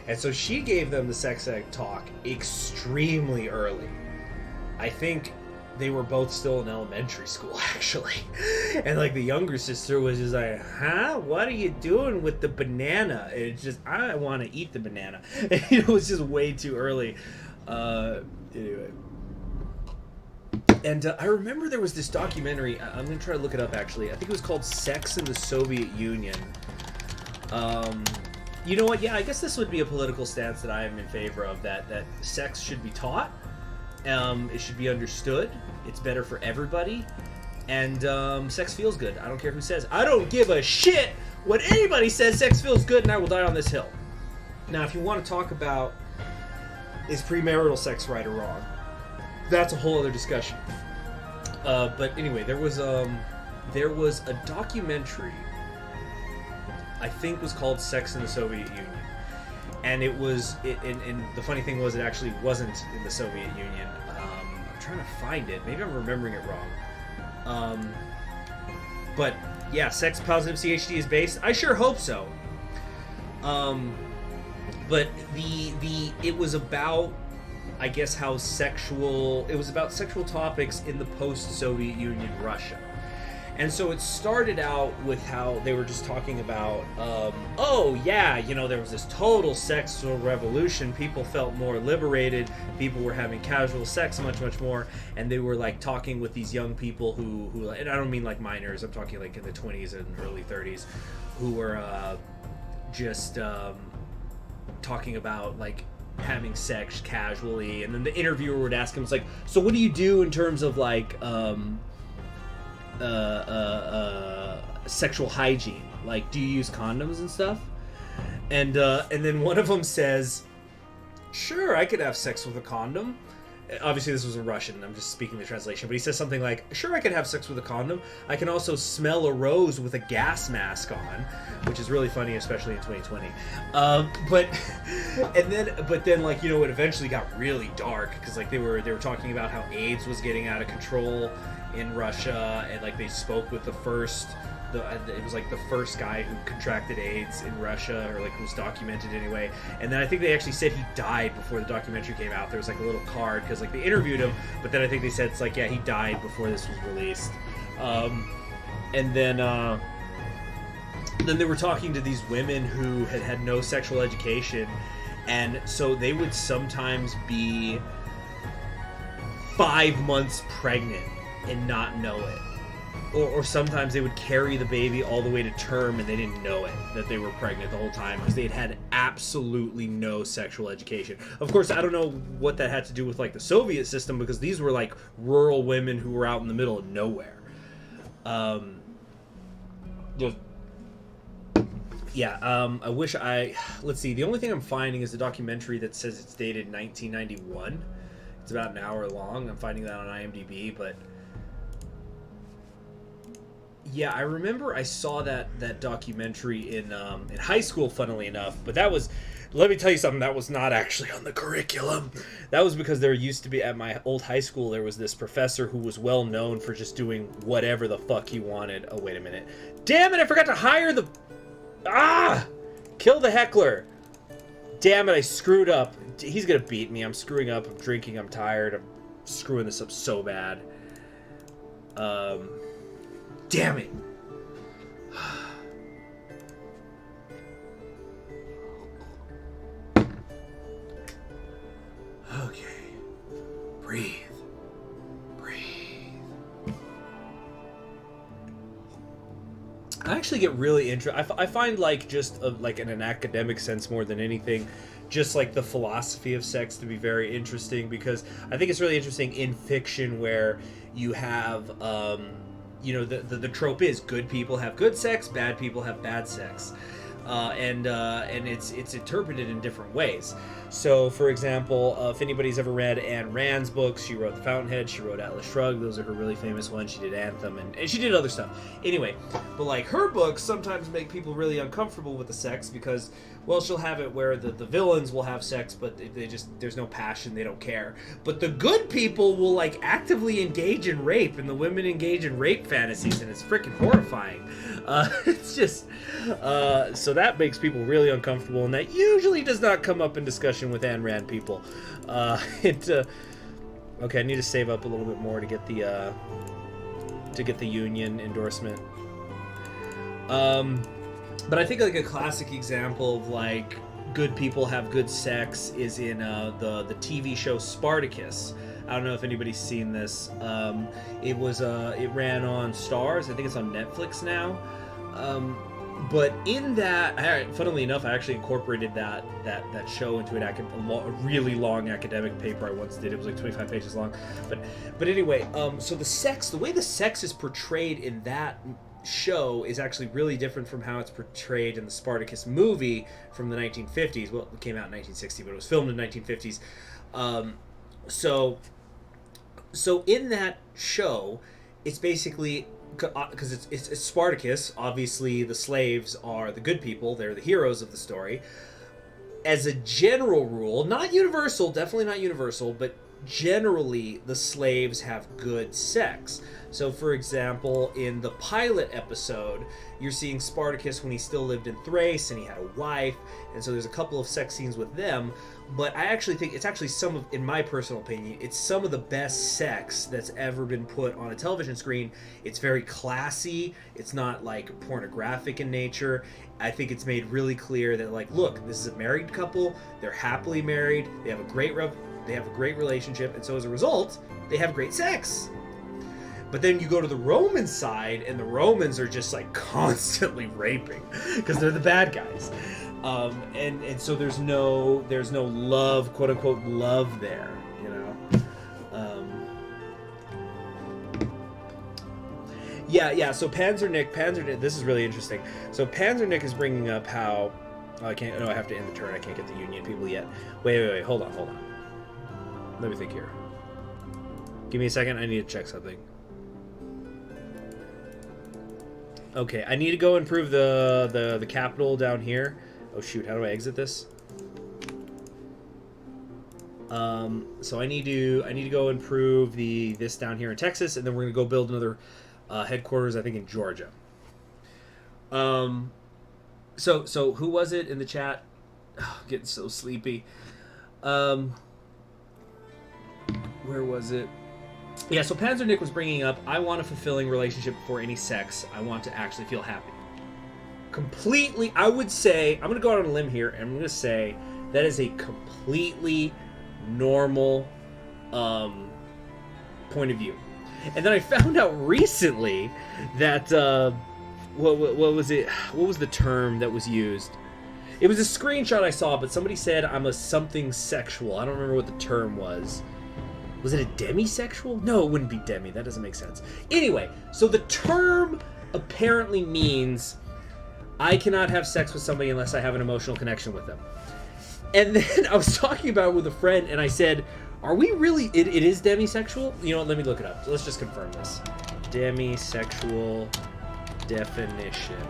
And so she gave them the sex ed talk extremely early. I think they were both still in elementary school, actually. And, like, the younger sister was just like, huh? What are you doing with the banana? And it's just, I want to eat the banana. And, it was just way too early. Anyway. And I remember there was this documentary, I'm going to try to look it up, actually. I think it was called Sex in the Soviet Union. You know what? Yeah, I guess this would be a political stance that I am in favor of, that sex should be taught. It should be understood. It's better for everybody. And sex feels good. I don't care who says. I don't give a shit what anybody says. Sex feels good, and I will die on this hill. Now, if you want to talk about is premarital sex right or wrong, that's a whole other discussion. But anyway, there was a documentary, I think was called Sex in the Soviet Union. And and the funny thing was, it actually wasn't in the Soviet Union. I'm trying to find it. Maybe I'm remembering it wrong. But yeah, sex positive CHG is based. I sure hope so. But it was about, I guess, it was about sexual topics in the post-Soviet Union Russia. And so it started out with how they were just talking about, there was this total sexual revolution. People felt more liberated. People were having casual sex much, much more. And they were, like, talking with these young people who and I don't mean like minors, I'm talking like in the 20s and early 30s, who were talking about, like, having sex casually. And then the interviewer would ask him, it's like, so what do you do in terms of, like, sexual hygiene? Like, do you use condoms and stuff? And then one of them says, sure, I could have sex with a condom. Obviously this was in Russian, I'm just speaking the translation, but he says something like, sure, I can have sex with a condom. I can also smell a rose with a gas mask on, which is really funny, especially in 2020. But then like, you know, it eventually got really dark, because like they were talking about how AIDS was getting out of control in Russia, and like they spoke with it was like the first guy who contracted AIDS in Russia, or like was documented anyway. And then I think they actually said he died before the documentary came out. There was like a little card, because like they interviewed him, but then I think they said it's like, yeah, he died before this was released. And then they were talking to these women who had no sexual education, and so they would sometimes be 5 months pregnant and not know it. Or sometimes they would carry the baby all the way to term and they didn't know it, that they were pregnant the whole time, because they had absolutely no sexual education. Of course, I don't know what that had to do with like the Soviet system, because these were like rural women who were out in the middle of nowhere. I wish let's see, the only thing I'm finding is a documentary that says it's dated 1991. It's about an hour long. I'm finding that on IMDb, but yeah, I remember I saw that documentary in high school, funnily enough. But that was, let me tell you something, that was not actually on the curriculum. That was because there used to be, at my old high school, there was this professor who was well known for just doing whatever the fuck he wanted. Oh, wait a minute. Damn it, I forgot to hire the... Kill the heckler. Damn it, I screwed up. He's gonna beat me. I'm screwing up. I'm drinking. I'm tired. I'm screwing this up so bad. Damn it. Okay. I actually get really interested. I find like just like in an academic sense more than anything, just like the philosophy of sex to be very interesting, because I think it's really interesting in fiction where you have, you know, the trope is good people have good sex, bad people have bad sex. And it's interpreted in different ways. So, for example, if anybody's ever read Ayn Rand's books, she wrote The Fountainhead, she wrote Atlas Shrugged, those are her really famous ones. She did Anthem, and she did other stuff. Anyway, but like her books sometimes make people really uncomfortable with the sex because, well, she'll have it where the villains will have sex, but there's no passion, they don't care. But the good people will like actively engage in rape, and the women engage in rape fantasies, and it's freaking horrifying. It's just, so that makes people really uncomfortable, and that usually does not come up in discussion with Ayn Rand people. Okay, I need to save up a little bit more to get the union endorsement. But I think like a classic example of like good people have good sex is in the TV show Spartacus. I don't know if anybody's seen this. It ran on Stars. I think it's on Netflix now. But in that, funnily enough, I actually incorporated that show into a really long academic paper I once did. It was like 25 pages long. But anyway, so the way the sex is portrayed in that show is actually really different from how it's portrayed in the Spartacus movie from the 1950s. Well, it came out in 1960, but it was filmed in the 1950s. So in that show, it's basically, because it's Spartacus, obviously the slaves are the good people, they're the heroes of the story. As a general rule, not universal, definitely not universal, but generally the slaves have good sex. So for example, in the pilot episode, you're seeing Spartacus when he still lived in Thrace and he had a wife, and so there's a couple of sex scenes with them. But I actually think it's actually in my personal opinion, it's some of the best sex that's ever been put on a television screen. It's very classy. It's not like pornographic in nature. I think it's made really clear that like, look, this is a married couple. They're happily married. They have a great relationship, and so as a result, they have great sex. But then you go to the Roman side, and the Romans are just like constantly raping because they're the bad guys. And so there's no love, quote unquote love there, you know. So Panzernick, this is really interesting. So Panzernick is bringing up how I have to end the turn. I can't get the union people yet. Wait, hold on. Let me think here. Give me a second. I need to check something. Okay, I need to go improve the capital down here. Oh shoot, how do I exit this? So I need to go improve this down here in Texas, and then we're gonna go build another headquarters, I think, in Georgia. So who was it in the chat? Oh, getting so sleepy. Where was it? Yeah, so Panzernick was bringing up, I want a fulfilling relationship before any sex. I want to actually feel happy. Completely, I would say, I'm going to go out on a limb here, and I'm going to say that is a completely normal point of view. And then I found out recently that, what was it? What was the term that was used? It was a screenshot I saw, but somebody said I'm a something sexual. I don't remember what the term was. Was it a demisexual? No, it wouldn't be demi. That doesn't make sense. Anyway, so the term apparently means I cannot have sex with somebody unless I have an emotional connection with them. And then I was talking about it with a friend, and I said, are we really... It is demisexual? You know what? Let me look it up. Let's just confirm this. Demisexual definition.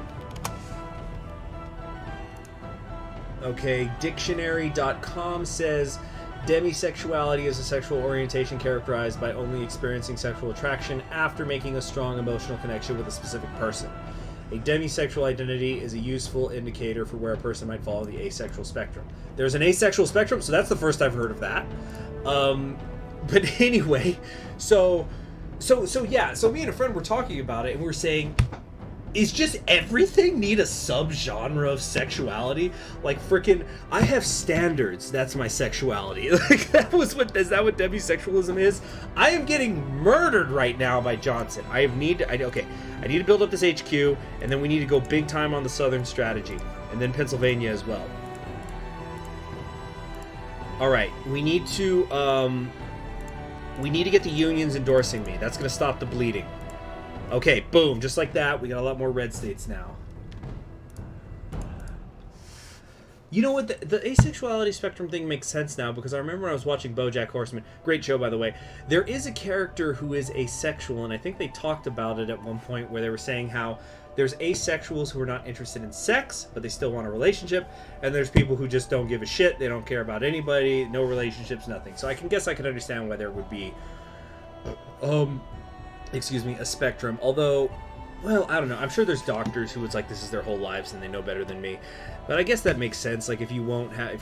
Okay, dictionary.com says... Demisexuality is a sexual orientation characterized by only experiencing sexual attraction after making a strong emotional connection with a specific person. A demisexual identity is a useful indicator for where a person might fall in the asexual spectrum. There's an asexual spectrum, so that's the first I've heard of that. But anyway, so me and a friend were talking about it, and we were saying, is just everything need a subgenre of sexuality? Like freaking, I have standards. That's my sexuality. Like is that what demisexualism is? I am getting murdered right now by Johnson. I need to build up this HQ, and then we need to go big time on the Southern strategy, and then Pennsylvania as well. All right, we need to get the unions endorsing me. That's gonna stop the bleeding. Okay, boom, just like that, we got a lot more red states now. You know what, the asexuality spectrum thing makes sense now, because I remember when I was watching BoJack Horseman, great show by the way, there is a character who is asexual, and I think they talked about it at one point where they were saying how there's asexuals who are not interested in sex, but they still want a relationship, and there's people who just don't give a shit, they don't care about anybody, no relationships, nothing. So I can understand why there would be a spectrum, although, well, I don't know, I'm sure there's doctors who it's like this is their whole lives and they know better than me, but I guess that makes sense. Like if you're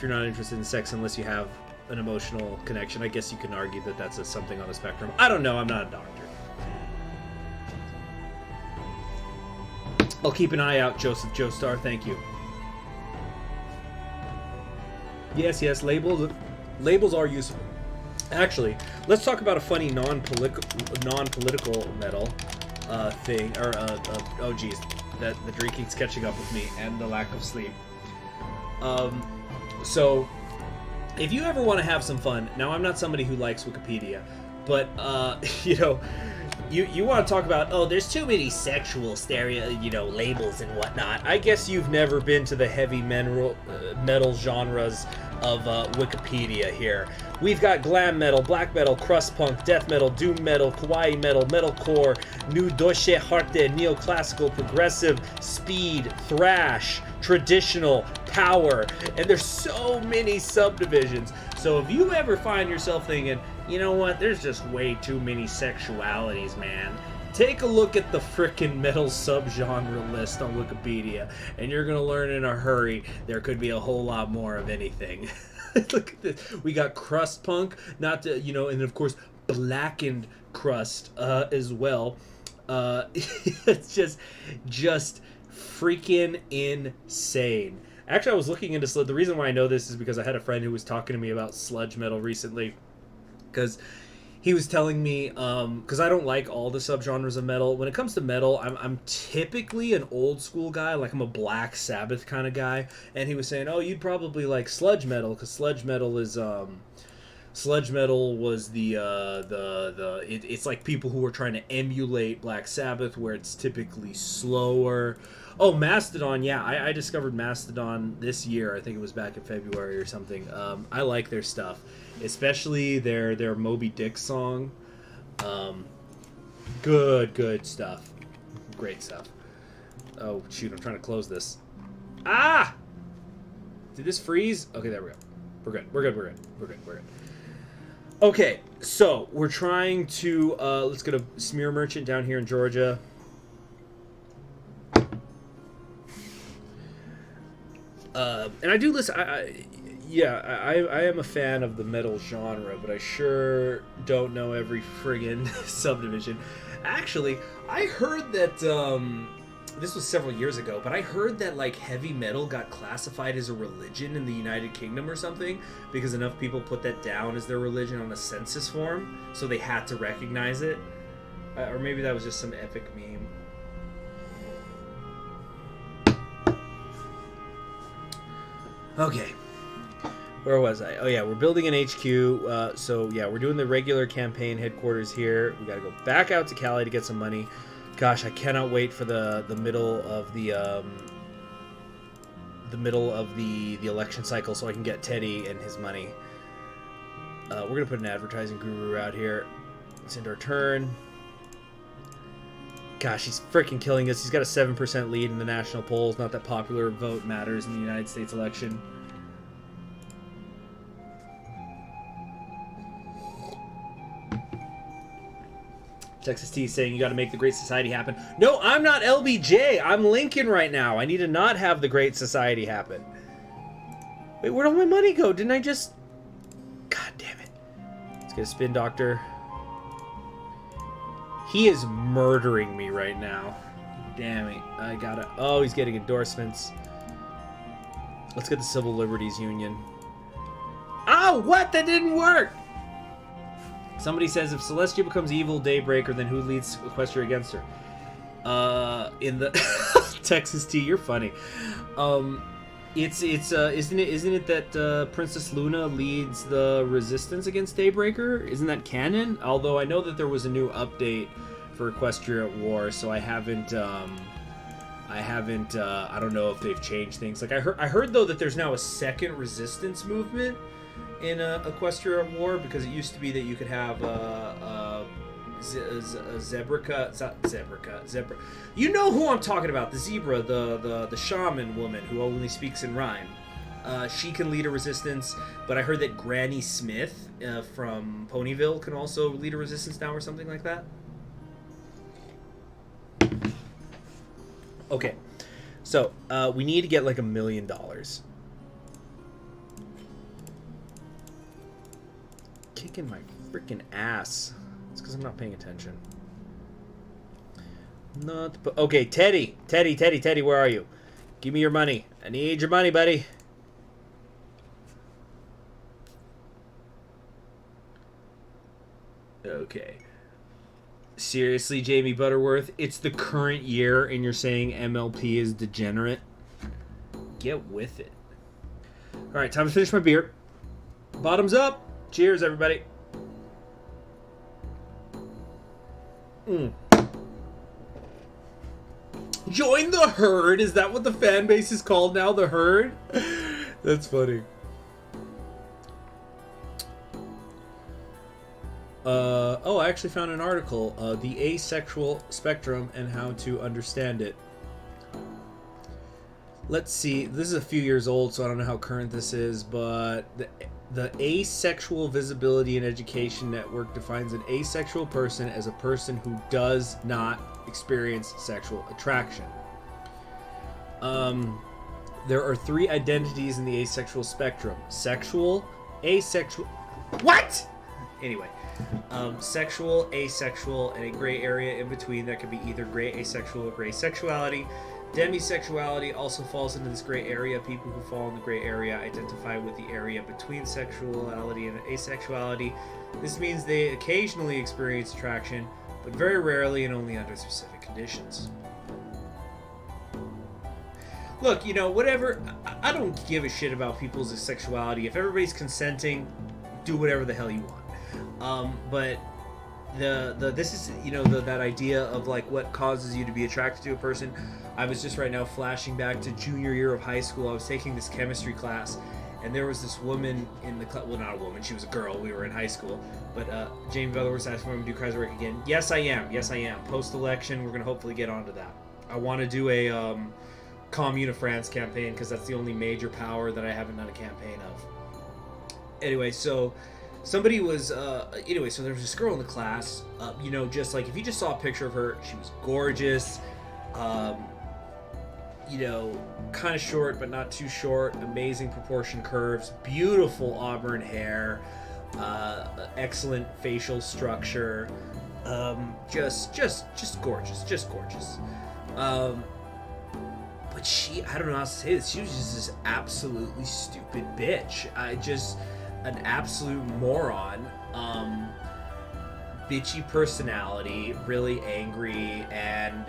not interested in sex unless you have an emotional connection, I guess you can argue that that's something on the spectrum. I don't know, I'm not a doctor. I'll keep an eye out, Joseph Joestar, thank you. Yes, labels are useful. Actually, let's talk about a funny non-political metal thing, or oh geez, that the drinking's catching up with me and the lack of sleep. So if you ever want to have some fun, now I'm not somebody who likes Wikipedia, but you want to talk about, oh, there's too many sexual labels and whatnot. I guess you've never been to the heavy metal genres of Wikipedia here. We've got glam metal, black metal, crust punk, death metal, doom metal, kawaii metal, metalcore, new deutsche harte, neoclassical, progressive, speed, thrash, traditional, power, and there's so many subdivisions. So if you ever find yourself thinking, you know what, there's just way too many sexualities, man, take a look at the frickin' metal subgenre list on Wikipedia, and you're gonna learn in a hurry there could be a whole lot more of anything. Look at this. We got crust punk, and of course blackened crust as well. It's just freaking insane. Actually, I was looking into sludge. The reason why I know this is because I had a friend who was talking to me about sludge metal recently, because he was telling me, because I don't like all the subgenres of metal. When it comes to metal, I'm typically an old school guy, like I'm a Black Sabbath kind of guy. And he was saying, oh, you'd probably like sludge metal, because sludge metal is sludge metal was it's like people who are trying to emulate Black Sabbath, where it's typically slower. Oh, Mastodon, yeah, I discovered Mastodon this year. I think it was back in February or something. I like their stuff, especially their Moby Dick song. Good stuff. Great stuff. Oh, shoot, I'm trying to close this. Ah! Did this freeze? Okay, there we go. We're good. Okay, so we're trying to, let's get a smear merchant down here in Georgia. And I do listen, I am a fan of the metal genre, but I sure don't know every friggin' subdivision. Actually, I heard that, this was several years ago, but I heard that, like, heavy metal got classified as a religion in the United Kingdom or something, because enough people put that down as their religion on a census form, so they had to recognize it. Or maybe that was just some epic meme. Okay, where was I? Oh yeah, we're building an HQ, so yeah, we're doing the regular campaign headquarters here. We gotta go back out to Cali to get some money. Gosh, I cannot wait for the middle of the election cycle so I can get Teddy and his money. We're gonna put an advertising guru out here. It's into our turn. Gosh, he's freaking killing us. He's got a 7% lead in the national polls. Not that popular vote matters in the United States election. Texas T is saying you got to make the Great Society happen. No, I'm not LBJ. I'm Lincoln right now. I need to not have the Great Society happen. Wait, where'd all my money go? Didn't I just... God damn it. Let's get a spin doctor. He is murdering me right now. Damn it. I gotta... Oh, he's getting endorsements. Let's get the Civil Liberties Union. Oh, what? That didn't work! Somebody says, if Celestia becomes evil Daybreaker, then who leads Equestria against her? In the... Texas T, you're funny. Isn't it that Princess Luna leads the resistance against Daybreaker? Isn't that canon? Although I know that there was a new update for Equestria at War, so I haven't. I don't know if they've changed things. Like I heard though that there's now a second resistance movement in Equestria at War, because it used to be that you could have zebra. You know who I'm talking about? The zebra, the shaman woman who only speaks in rhyme. She can lead a resistance, but I heard that Granny Smith from Ponyville can also lead a resistance now, or something like that. Okay, so we need to get like $1 million. Kicking my freaking ass. It's because I'm not paying attention. Okay, Teddy, where are you? Give me your money. I need your money, buddy. Okay. Seriously, Jamie Butterworth, it's the current year and you're saying MLP is degenerate? Get with it. Alright, time to finish my beer. Bottoms up. Cheers, everybody. Join the herd? Is that what the fan base is called now? The herd? That's funny. Oh, I actually found an article. The Asexual Spectrum and How to Understand It. Let's see. This is a few years old, so I don't know how current this is, but the Asexual Visibility and Education Network defines an asexual person as a person who does not experience sexual attraction. There are 3 identities in the asexual spectrum: sexual, asexual. What? Anyway, sexual, asexual, and a gray area in between that could be either gray asexual or gray sexuality. Demisexuality also falls into this gray area. People who fall in the gray area identify with the area between sexuality and asexuality. This means they occasionally experience attraction, but very rarely and only under specific conditions. Look, you know, whatever. I don't give a shit about people's sexuality. If everybody's consenting, do whatever the hell you want. But this is, you know, that idea of like what causes you to be attracted to a person. I was just right now flashing back to junior year of high school. I was taking this chemistry class, and there was this woman in the class. Well, not a woman, she was a girl. We were in high school. But Jamie Butler was asking me to do Kreisberg again. Yes, I am. Post-election, we're going to hopefully get onto that. I want to do a Commune of France campaign, because that's the only major power that I haven't done a campaign of. Anyway, so somebody was, so there was this girl in the class, you know, just like, if you just saw a picture of her, she was gorgeous, you know, kind of short, but not too short, amazing proportion curves, beautiful auburn hair, excellent facial structure, just gorgeous. But she, I don't know how to say this, she was just this absolutely stupid bitch. An absolute moron, bitchy personality, really angry, and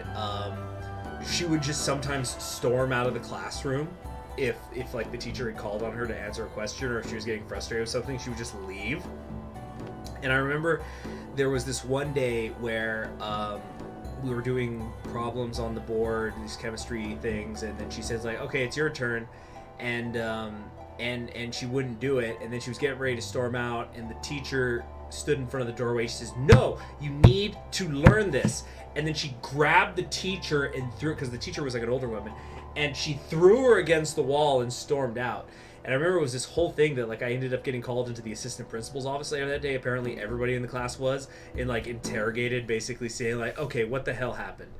she would just sometimes storm out of the classroom if like the teacher had called on her to answer a question, or if she was getting frustrated with something, she would just leave. And I remember there was this one day where we were doing problems on the board, these chemistry things, and then she says like, okay, it's your turn, and she wouldn't do it, and then she was getting ready to storm out, and the teacher stood in front of the doorway. She says, no, you need to learn this. And then she grabbed the teacher and threw, because the teacher was like an older woman, and she threw her against the wall and stormed out. And I remember it was this whole thing that like I ended up getting called into the assistant principal's office later that day. Apparently everybody in the class was, and like interrogated, basically saying like, okay, what the hell happened?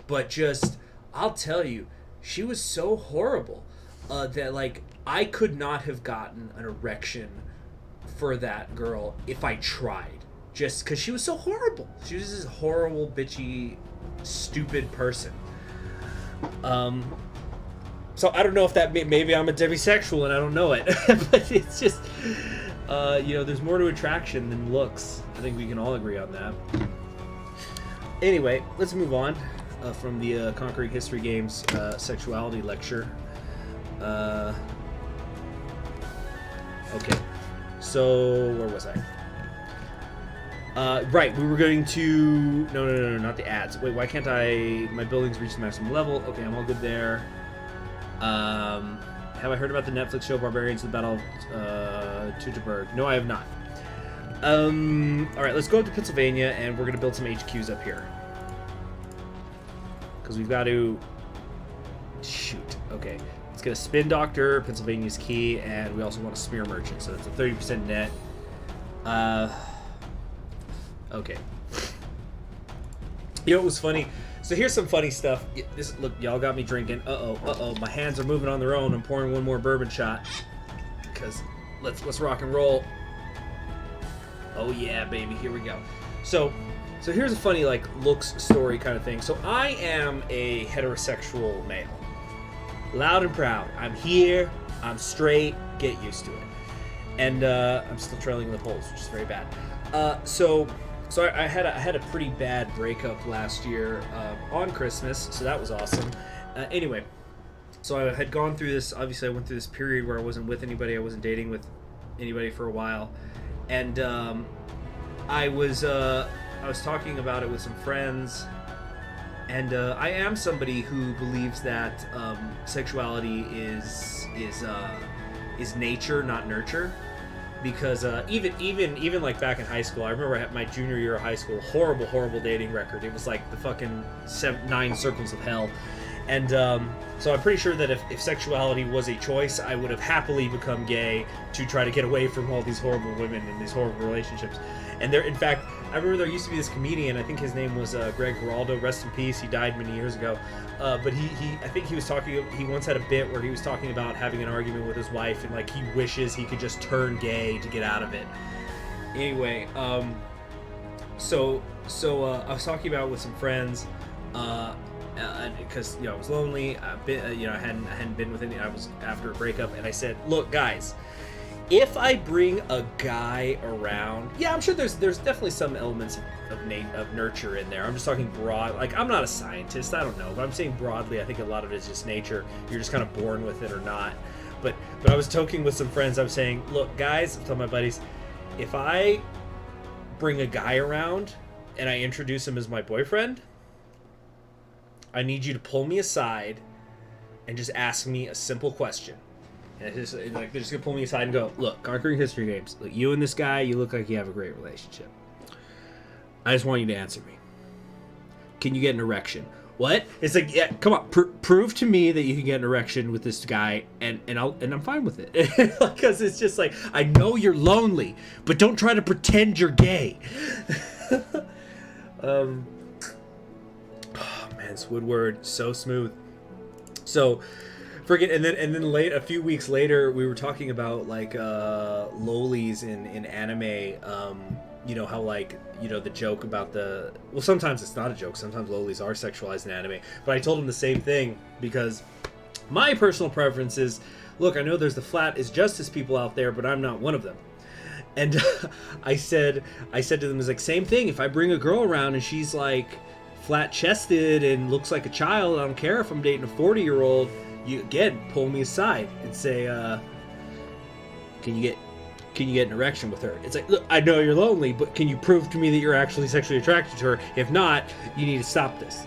But just, I'll tell you, she was so horrible that like I could not have gotten an erection for that girl if I tried, just because she was so horrible. She was this horrible, bitchy, stupid person. So I don't know if that maybe I'm a demisexual and I don't know it, but it's just there's more to attraction than looks. I think we can all agree on that. Anyway, let's move on from the Conquering History Games sexuality lecture. Okay, so where was I? Right, we were going to... No, not the ads. Wait, why can't I... My building's reached the maximum level. Okay, I'm all good there. Have I heard about the Netflix show Barbarians of the Battle of Teutoburg? No, I have not. Alright, let's go up to Pennsylvania, and we're going to build some HQs up here. Because we've got to... Shoot. Okay. Let's get a spin doctor. Pennsylvania's key, and we also want a smear merchant, so that's a 30% net. Okay. You know what was funny? So here's some funny stuff. Look, y'all got me drinking. Uh-oh. My hands are moving on their own. I'm pouring one more bourbon shot. Because let's rock and roll. Oh yeah, baby. Here we go. So here's a funny, like, looks story kind of thing. So I am a heterosexual male. Loud and proud. I'm here. I'm straight. Get used to it. And I'm still trailing in the polls, which is very bad. So I had a pretty bad breakup last year on Christmas, so that was awesome. Anyway, so I had gone through this. Obviously, I went through this period where I wasn't with anybody. I wasn't dating with anybody for a while, and I was talking about it with some friends. And I am somebody who believes that sexuality is nature, not nurture. Because even like back in high school, I remember I had my junior year of high school, horrible dating record. It was like the fucking 9 circles of hell. And so I'm pretty sure that if sexuality was a choice, I would have happily become gay to try to get away from all these horrible women and these horrible relationships. And in fact, I remember there used to be this comedian, I think his name was Greg Giraldo, rest in peace, he died many years ago. But I think he once had a bit where he was talking about having an argument with his wife and like he wishes he could just turn gay to get out of it. Anyway, so I was talking about it with some friends, because I was lonely. I hadn't been with any. I was after a breakup, and I said, "Look, guys, if I bring a guy around, yeah, I'm sure there's definitely some elements of nurture in there. I'm just talking broad. Like, I'm not a scientist, I don't know, but I'm saying broadly. I think a lot of it is just nature. You're just kind of born with it or not. But I was talking with some friends. I was saying, look, guys, I'm telling my buddies, if I bring a guy around and I introduce him as my boyfriend, I need you to pull me aside and just ask me a simple question. And it's just, like, they're just gonna pull me aside and go, look, Conquering History Games, look, you and this guy, you look like you have a great relationship. I just want you to answer me. Can you get an erection? What? It's like, yeah, come on, prove to me that you can get an erection with this guy, and I'm fine with it. Because it's just like, I know you're lonely, but don't try to pretend you're gay. Oh man, it's Woodward, so smooth. So, and then late, a few weeks later, we were talking about like lolis in anime. You know how, like, you know, the joke about sometimes it's not a joke. Sometimes lolis are sexualized in anime. But I told him the same thing because my personal preference is, look, I know there's the flat is justice people out there, but I'm not one of them. And I said to them, it's like, same thing. If I bring a girl around and she's like flat-chested and looks like a child, I don't care if I'm dating a 40-year-old. You again pull me aside and say, can you get an erection with her? It's like, look, I know you're lonely, but can you prove to me that you're actually sexually attracted to her? If not, you need to stop this.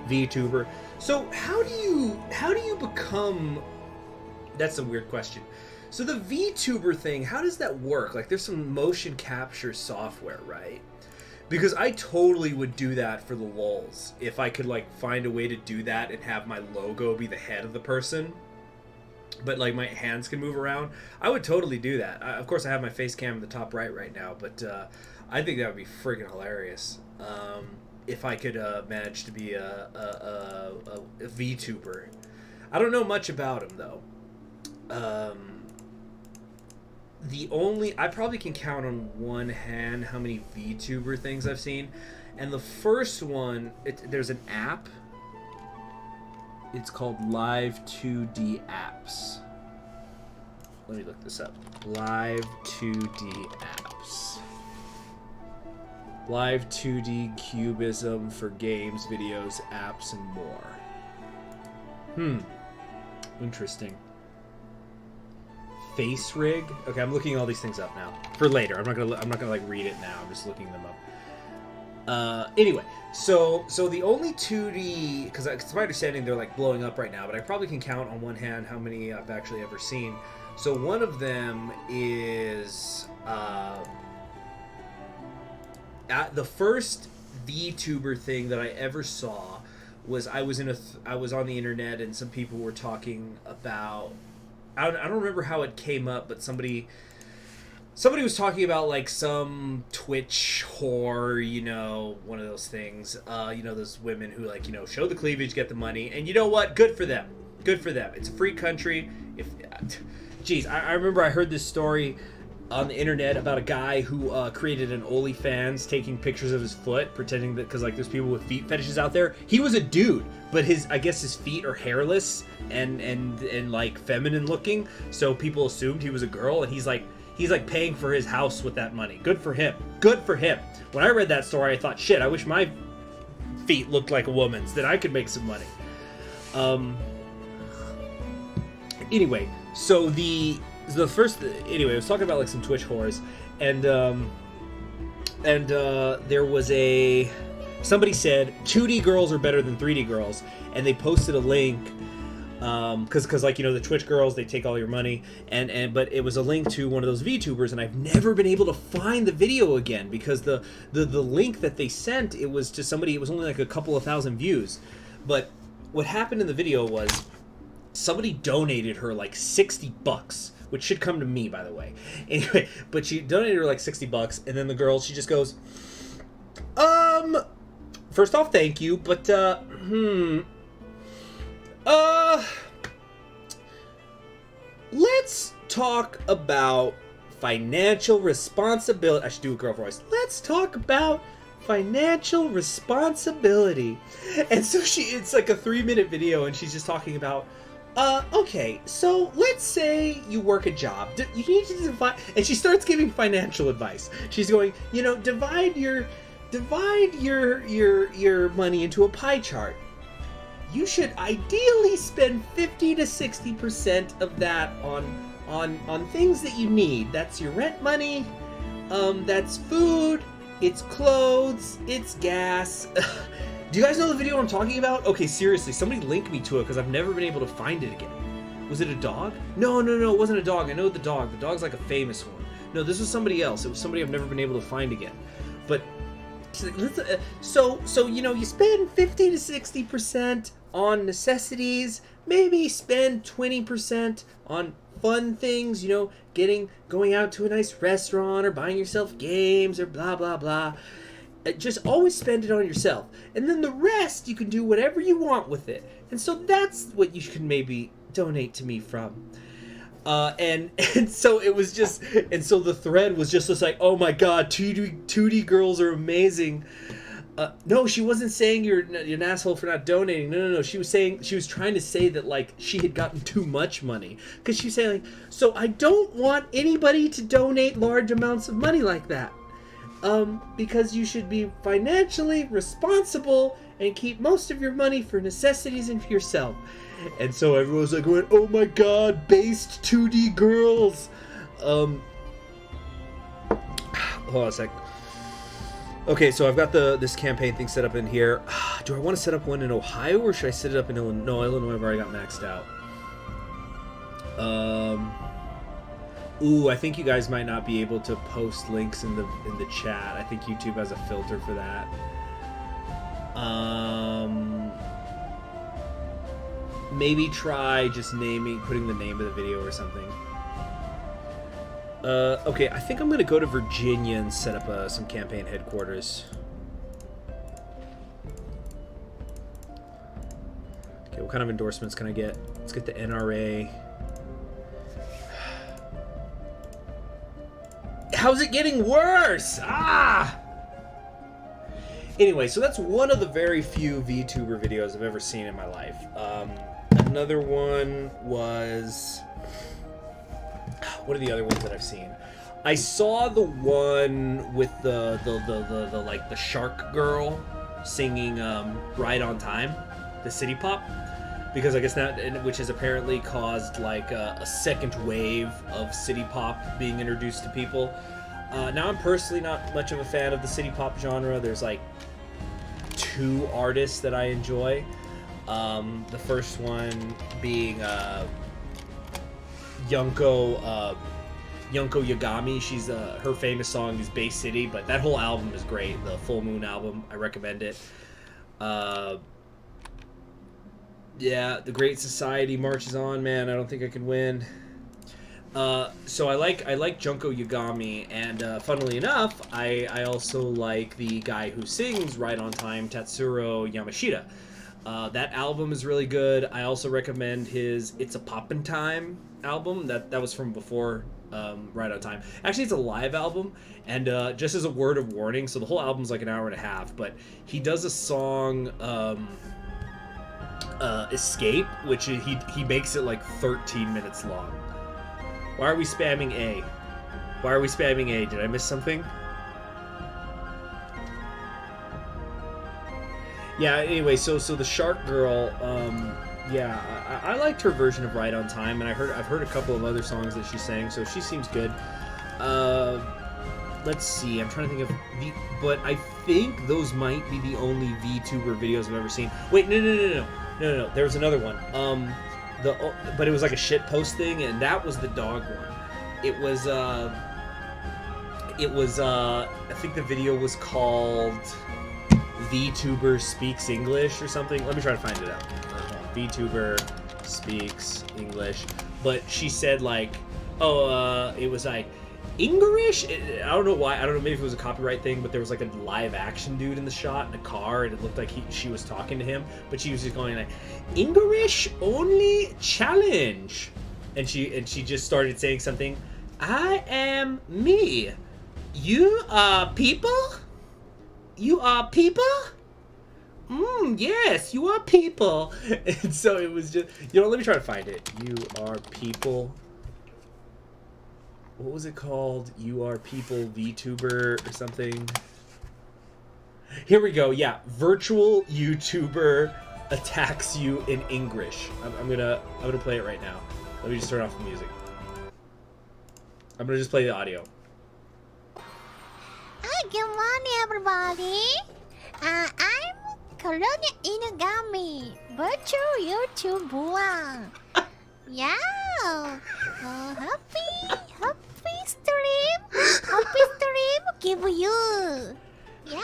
VTuber. So how do you become? That's a weird question. So the VTuber thing, how does that work? Like, there's some motion capture software, right? Because I totally would do that for the lulz. If I could, like, find a way to do that and have my logo be the head of the person, but, like, my hands can move around, I would totally do that. Of course, I have my face cam in the top right now, but I think that would be friggin' hilarious. If I could manage to be a VTuber. I don't know much about him, though. I probably can count on one hand how many VTuber things I've seen. And the first one, there's an app. It's called Live 2D Apps. Let me look this up. Live 2D Apps. Live 2D cubism for games, videos, apps, and more. Interesting. Face rig. Okay, I'm looking all these things up now for later. I'm not gonna like read it now. I'm just looking them up. Anyway, so the only 2D, because it's my understanding they're like blowing up right now, but I probably can count on one hand how many I've actually ever seen. So one of them is the first VTuber thing that I ever saw was I was on the internet and some people were talking about. I don't remember how it came up, but somebody was talking about like some Twitch whore, you know, one of those things, you know, those women who like, you know, show the cleavage, get the money, and you know what? Good for them. Good for them. It's a free country. Geez, I remember I heard this story on the internet about a guy who created an OnlyFans taking pictures of his foot, pretending that, because like there's people with feet fetishes out there. He was a dude, but I guess his feet are hairless and like feminine looking, so people assumed he was a girl, and he's like paying for his house with that money. Good for him. Good for him. When I read that story, I thought, shit, I wish my feet looked like a woman's, then I could make some money. Anyway, so the first, anyway, I was talking about like some Twitch whores, and there was somebody said 2D girls are better than 3D girls, and they posted a link, because like, you know, the Twitch girls, they take all your money, but it was a link to one of those VTubers, and I've never been able to find the video again, because the link that they sent, it was to somebody, it was only like a couple of thousand views, but what happened in the video was somebody donated her like $60, which should come to me, by the way. Anyway, but she donated her like $60, and then the girl, she just goes, first off, thank you, but, let's talk about financial responsibility. I should do a girl voice. Let's talk about financial responsibility. And so it's like a 3-minute video, and she's just talking about, okay, so let's say you work a job. You need to divide, and she starts giving financial advice. She's going, you know, divide your money into a pie chart. You should ideally spend 50 to 60% of that on things that you need. That's your rent money, that's food, it's clothes, it's gas. Do you guys know the video I'm talking about? Okay, seriously, somebody link me to it, because I've never been able to find it again. Was it a dog? No, it wasn't a dog. I know the dog. The dog's like a famous one. No, this was somebody else. It was somebody I've never been able to find again. But, so you know, you spend 50 to 60% on necessities, maybe spend 20% on fun things, you know, going out to a nice restaurant or buying yourself games or blah, blah, blah. Just always spend it on yourself. And then the rest, you can do whatever you want with it. And so that's what you can maybe donate to me from. And so it was just, and so the thread was just like, oh my god, 2D girls are amazing. No, she wasn't saying you're an asshole for not donating. No. She was trying to say that, like, she had gotten too much money. Because she was saying, like, so I don't want anybody to donate large amounts of money like that. Because you should be financially responsible and keep most of your money for necessities and for yourself. And so everyone was like going, oh my god, based 2D girls. Hold on a sec. Okay, so I've got this campaign thing set up in here. Do I want to set up one in Ohio, or should I set it up in Illinois? No, Illinois I've already got maxed out. Ooh, I think you guys might not be able to post links in the chat. I think YouTube has a filter for that. Maybe try just putting the name of the video or something. Okay, I think I'm gonna go to Virginia and set up some campaign headquarters. Okay, what kind of endorsements can I get? Let's get the NRA. How's it getting worse? Ah! Anyway, so that's one of the very few VTuber videos I've ever seen in my life. Another one was... What are the other ones that I've seen? I saw the one with the like the shark girl singing "Right on Time," the city pop, because I guess that, which has apparently caused like a second wave of city pop being introduced to people. Now I'm personally not much of a fan of the city pop genre. There's like 2 artists that I enjoy. The first one being Yunko Yagami. She's her famous song is Bay City, but that whole album is great. The Full Moon album, I recommend it. Yeah, The Great Society marches on, man. I don't think I can win. So I like Junko Yagami, and funnily enough, I also like the guy who sings Right on Time, Tatsuro Yamashita. That album is really good. I also recommend his It's a Poppin' Time album. That was from before Right on Time. Actually, it's a live album, and just as a word of warning, so the whole album's like an hour and a half, but he does a song, Escape, which he makes it like 13 minutes long. Why are we spamming A? Why are we spamming A? Did I miss something? Yeah, anyway, so the Shark Girl, yeah, I liked her version of Right on Time, and I've heard a couple of other songs that she sang, so she seems good. Let's see, I'm trying to think of but I think those might be the only VTuber videos I've ever seen. Wait, no, there was another one. But it was like a shit post thing, and that was the dog one. It was I think the video was called VTuber Speaks English or something. Let me try to find it out. VTuber Speaks English. But she said like, it was like English? I don't know why. I don't know, maybe if it was a copyright thing, but there was like a live action dude in the shot in a car, and it looked like she was talking to him, but she was just going like, English only challenge. And she just started saying something, I am me. You are people? You are people? Yes, you are people. And so it was just, let me try to find it. You are people. What was it called? You are people VTuber or something. Here we go. Yeah, virtual YouTuber attacks you in English. I'm gonna play it right now. Let me just turn off the music. I'm gonna just play the audio. Hi, good morning, everybody. I'm Colonia Inugami, virtual YouTuber. Yeah. Happy stream give you. Yeah.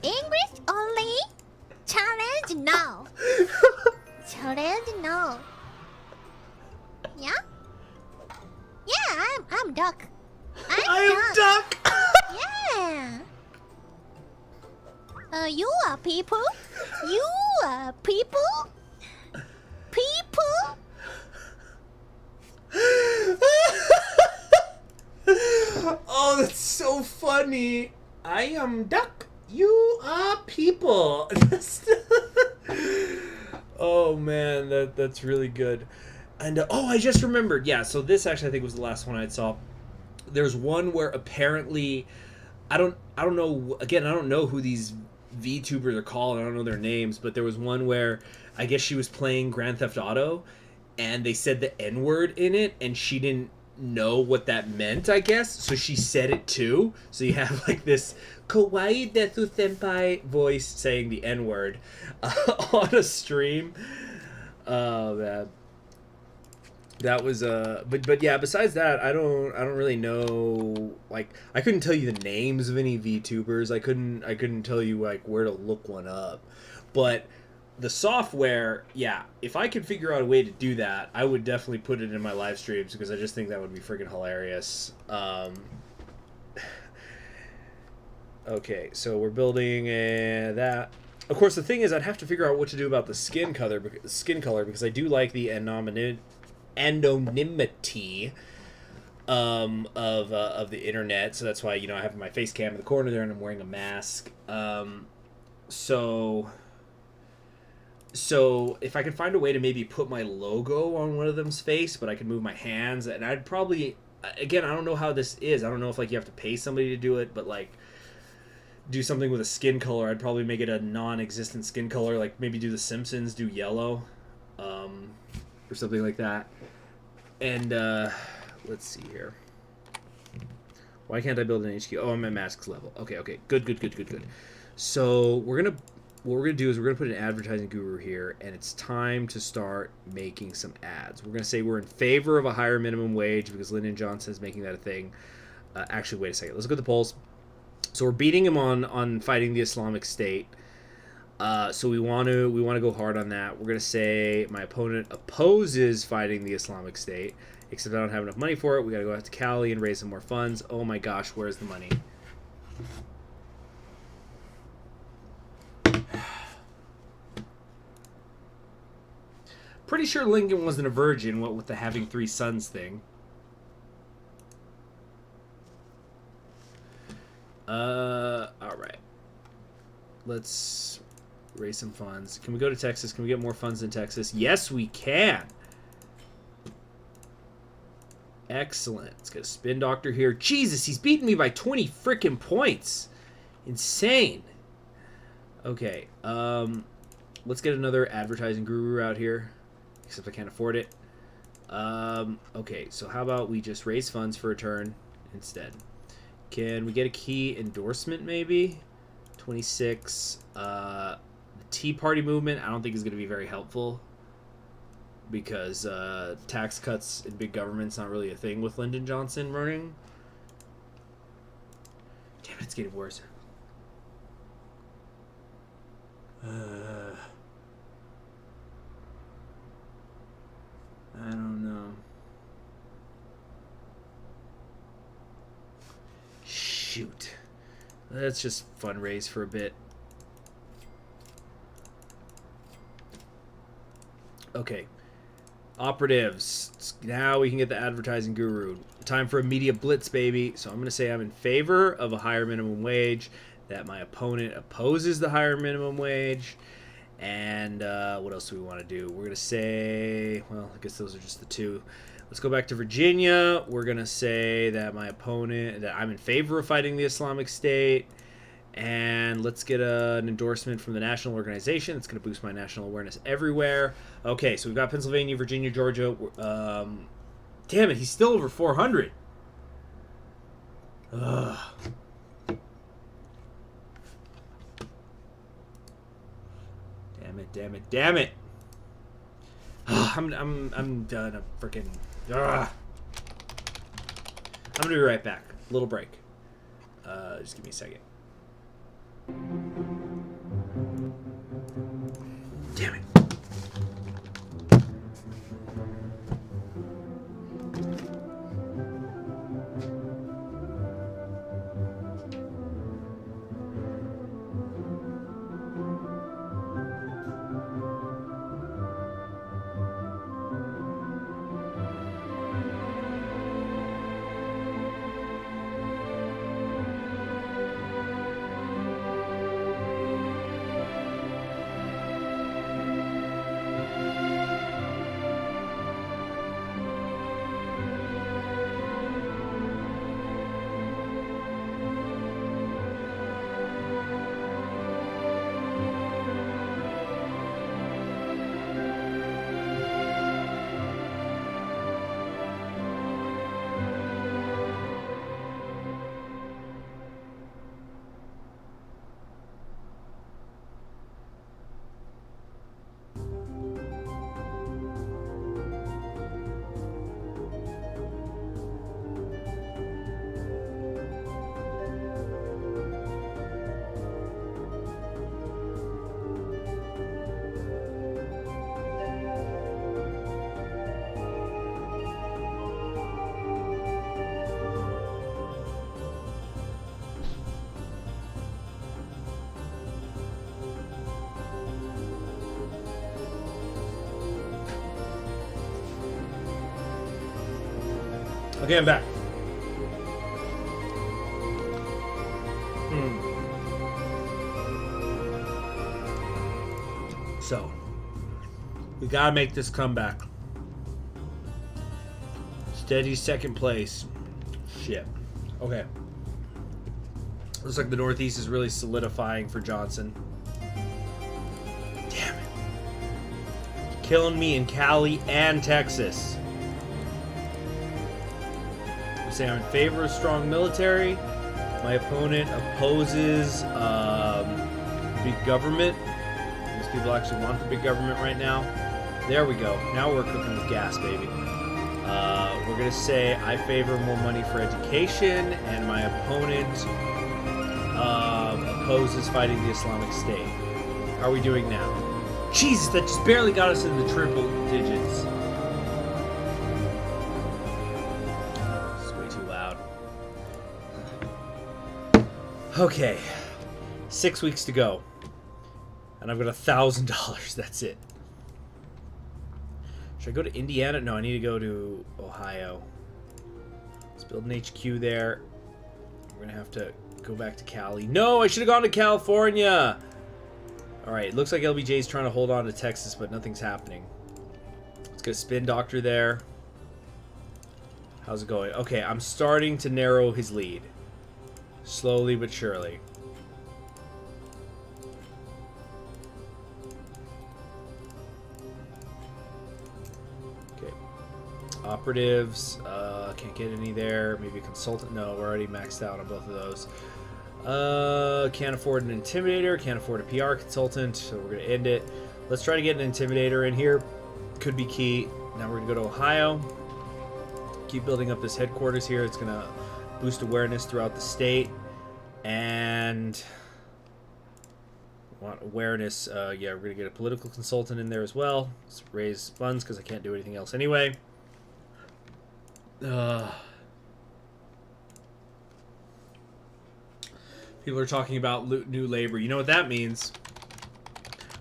English only. Challenge no. Challenge no. Yeah. Yeah, I'm duck. I'm duck. Yeah. You are people. You are people. People. Oh, that's so funny. I am duck. You are people. Oh man, that's really good. And I just remembered. Yeah, so this actually I think was the last one I saw. There's one where apparently I don't know, again, I don't know who these VTubers are called. I don't know their names, but there was one where I guess she was playing Grand Theft Auto and they said the N-word in it and she didn't know what that meant, I guess, so she said it too. So you have like this kawaii desu senpai voice saying the N-word on a stream. Oh man, that was but yeah, besides that, I don't really know, like I couldn't tell you the names of any VTubers. I couldn't tell you like where to look one up. But the software, yeah, if I could figure out a way to do that, I would definitely put it in my live streams because I just think that would be freaking hilarious. Okay, so we're building that. Of course, the thing is, I'd have to figure out what to do about the skin color because I do like the anonymity. of the internet. So that's why, you know, I have my face cam in the corner there and I'm wearing a mask. So if I could find a way to maybe put my logo on one of them's face, but I could move my hands, and I'd probably, again, I don't know how this is. I don't know if like you have to pay somebody to do it, but like do something with a skin color. I'd probably make it a non-existent skin color, like maybe do The Simpsons, do yellow, or something like that. And let's see here. Why can't I build an HQ? Oh, I'm at masks level. Okay. Good. So what we're gonna do is we're gonna put an advertising guru here, and it's time to start making some ads. We're gonna say we're in favor of a higher minimum wage because Lyndon Johnson is making that a thing. Actually, wait a second. Let's look at the polls. So we're beating him on fighting the Islamic State. So we want to go hard on that. We're gonna say my opponent opposes fighting the Islamic State, except I don't have enough money for it. We gotta go out to Cali and raise some more funds. Oh my gosh, where's the money? Pretty sure Lincoln wasn't a virgin, what with the having 3 sons thing. Alright. Let's raise some funds. Can we go to Texas? Can we get more funds in Texas? Yes, we can! Excellent. Let's get a spin doctor here. Jesus, he's beating me by 20 freaking points. Insane. Okay, let's get another advertising guru out here. Except I can't afford it. Okay, so how about we just raise funds for a turn instead? Can we get a key endorsement maybe? 26. The Tea Party movement I don't think is going to be very helpful. Because tax cuts and big government's not really a thing with Lyndon Johnson running. Damn it, it's getting worse. I don't know. Shoot. Let's just fundraise for a bit. Okay. Operatives. Now we can get the advertising guru. Time for a media blitz, baby. So I'm going to say I'm in favor of a higher minimum wage, that my opponent opposes the higher minimum wage. And what else do we want to do? We're going to say, well, I guess those are just the two. Let's go back to Virginia. We're going to say that my opponent, that I'm in favor of fighting the Islamic State. And let's get an endorsement from the national organization. It's going to boost my national awareness everywhere. Okay, so we've got Pennsylvania, Virginia, Georgia. Damn it, he's still over 400. Ugh. Damn it. I'm done. I'm freaking. I'm gonna be right back. Little break. Just give me a second. Damn it. Okay, I'm back. So, we gotta make this comeback. Steady second place. Shit. Okay. Looks like the Northeast is really solidifying for Johnson. Damn it. Killing me in Cali and Texas. I say I'm in favor of strong military. My opponent opposes big government. Most people actually want the big government right now. There we go. Now we're cooking with gas, baby. We're going to say I favor more money for education, and my opponent opposes fighting the Islamic State. How are we doing now? Jesus, that just barely got us into the triple digits. It's way too loud. Okay. 6 weeks to go. And I've got $1,000. That's it. Should I go to Indiana? No, I need to go to Ohio. Let's build an HQ there. We're going to have to go back to Cali. No, I should have gone to California. All right, it looks like LBJ's trying to hold on to Texas, but nothing's happening. Let's get a spin doctor there. How's it going? Okay, I'm starting to narrow his lead. Slowly but surely. Operatives, can't get any there. Maybe a consultant. No, we're already maxed out on both of those. Can't afford an intimidator. Can't afford a PR consultant. So we're going to end it. Let's try to get an intimidator in here. Could be key. Now we're going to go to Ohio. Keep building up this headquarters here. It's going to boost awareness throughout the state. And want awareness. Yeah, we're going to get a political consultant in there as well. Let's raise funds because I can't do anything else anyway. People are talking about new labor. You know what that means?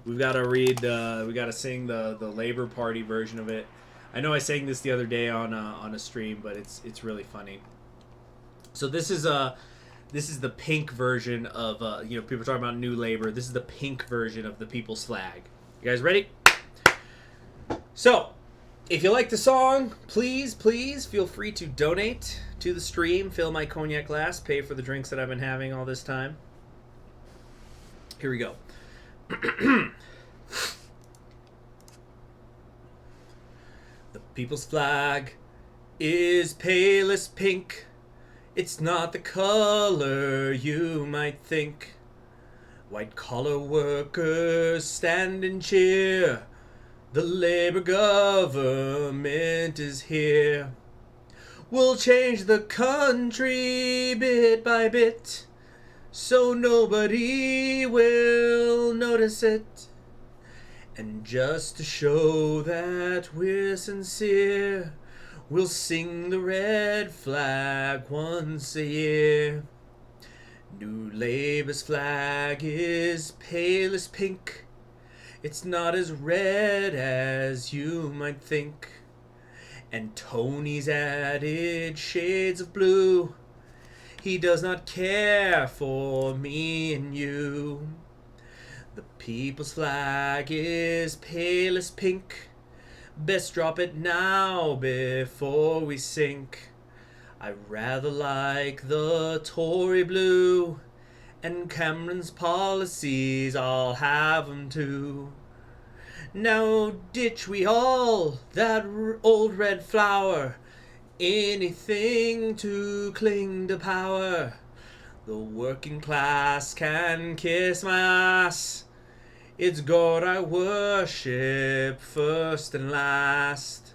We've got to read. We got to sing the Labor Party version of it. I know I sang this the other day on a stream, but it's really funny. So this is the pink version of people are talking about new labor. This is the pink version of the people's flag. You guys ready? So, if you like the song, please feel free to donate to the stream, fill my cognac glass, pay for the drinks that I've been having all this time. Here we go. The people's flag is palest pink. It's not the color you might think. White-collar workers stand and cheer. The Labor government is here. We'll change the country bit by bit, so nobody will notice it. And just to show that we're sincere, we'll sing the red flag once a year. New Labor's flag is palest pink. It's not as red as you might think. And Tony's added shades of blue. He does not care for me and you. The people's flag is palest pink. Best drop it now before we sink. I rather like the Tory blue. And Cameron's policies, I'll have 'em too. Now ditch we all that old red flower, anything to cling to power. The working class can kiss my ass. It's God I worship first and last.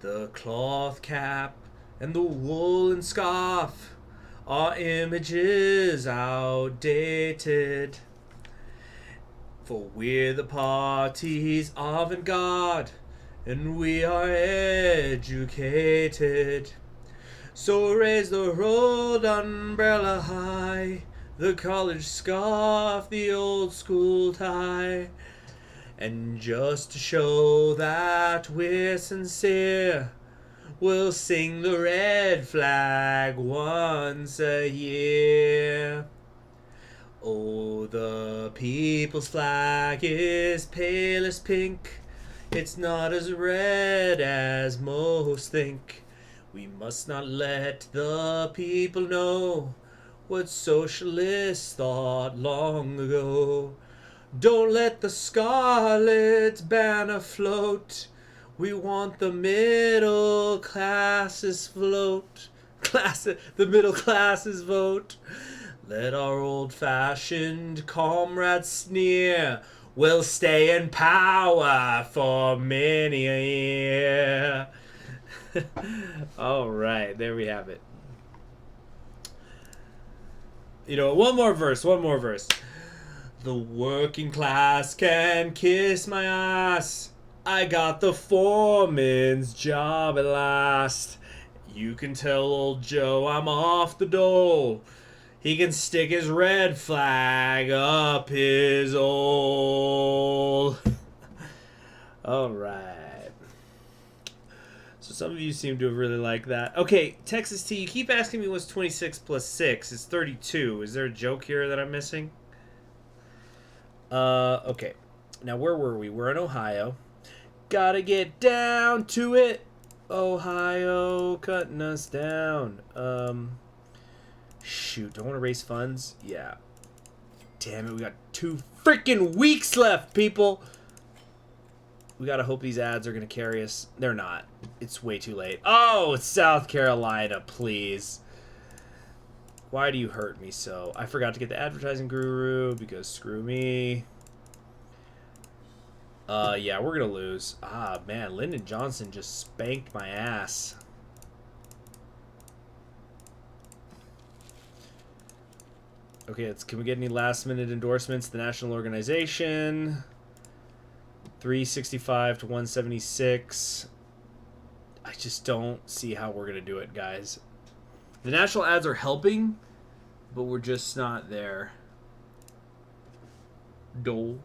The cloth cap and the woolen scarf are images outdated. For we're the party's avant-garde, and we are educated. So raise the rolled umbrella high, the college scarf, the old school tie. And just to show that we're sincere, We'll sing the red flag once a year. Oh, the people's flag is pale as pink. It's not as red as most think. We must not let the people know what socialists thought long ago. Don't let the scarlet banner float. We want the middle classes float. The middle classes vote. Let our old-fashioned comrades sneer. We'll stay in power for many a year. All right, there we have it. You know, one more verse. The working class can kiss my ass. I got the foreman's job at last. You can tell old Joe I'm off the dole. He can stick his red flag up his ole. All right. So some of you seem to have really liked that. Okay, Texas T, you keep asking me what's 26 plus 6. It's 32. Is there a joke here that I'm missing? Okay. Now, where were we? We're in Ohio. Gotta get down to it. Ohio cutting us down. Shoot, do I want to raise funds? Yeah. Damn it, we got 2 freaking weeks left, people. We gotta hope these ads are gonna carry us. They're not. It's way too late. Oh, it's South Carolina, please. Why do you hurt me so? I forgot to get the advertising guru because screw me. Yeah, we're gonna lose. Ah, man, Lyndon Johnson just spanked my ass. Okay, can we get any last-minute endorsements? The national organization, 365 to 176. I just don't see how we're gonna do it, guys. The national ads are helping, but we're just not there. Dole.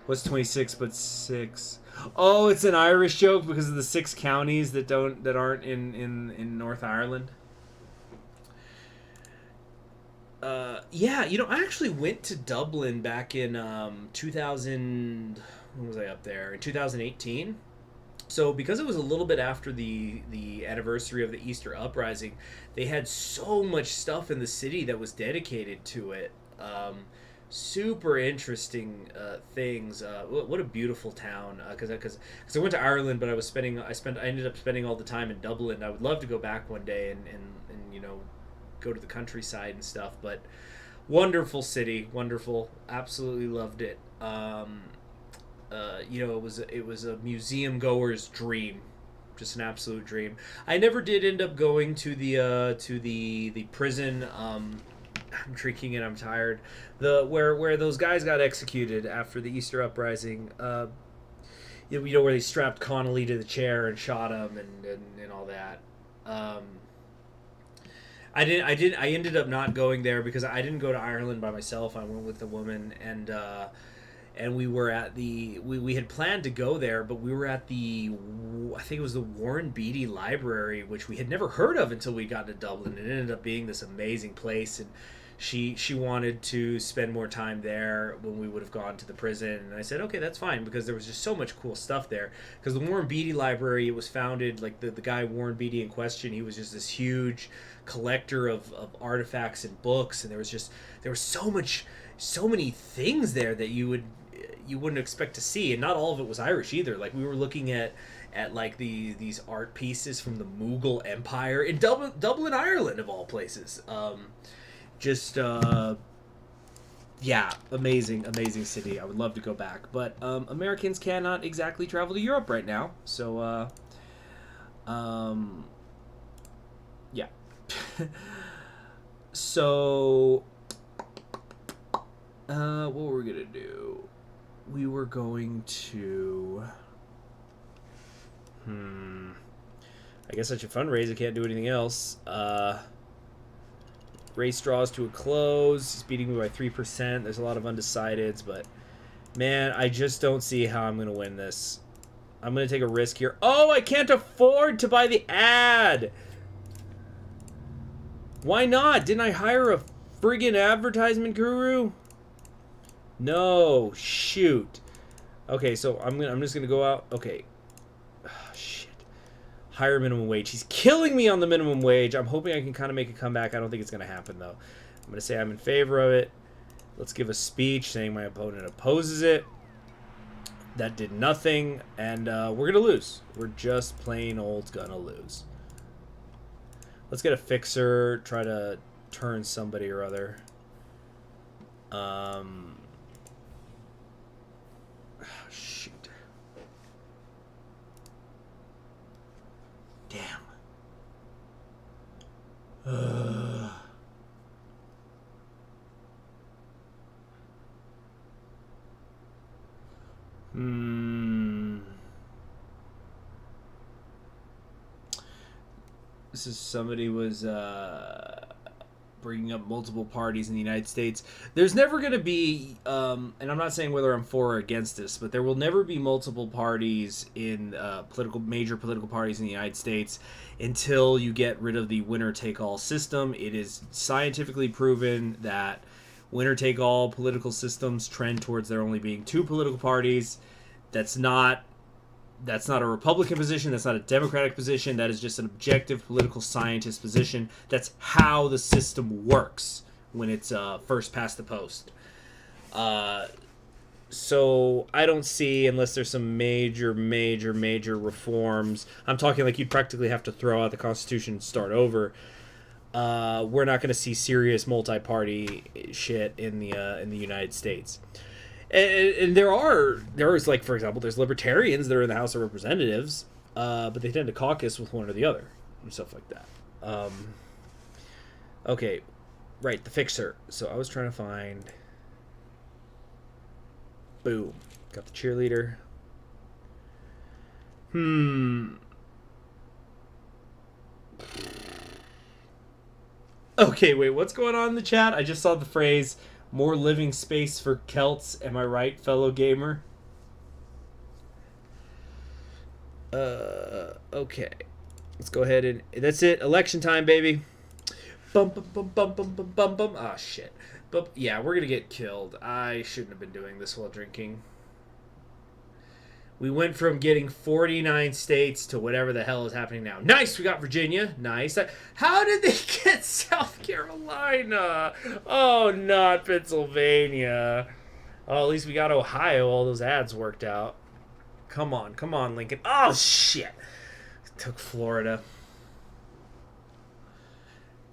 What's 26 but 6? Oh, it's an Irish joke because of the 6 counties that aren't in North Ireland. Yeah, you know, I actually went to Dublin back in 2000. When was I up there? In 2018. So because it was a little bit after the anniversary of the Easter Uprising, they had so much stuff in the city that was dedicated to it. Super interesting things. What a beautiful town. Because I went to Ireland, but I ended up spending all the time in Dublin. I would love to go back one day and you know, go to the countryside and stuff. But wonderful city, wonderful. Absolutely loved it. You know, it was a museum goer's dream, just an absolute dream. I never did end up going to the prison. I'm drinking and I'm tired. Where those guys got executed after the Easter Uprising. You know, where they strapped Connolly to the chair and shot him and all that. I ended up not going there because I didn't go to Ireland by myself. I went with a woman, and we were at we had planned to go there, but we were at I think it was the Warren Beatty Library, which we had never heard of until we got to Dublin. It ended up being this amazing place, and she wanted to spend more time there when we would have gone to the prison, and I said, okay, that's fine, because there was just so much cool stuff there. Because the Warren Beatty Library, it was founded, like the guy Warren Beatty in question, he was just this huge collector of artifacts and books, and there was so many things there that you wouldn't expect to see, and not all of it was Irish either. Like, we were looking at like these art pieces from the Mughal Empire in Dublin, Ireland, of all places. Yeah, amazing city. I would love to go back, but Americans cannot exactly travel to Europe right now, so yeah. So what were we gonna do? We were going to I guess I should fundraise. I can't do anything else. Race draws to a close. He's beating me by 3%. There's a lot of undecideds, but man, I just don't see how I'm gonna win this. I'm going to take a risk here. Oh, I can't afford to buy the ad. Why not? Didn't I hire a friggin' advertisement guru? No, shoot. Okay, so I'm just gonna go out. Okay. Oh, shit. Higher minimum wage. He's killing me on the minimum wage. I'm hoping I can kind of make a comeback. I don't think it's gonna happen though. I'm gonna say I'm in favor of it. Let's give a speech saying my opponent opposes it. That did nothing, and we're gonna lose. We're just plain old gonna lose. Let's get a fixer. Try to turn somebody or other. Shoot. Damn. This is somebody was bringing up multiple parties in the United States. There's never going to be, and I'm not saying whether I'm for or against this, but there will never be multiple parties in major political parties in the United States until you get rid of the winner-take-all system. It is scientifically proven that winner-take-all political systems trend towards there only being two political parties. That's not a Republican position. That's not a Democratic position. That is just an objective political scientist position. That's how the system works when it's first past the post. So I don't see, unless there's some major reforms. I'm talking like you'd practically have to throw out the Constitution and start over. We're not going to see serious multi-party shit in the United States. And there's like, for example, there's libertarians that are in the House of Representatives, but they tend to caucus with one or the other and stuff like that. Okay, right, the fixer. So I was trying to find. Boom, got the cheerleader. Okay, wait, what's going on in the chat? I just saw the phrase. More living space for Celts, am I right, fellow gamer? Okay. Let's go ahead and... That's it. Election time, baby. Bum, bum, bum, bum, bum, bum, bum, bum. Ah, shit. But, yeah, we're gonna get killed. I shouldn't have been doing this while drinking. We went from getting 49 states to whatever the hell is happening now. Nice, we got Virginia. Nice. How did they get South Carolina? Oh, not Pennsylvania. Oh, at least we got Ohio. All those ads worked out. Come on, Lincoln. Oh, shit. Took Florida.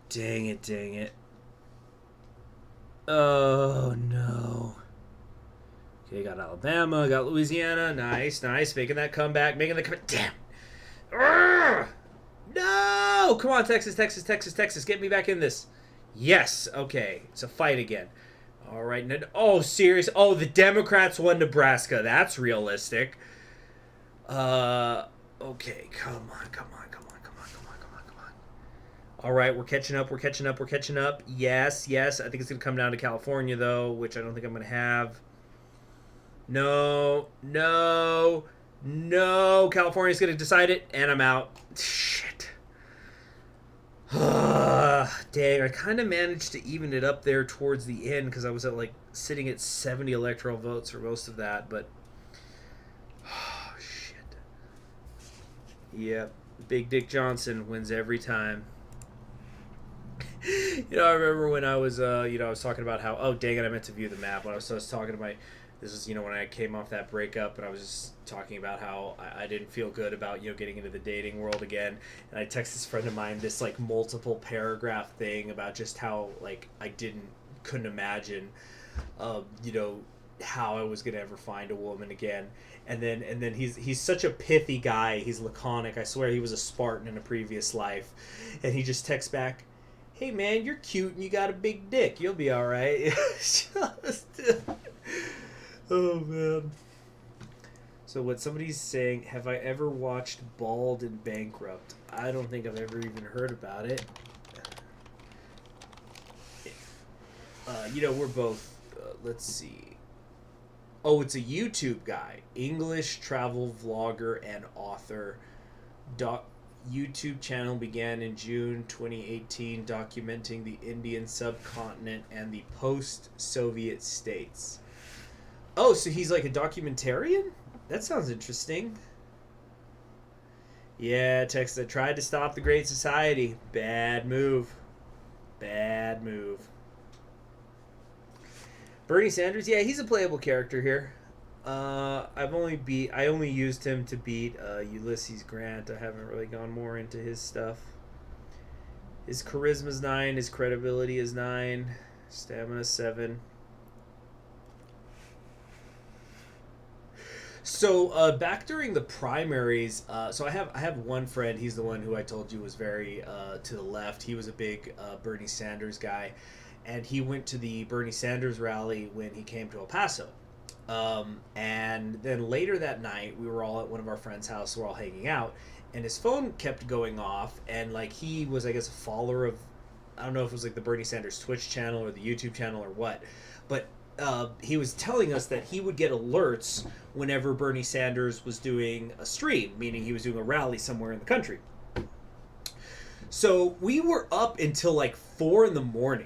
Dang it. Oh, no. Okay, got Alabama, got Louisiana. Nice. Making that comeback. Damn. Urgh! No! Come on, Texas. Get me back in this. Yes. Okay. It's a fight again. All right. No, oh, serious? Oh, the Democrats won Nebraska. That's realistic. Okay. Come on. All right. We're catching up. Yes. I think it's going to come down to California, though, which I don't think I'm going to have. No. California's going to decide it, and I'm out. Shit. Dang, I kind of managed to even it up there towards the end because I was sitting at 70 electoral votes for most of that, but... Oh, shit. Yep. Big Dick Johnson wins every time. I remember when I was, I was talking about how... Oh, dang it, I meant to view the map. When I was talking to my... This is, when I came off that breakup, and I was just talking about how I didn't feel good about, getting into the dating world again. And I texted this friend of mine this, multiple paragraph thing about just how, I couldn't imagine, how I was going to ever find a woman again. And then he's such a pithy guy. He's laconic. I swear he was a Spartan in a previous life. And he just texts back, "Hey, man, you're cute and you got a big dick. You'll be all right." Oh, man. So what somebody's saying, have I ever watched Bald and Bankrupt? I don't think I've ever even heard about it. We're both, let's see. Oh, it's a YouTube guy. English travel vlogger and author. YouTube channel began in June 2018, documenting the Indian subcontinent and the post-Soviet states. Oh, so he's like a documentarian? That sounds interesting. Yeah, text that tried to stop the Great Society. Bad move. Bad move. Bernie Sanders, yeah, he's a playable character here. I only used him to beat Ulysses Grant. I haven't really gone more into his stuff. His charisma's 9, his credibility is 9, stamina 7. So back during the primaries, so I have one friend. He's the one who I told you was very to the left. He was a big Bernie Sanders guy, and he went to the Bernie Sanders rally when he came to El Paso. And then later that night, we were all at one of our friends' house. We're all hanging out, and his phone kept going off. And like he was, I guess, a follower of, I don't know if it was like the Bernie Sanders Twitch channel or the YouTube channel or what, but he was telling us that he would get alerts whenever Bernie Sanders was doing a stream, meaning he was doing a rally somewhere in the country. So we were up until like 4 a.m.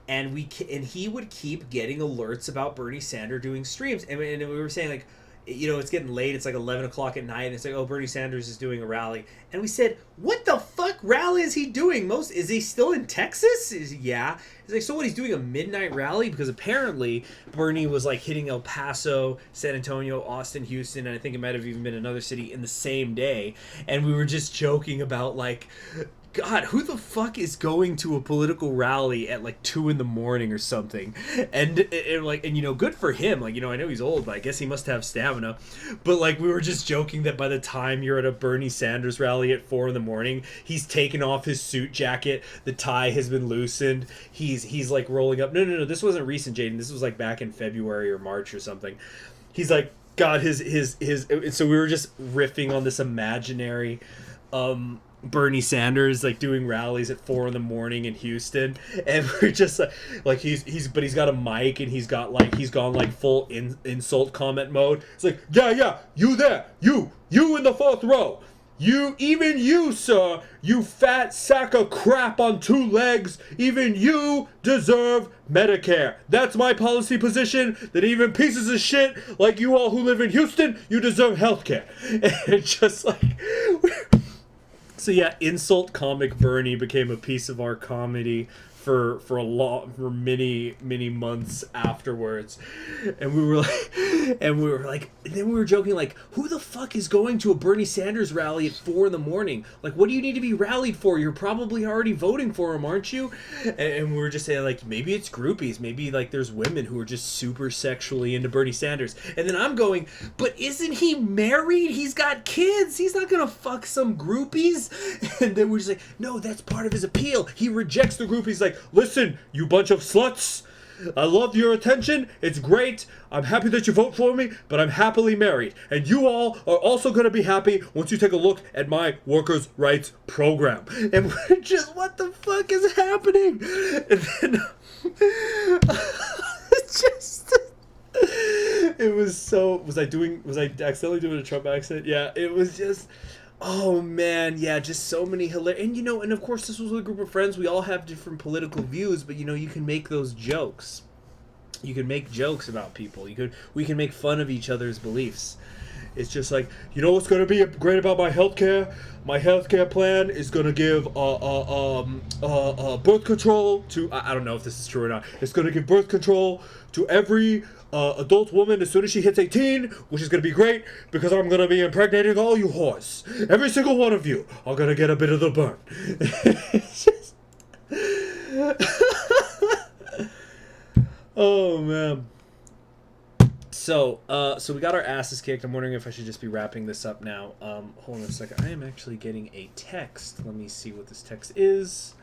And he would keep getting alerts about Bernie Sanders doing streams, and we were saying like, you know, it's getting late. It's like 11 o'clock at night, and it's like, oh, Bernie Sanders is doing a rally, and we said, what the fuck rally is he doing? Is he still in Texas? Yeah. He's like, so what? He's doing a midnight rally because apparently Bernie was like hitting El Paso, San Antonio, Austin, Houston, and I think it might have even been another city in the same day, and we were just joking about like, God, who the fuck is going to a political rally at like 2 a.m. or something? And you know, good for him. Like, you know, I know he's old, but I guess he must have stamina. But like, we were just joking that by the time you're at a Bernie Sanders rally at 4 a.m, he's taken off his suit jacket. The tie has been loosened. He's like rolling up. No. This wasn't recent, Jaden. This was like back in February or March or something. He's like got his. So we were just riffing on this imaginary, Bernie Sanders like doing rallies at 4 a.m. in Houston, and we're just like he's got a mic, and he's gone like full insult comment mode. It's like, yeah, you there, you in the 4th row, you sir, you fat sack of crap on 2 legs, even you deserve Medicare. That's my policy position, that even pieces of shit like you all who live in Houston, you deserve healthcare. And it's just like. So yeah, insult comic Bernie became a piece of our comedy for many months afterwards, and we were like, and then we were joking like, who the fuck is going to a Bernie Sanders rally at 4 a.m? Like, what do you need to be rallied for? You're probably already voting for him, aren't you? And we were just saying like, maybe it's groupies, maybe like there's women who are just super sexually into Bernie Sanders. And then I'm going, but isn't he married? He's got kids. He's not gonna fuck some groupies. And then we're just like, no, that's part of his appeal. He rejects the groupies. Like, listen, you bunch of sluts, I love your attention, it's great, I'm happy that you vote for me, but I'm happily married, and you all are also going to be happy once you take a look at my workers' rights program. And we're just, what the fuck is happening? And then it's just, it was so, was I accidentally doing a Trump accent? Yeah, it was just, oh man, yeah, just so many hilarious, and you know, and of course this was with a group of friends. We all have different political views, but you know, you can make those jokes. You can make jokes about people. We can make fun of each other's beliefs. It's just like, you know what's going to be great about my healthcare? My healthcare plan is going to give birth control to, I don't know if this is true or not. It's going to give birth control to every adult woman as soon as she hits 18, which is going to be great because I'm going to be impregnating all you whores. Every single one of you are going to get a bit of the burn. It's just... Oh, man. So we got our asses kicked. I'm wondering if I should just be wrapping this up now. Hold on a second. I am actually getting a text. Let me see what this text is.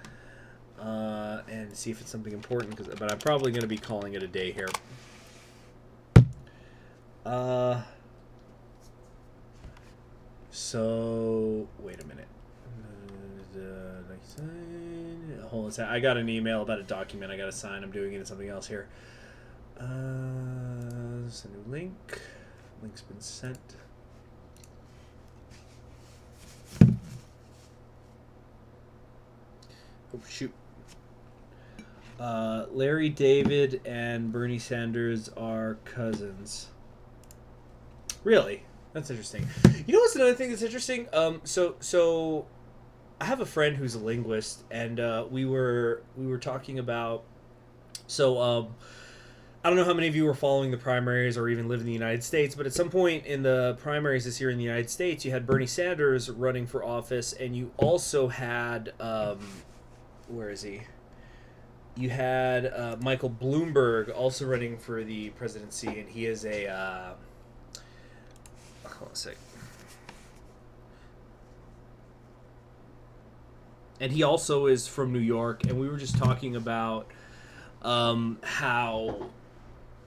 And see if it's something important. But I'm probably going to be calling it a day here. So wait a minute. Hold on a second. I got an email about a document I got to sign. I'm doing it in something else here. this a new link? Link's been sent. Oh, shoot. Larry David and Bernie Sanders are cousins. Really? That's interesting. You know what's another thing that's interesting? So I have a friend who's a linguist, and we were talking about. I don't know how many of you were following the primaries or even live in the United States, but at some point in the primaries this year in the United States, you had Bernie Sanders running for office, and you also had where is he? You had Michael Bloomberg also running for the presidency, and he is a hold on a sec. And he also is from New York, and we were just talking about how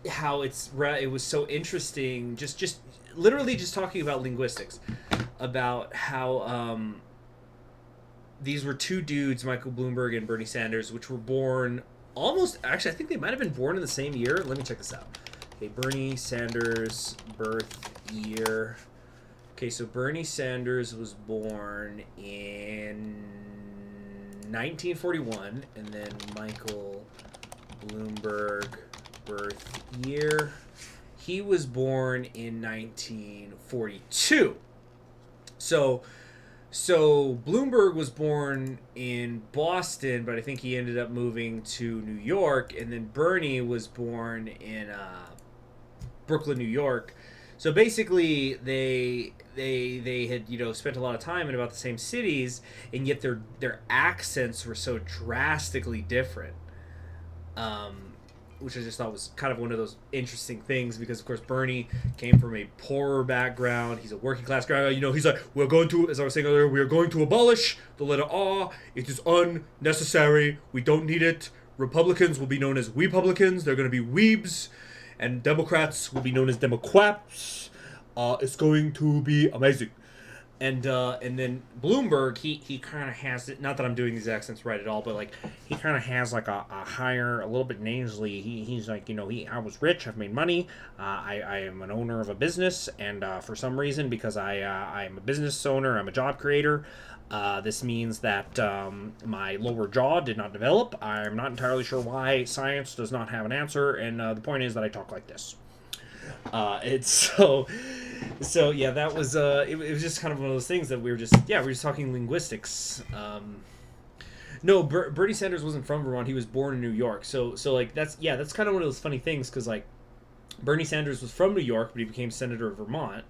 it was so interesting, just literally just talking about linguistics, about how these were two dudes, Michael Bloomberg and Bernie Sanders, which were born almost, actually I think they might have been born in the same year. Let me check this out. Okay, Bernie Sanders birth year. Okay, so Bernie Sanders was born in 1941, and then Michael Bloomberg birth year. He was born in 1942. So Bloomberg was born in Boston, but I think he ended up moving to New York, and then Bernie was born in Brooklyn, New York. So basically, they had spent a lot of time in about the same cities, and yet their accents were so drastically different. Which I just thought was kind of one of those interesting things, because of course Bernie came from a poorer background. He's a working class guy. He's like, we're going to, as I was saying earlier, we are going to abolish the letter R. It is unnecessary. We don't need it. Republicans will be known as Weepublicans. They're going to be Weebs, and Democrats will be known as Democrats. It's going to be amazing. And then Bloomberg, he kind of has it. Not that I'm doing these accents right at all, but like he kind of has like a higher, a little bit nasally. He's like, I was rich, I've made money. I am an owner of a business, and for some reason, because I'm a business owner, I'm a job creator. This means that my lower jaw did not develop. I'm not entirely sure why. Science does not have an answer, and the point is that I talk like this. It's so yeah, that was it was just kind of one of those things that we were just talking linguistics. No, Bernie Sanders wasn't from Vermont. He was born in New York. So like that's kind of one of those funny things, because like Bernie Sanders was from New York, but he became senator of Vermont.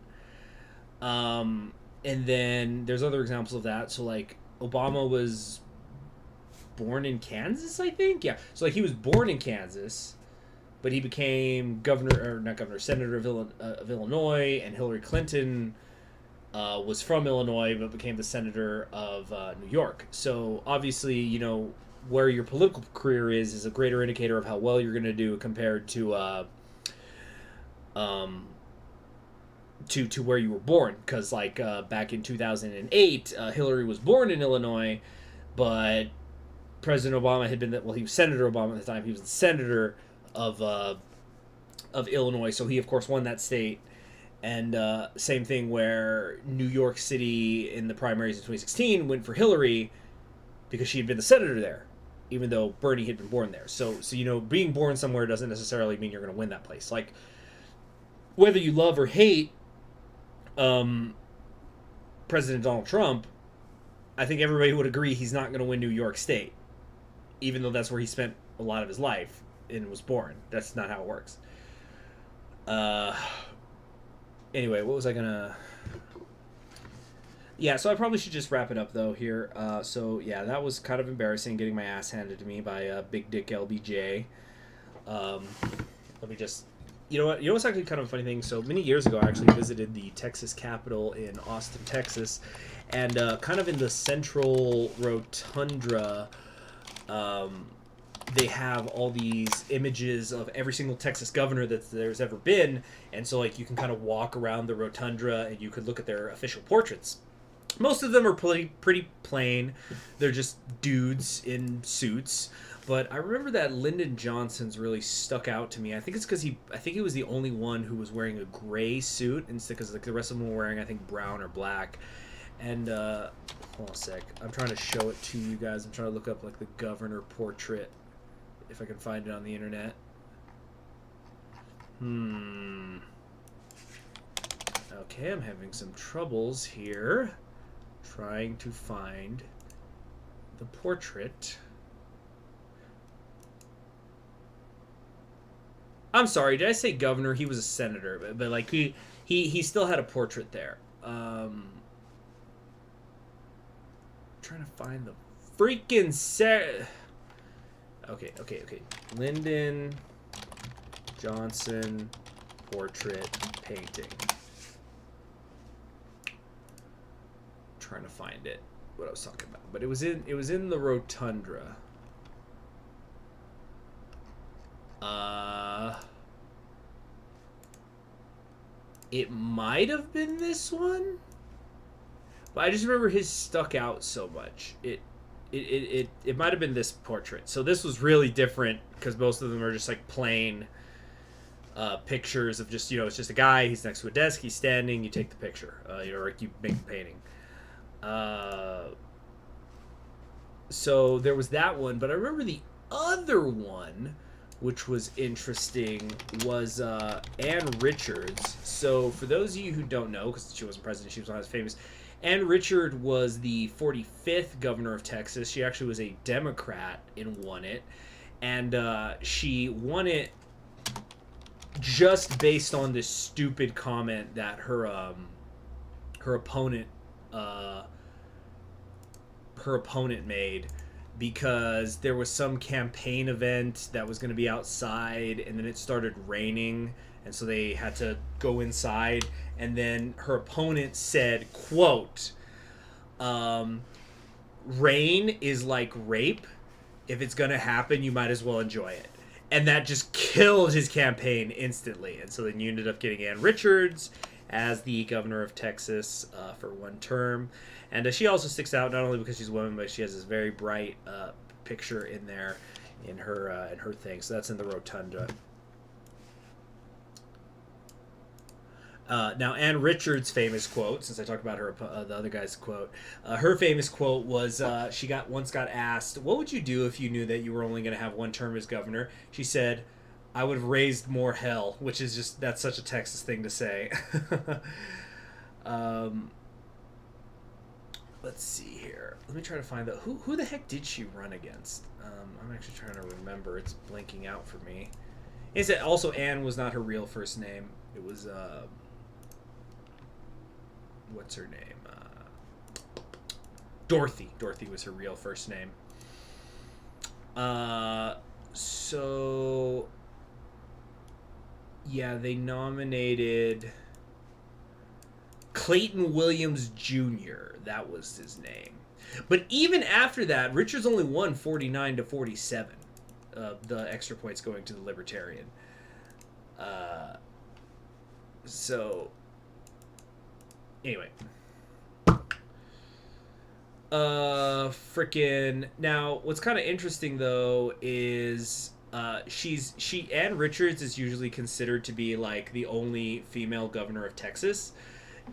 And then there's other examples of that. So like Obama was born in Kansas, I think. Yeah. So like he was born in Kansas, but he became senator of Illinois, and Hillary Clinton was from Illinois, but became the senator of New York. So obviously, where your political career is a greater indicator of how well you're going to do compared to where you were born. Because like back in 2008, Hillary was born in Illinois, but President Obama had been he was Senator Obama at the time. He was the senator of Illinois, so he of course won that state. And same thing where New York City in the primaries in 2016 went for Hillary because she had been the senator there, even though Bernie had been born there. So being born somewhere doesn't necessarily mean you're going to win that place. Like whether you love or hate President Donald Trump, I think everybody would agree he's not going to win New York State, even though that's where he spent a lot of his life and was born. That's not how it works. Anyway, what was I gonna... Yeah, so I probably should just wrap it up, though, here. So, yeah, that was kind of embarrassing, getting my ass handed to me by Big Dick LBJ. Let me just... You know what's actually kind of a funny thing? So, many years ago, I actually visited the Texas Capitol in Austin, Texas, and kind of in the central rotunda, they have all these images of every single Texas governor that there's ever been, and so like you can kind of walk around the rotunda and you could look at their official portraits. Most of them are pretty plain. They're just dudes in suits. But I remember that Lyndon Johnson's really stuck out to me. I think it's because I think he was the only one who was wearing a gray suit, instead because like the rest of them were wearing, I think, brown or black. And hold on a sec, I'm trying to show it to you guys. I'm trying to look up like the governor portrait, if I can find it on the internet. Okay, I'm having some troubles here trying to find the portrait. I'm sorry, did I say governor? He was a senator, but like he still had a portrait there. Trying to find the freaking Okay. Lyndon Johnson portrait painting. Trying to find it, what I was talking about, but it was in the rotundra. It might have been this one, but I just remember his stuck out so much. It might have been this portrait. So this was really different because most of them are just like plain pictures of just, it's just a guy, he's next to a desk, he's standing, you take the picture, or like you make the painting. So there was that one, but I remember the other one, which was interesting, was Ann Richards. So for those of you who don't know, because she wasn't president, she was not as famous, Ann Richards was the 45th governor of Texas. She actually was a Democrat and won it. And she won it just based on this stupid comment that her opponent made, because there was some campaign event that was going to be outside, and then it started raining, and so they had to go inside, and then her opponent said, quote, rain is like rape. If it's going to happen, you might as well enjoy it. And that just killed his campaign instantly. And so then you ended up getting Ann Richards as the governor of Texas for one term. And she also sticks out not only because she's a woman, but she has this very bright picture in there in her thing. So that's in the rotunda. Now, Ann Richards' famous quote, since I talked about her, the other guy's quote, her famous quote was, she once got asked, what would you do if you knew that you were only going to have one term as governor? She said, I would have raised more hell, which is just, that's such a Texas thing to say. Let's see here. Let me try to find out, who the heck did she run against? I'm actually trying to remember. It's blinking out for me. Is it also, Ann was not her real first name. It was, what's her name? Dorothy. Dorothy was her real first name. So yeah, they nominated Clayton Williams Jr. That was his name. But even after that, Richards only won 49-47. The extra points going to the Libertarian. So anyway, frickin' now what's kind of interesting though is Ann Richards is usually considered to be like the only female governor of Texas,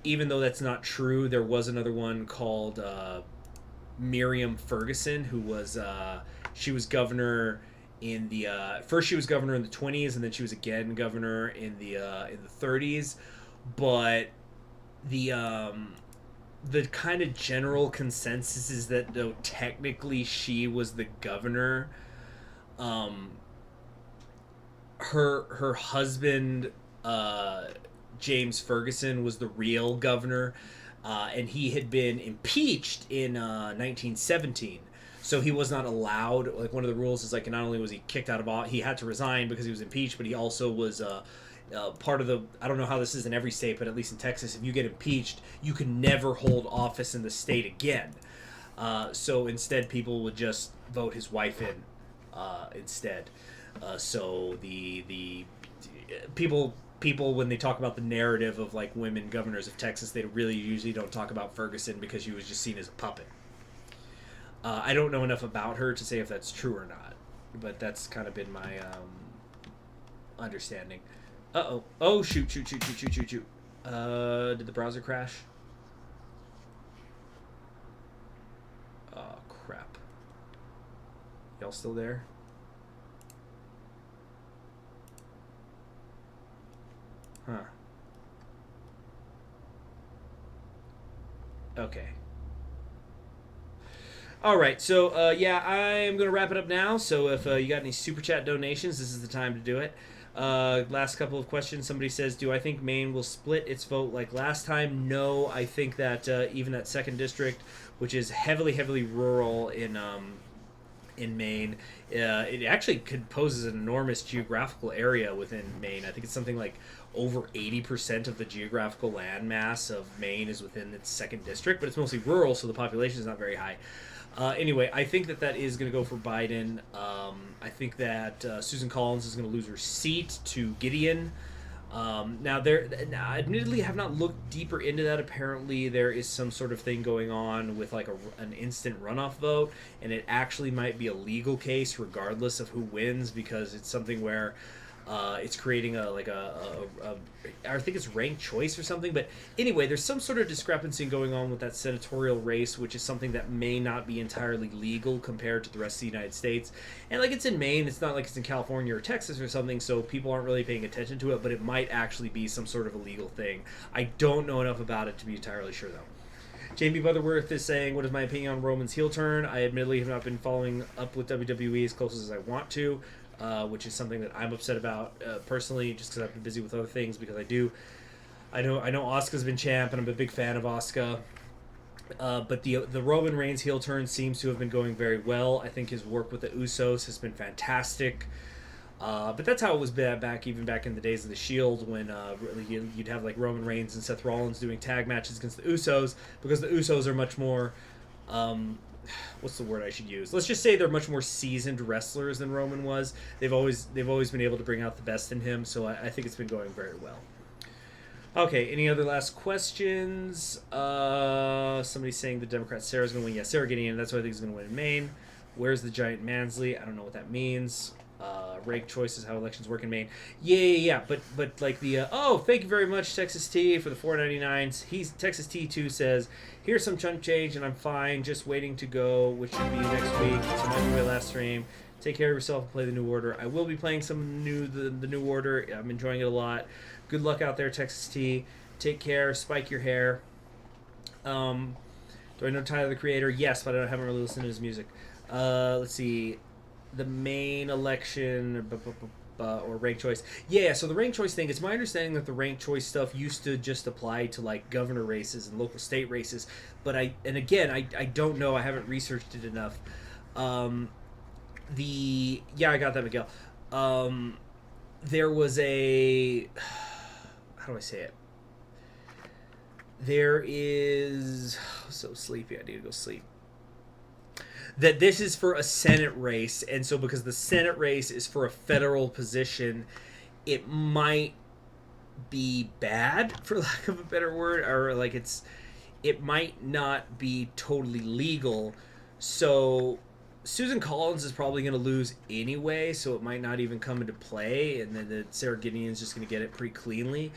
even though that's not true. There was another one called Miriam Ferguson, who was she was governor in the first she was governor in the 20s, and then she was again governor in the 30s. But the kind of general consensus is that though technically she was the governor, her husband James Ferguson was the real governor, and he had been impeached in 1917. So he was not allowed, like one of the rules is like not only was he kicked out of office, he had to resign because he was impeached, but he also was part of the, I don't know how this is in every state, but at least in Texas, if you get impeached, you can never hold office in the state again. So instead, people would just vote his wife in instead. So the people when they talk about the narrative of like women governors of Texas, they really usually don't talk about Ferguson because she was just seen as a puppet. I don't know enough about her to say if that's true or not. but that's kind of been my understanding. Uh-oh. Oh, shoot. Did the browser crash? Oh, crap. Y'all still there? Huh. Okay. All right, so yeah, I'm going to wrap it up now. So if you got any super chat donations, this is the time to do it. Last couple of questions. Somebody says, do I think Maine will split its vote like last time? No, I think that even that 2nd district, which is heavily rural in Maine, it actually poses an enormous geographical area within Maine. I think it's something like over 80% of the geographical landmass of Maine is within its 2nd district, but it's mostly rural, so the population is not very high. Anyway, I think that is going to go for Biden. I think that Susan Collins is going to lose her seat to Gideon. Now, admittedly, I have not looked deeper into that. Apparently, there is some sort of thing going on with like an instant runoff vote, and it actually might be a legal case regardless of who wins, because it's something where it's creating I think it's ranked choice or something. But anyway, there's some sort of discrepancy going on with that senatorial race, which is something that may not be entirely legal compared to the rest of the United States. And like, it's in Maine, it's not like it's in California or Texas or something, so people aren't really paying attention to it, but it might actually be some sort of a legal thing. I don't know enough about it to be entirely sure, though. Jamie Butterworth is saying, what is my opinion on Roman's heel turn? I admittedly have not been following up with WWE as close as I want to. Which is something that I'm upset about personally, just because I've been busy with other things. Because I know Asuka's been champ, and I'm a big fan of Asuka. But the Roman Reigns heel turn seems to have been going very well. I think his work with the Usos has been fantastic. But that's how it was back in the days of the Shield, when really you'd have like Roman Reigns and Seth Rollins doing tag matches against the Usos, because the Usos are much more. What's the word I should use? Let's just say they're much more seasoned wrestlers than Roman was. They've always been able to bring out the best in him, so I think it's been going very well. Okay, any other last questions? Somebody's saying the Democrat Sarah's going to win. Yeah, Sarah Gideon, that's what I think is going to win in Maine. Where's the giant Mansley? I don't know what that means. Rank choice is how elections work in Maine. Yeah. But like the thank you very much, Texas T, for the $4.99. Texas T2 says, here's some chunk change and I'm fine. Just waiting to go, which should be next week. So might be my last stream. Take care of yourself and play the New Order. I will be playing some the New Order. I'm enjoying it a lot. Good luck out there, Texas T. Take care. Spike your hair. Do I know Tyler the Creator? Yes, but I haven't really listened to his music. Let's see. The main election or rank choice. Yeah, so the rank choice thing, it's my understanding that the rank choice stuff used to just apply to like governor races and local state races. But I don't know. I haven't researched it enough. I got that, Miguel. There was a, how do I say it? There is, so sleepy, I need to go sleep. That this is for a Senate race, and so because the Senate race is for a federal position, it might be bad, for lack of a better word, or like it might not be totally legal. So Susan Collins is probably going to lose anyway, so it might not even come into play, and then Sarah Gideon's just going to get it pretty cleanly.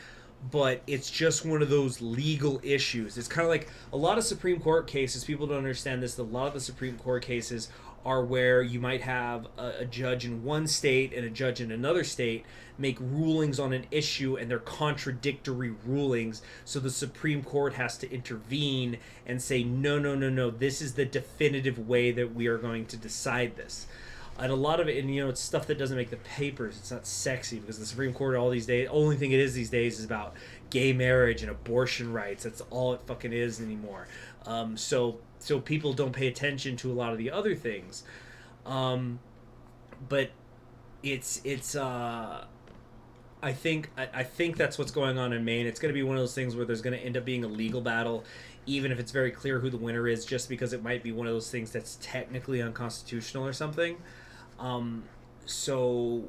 But it's just one of those legal issues. It's kind of like a lot of Supreme Court cases. People don't understand this. A lot of the Supreme Court cases are where you might have a judge in one state and a judge in another state make rulings on an issue, and they're contradictory rulings. So the Supreme Court has to intervene and say, no, this is the definitive way that we are going to decide this. And a lot of it, and it's stuff that doesn't make the papers. It's not sexy because the Supreme Court all these days, only thing it is these days is about gay marriage and abortion rights. That's all it fucking is anymore. So people don't pay attention to a lot of the other things. But it's I think that's what's going on in Maine. It's going to be one of those things where there's going to end up being a legal battle, even if it's very clear who the winner is, just because it might be one of those things that's technically unconstitutional or something. So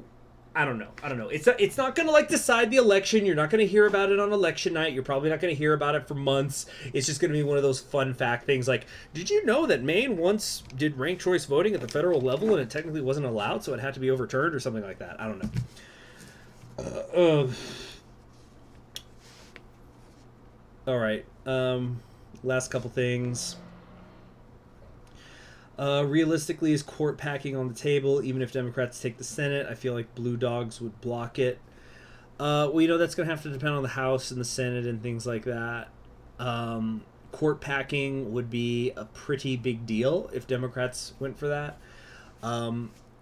I don't know. It's not going to like decide the election. You're not going to hear about it on election night. You're probably not going to hear about it for months. It's just going to be one of those fun fact things like, did you know that Maine once did ranked choice voting at the federal level and it technically wasn't allowed, so it had to be overturned or something like that? I don't know. All right. Last couple things. Realistically, is court packing on the table? Even if Democrats take the Senate, I feel like blue dogs would block it. Well, that's going to have to depend on the House and the Senate and things like that. Court packing would be a pretty big deal if Democrats went for that.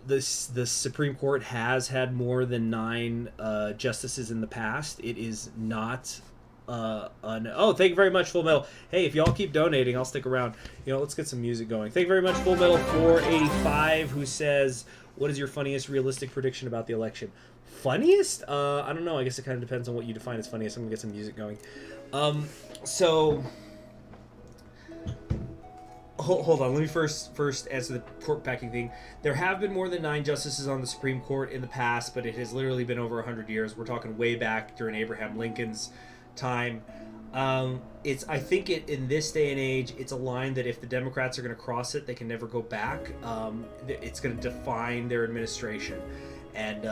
The Supreme Court has had more than 9 justices in the past. It is not... thank you very much, Full Metal. Hey, if y'all keep donating, I'll stick around. Let's get some music going. Thank you very much, Full Metal 485, who says, what is your funniest realistic prediction about the election? Funniest? I don't know. I guess it kind of depends on what you define as funniest. I'm gonna get some music going. Hold on. Let me first answer the court packing thing. There have been more than 9 justices on the Supreme Court in the past, but it has literally been over 100 years. We're talking way back during Abraham Lincoln's time. I think in this day and age, it's a line that if the Democrats are going to cross it, they can never go back. It's going to define their administration, and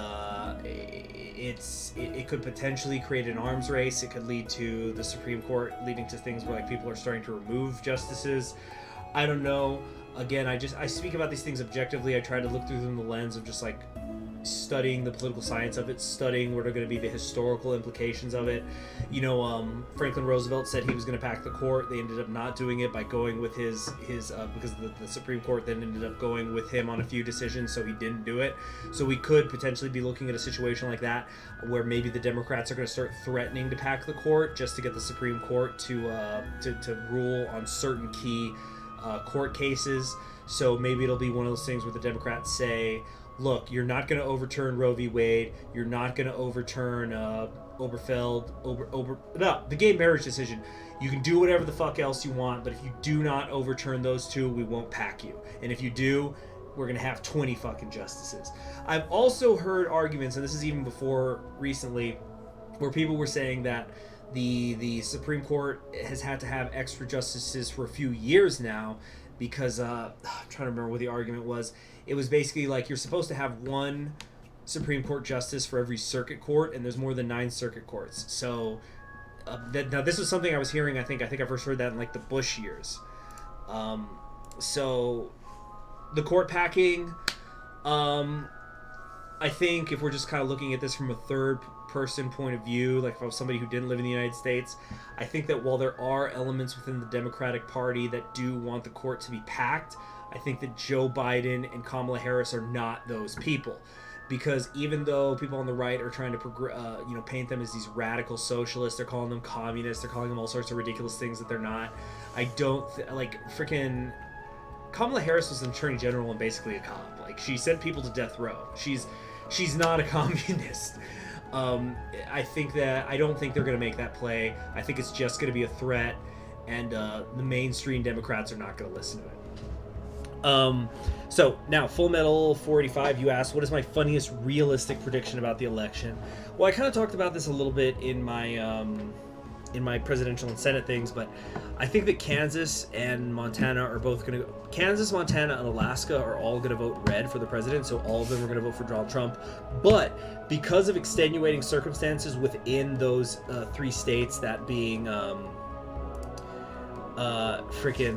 it could potentially create an arms race. It could lead to the Supreme Court leading to things where people are starting to remove justices. I don't know. Again, I speak about these things objectively. I try to look through them the lens of just studying the political science of it, studying what are going to be the historical implications of it. Franklin Roosevelt said he was going to pack the court. They ended up not doing it by going with his because the Supreme Court then ended up going with him on a few decisions, so he didn't do it. So we could potentially be looking at a situation like that where maybe the Democrats are going to start threatening to pack the court just to get the Supreme Court to rule on certain key court cases. So maybe it'll be one of those things where the Democrats say, look, you're not going to overturn Roe v. Wade. You're not going to overturn the gay marriage decision. You can do whatever the fuck else you want, but if you do not overturn those 2, we won't pack you. And if you do, we're going to have 20 fucking justices. I've also heard arguments, and this is even before recently, where people were saying that the Supreme Court has had to have extra justices for a few years now because I'm trying to remember what the argument was. It was basically like you're supposed to have 1 Supreme Court justice for every circuit court, and there's more than 9 circuit courts. So now this was something I was hearing. I think I first heard that in the Bush years. So the court packing. I think if we're just kind of looking at this from a third person point of view, like if I was somebody who didn't live in the United States, I think that while there are elements within the Democratic Party that do want the court to be packed, I think that Joe Biden and Kamala Harris are not those people. Because even though people on the right are trying to paint them as these radical socialists, they're calling them communists, they're calling them all sorts of ridiculous things that they're not. I don't freaking Kamala Harris was an attorney general and basically a cop. She sent people to death row. She's not a communist. I don't think they're going to make that play. I think it's just going to be a threat, and the mainstream Democrats are not going to listen to it. So now, Full Metal 485, you asked, what is my funniest realistic prediction about the election? Well, I kind of talked about this a little bit in my presidential and Senate things, but I think that Kansas and Montana are both going to go. Kansas, Montana, and Alaska are all going to vote red for the president, so all of them are going to vote for Donald Trump. But because of extenuating circumstances within those 3 states, that being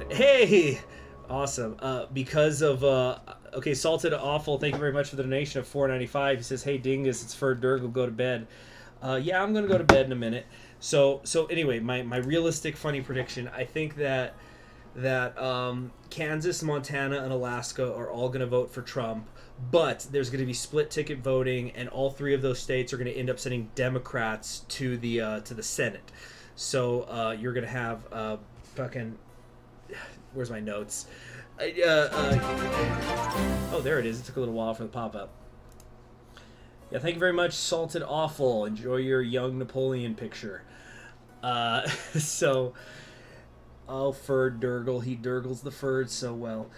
hey, awesome. Because of Salted Awful, thank you very much for the donation of $4.95. He says, hey Dingus, it's for Durg, go to bed. Yeah, I'm gonna go to bed in a minute. So anyway, my realistic funny prediction, I think that Kansas, Montana, and Alaska are all gonna vote for Trump, but there's gonna be split ticket voting, and all 3 of those states are gonna end up sending Democrats to the Senate. So you're gonna have fucking, where's my notes? Oh, there it is. It took a little while for the pop-up. Yeah, thank you very much, Salted Awful. Enjoy your young Napoleon picture. So, Ferd Durgle. He Durgles the Ferd so well.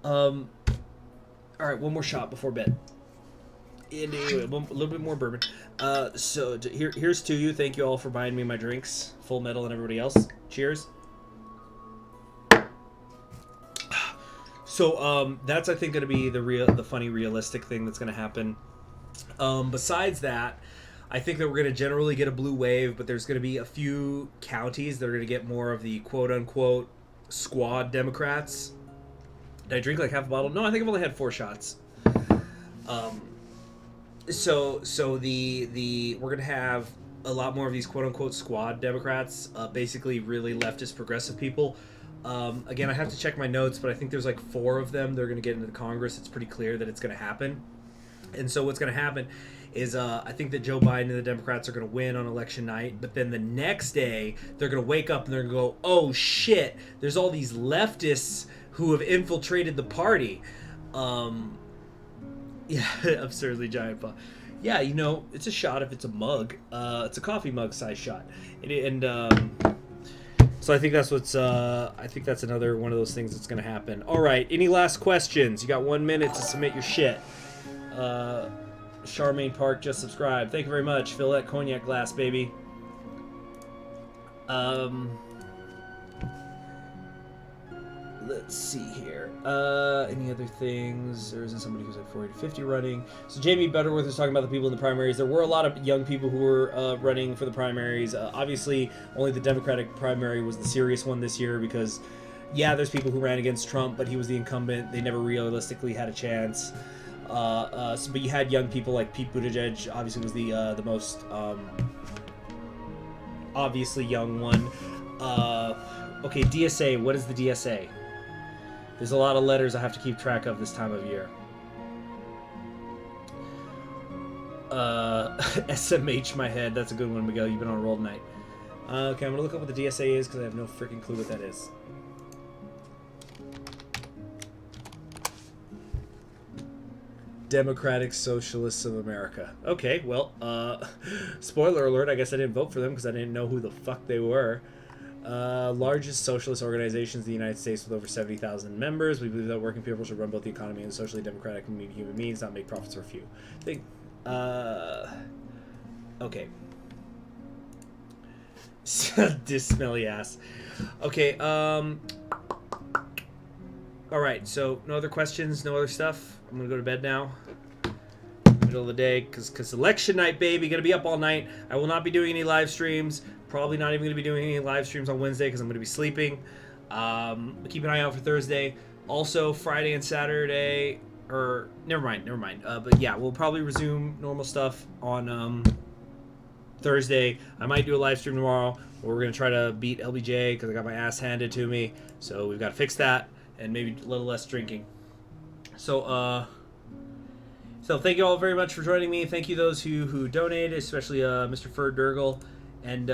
Alright, one more shot before bed. Anyway, a little bit more bourbon. Here's to you. Thank you all for buying me my drinks. Full Metal and everybody else. Cheers. So that's I think going to be the funny realistic thing that's going to happen. Besides that, I think that we're going to generally get a blue wave, but there's going to be a few counties that are going to get more of the quote unquote squad Democrats. Did I drink like half a bottle? No, I think I've only had 4 shots. So we're gonna have a lot more of these quote unquote squad Democrats, basically really leftist progressive people. Again, I have to check my notes, but I think there's like 4 of them. They're gonna get into the Congress. It's pretty clear that it's gonna happen. And so what's gonna happen is I think that Joe Biden and the Democrats are gonna win on election night, but then the next day they're gonna wake up and they're gonna go, oh shit, there's all these leftists who have infiltrated the party. Yeah, absurdly giant paw. Yeah, you know, it's a shot if it's a mug. It's a coffee mug size shot. So I think that's I think that's another one of those things that's going to happen. All right, any last questions? You got 1 minute to submit your shit. Charmaine Park just subscribed. Thank you very much. Fill that cognac glass, baby. Let's see here. Any other things? There isn't somebody who's at 40 to 50 running. So Jamie Butterworth is talking about the people in the primaries. There were a lot of young people who were running for the primaries. Obviously, only the Democratic primary was the serious one this year because, yeah, there's people who ran against Trump, but he was the incumbent. They never realistically had a chance. But you had young people like Pete Buttigieg. Obviously, was the most obviously young one. Okay, DSA. What is the DSA? There's a lot of letters I have to keep track of this time of year. SMH my head. That's a good one, Miguel. You've been on a roll tonight. Okay, I'm going to look up what the DSA is because I have no freaking clue what that is. Democratic Socialists of America. Okay, well, spoiler alert, I guess I didn't vote for them because I didn't know who the fuck they were. Largest socialist organizations in the United States with over 70,000 members. We believe that working people should run both the economy and socially democratic human beings, not make profits for a few. Okay. This smelly ass. Okay, alright, so no other questions, no other stuff. I'm gonna go to bed now. Middle of the day, because election night, baby. Gonna be up all night. I will not be doing any live streams. Probably not even going to be doing any live streams on Wednesday because I'm going to be sleeping. Keep an eye out for Thursday. Also, Friday and Saturday, or never mind. But yeah, we'll probably resume normal stuff on Thursday. I might do a live stream tomorrow where we're going to try to beat LBJ because I got my ass handed to me. So we've got to fix that and maybe a little less drinking. So thank you all very much for joining me. Thank you those who donated, especially Mr. Ferd Durgle. And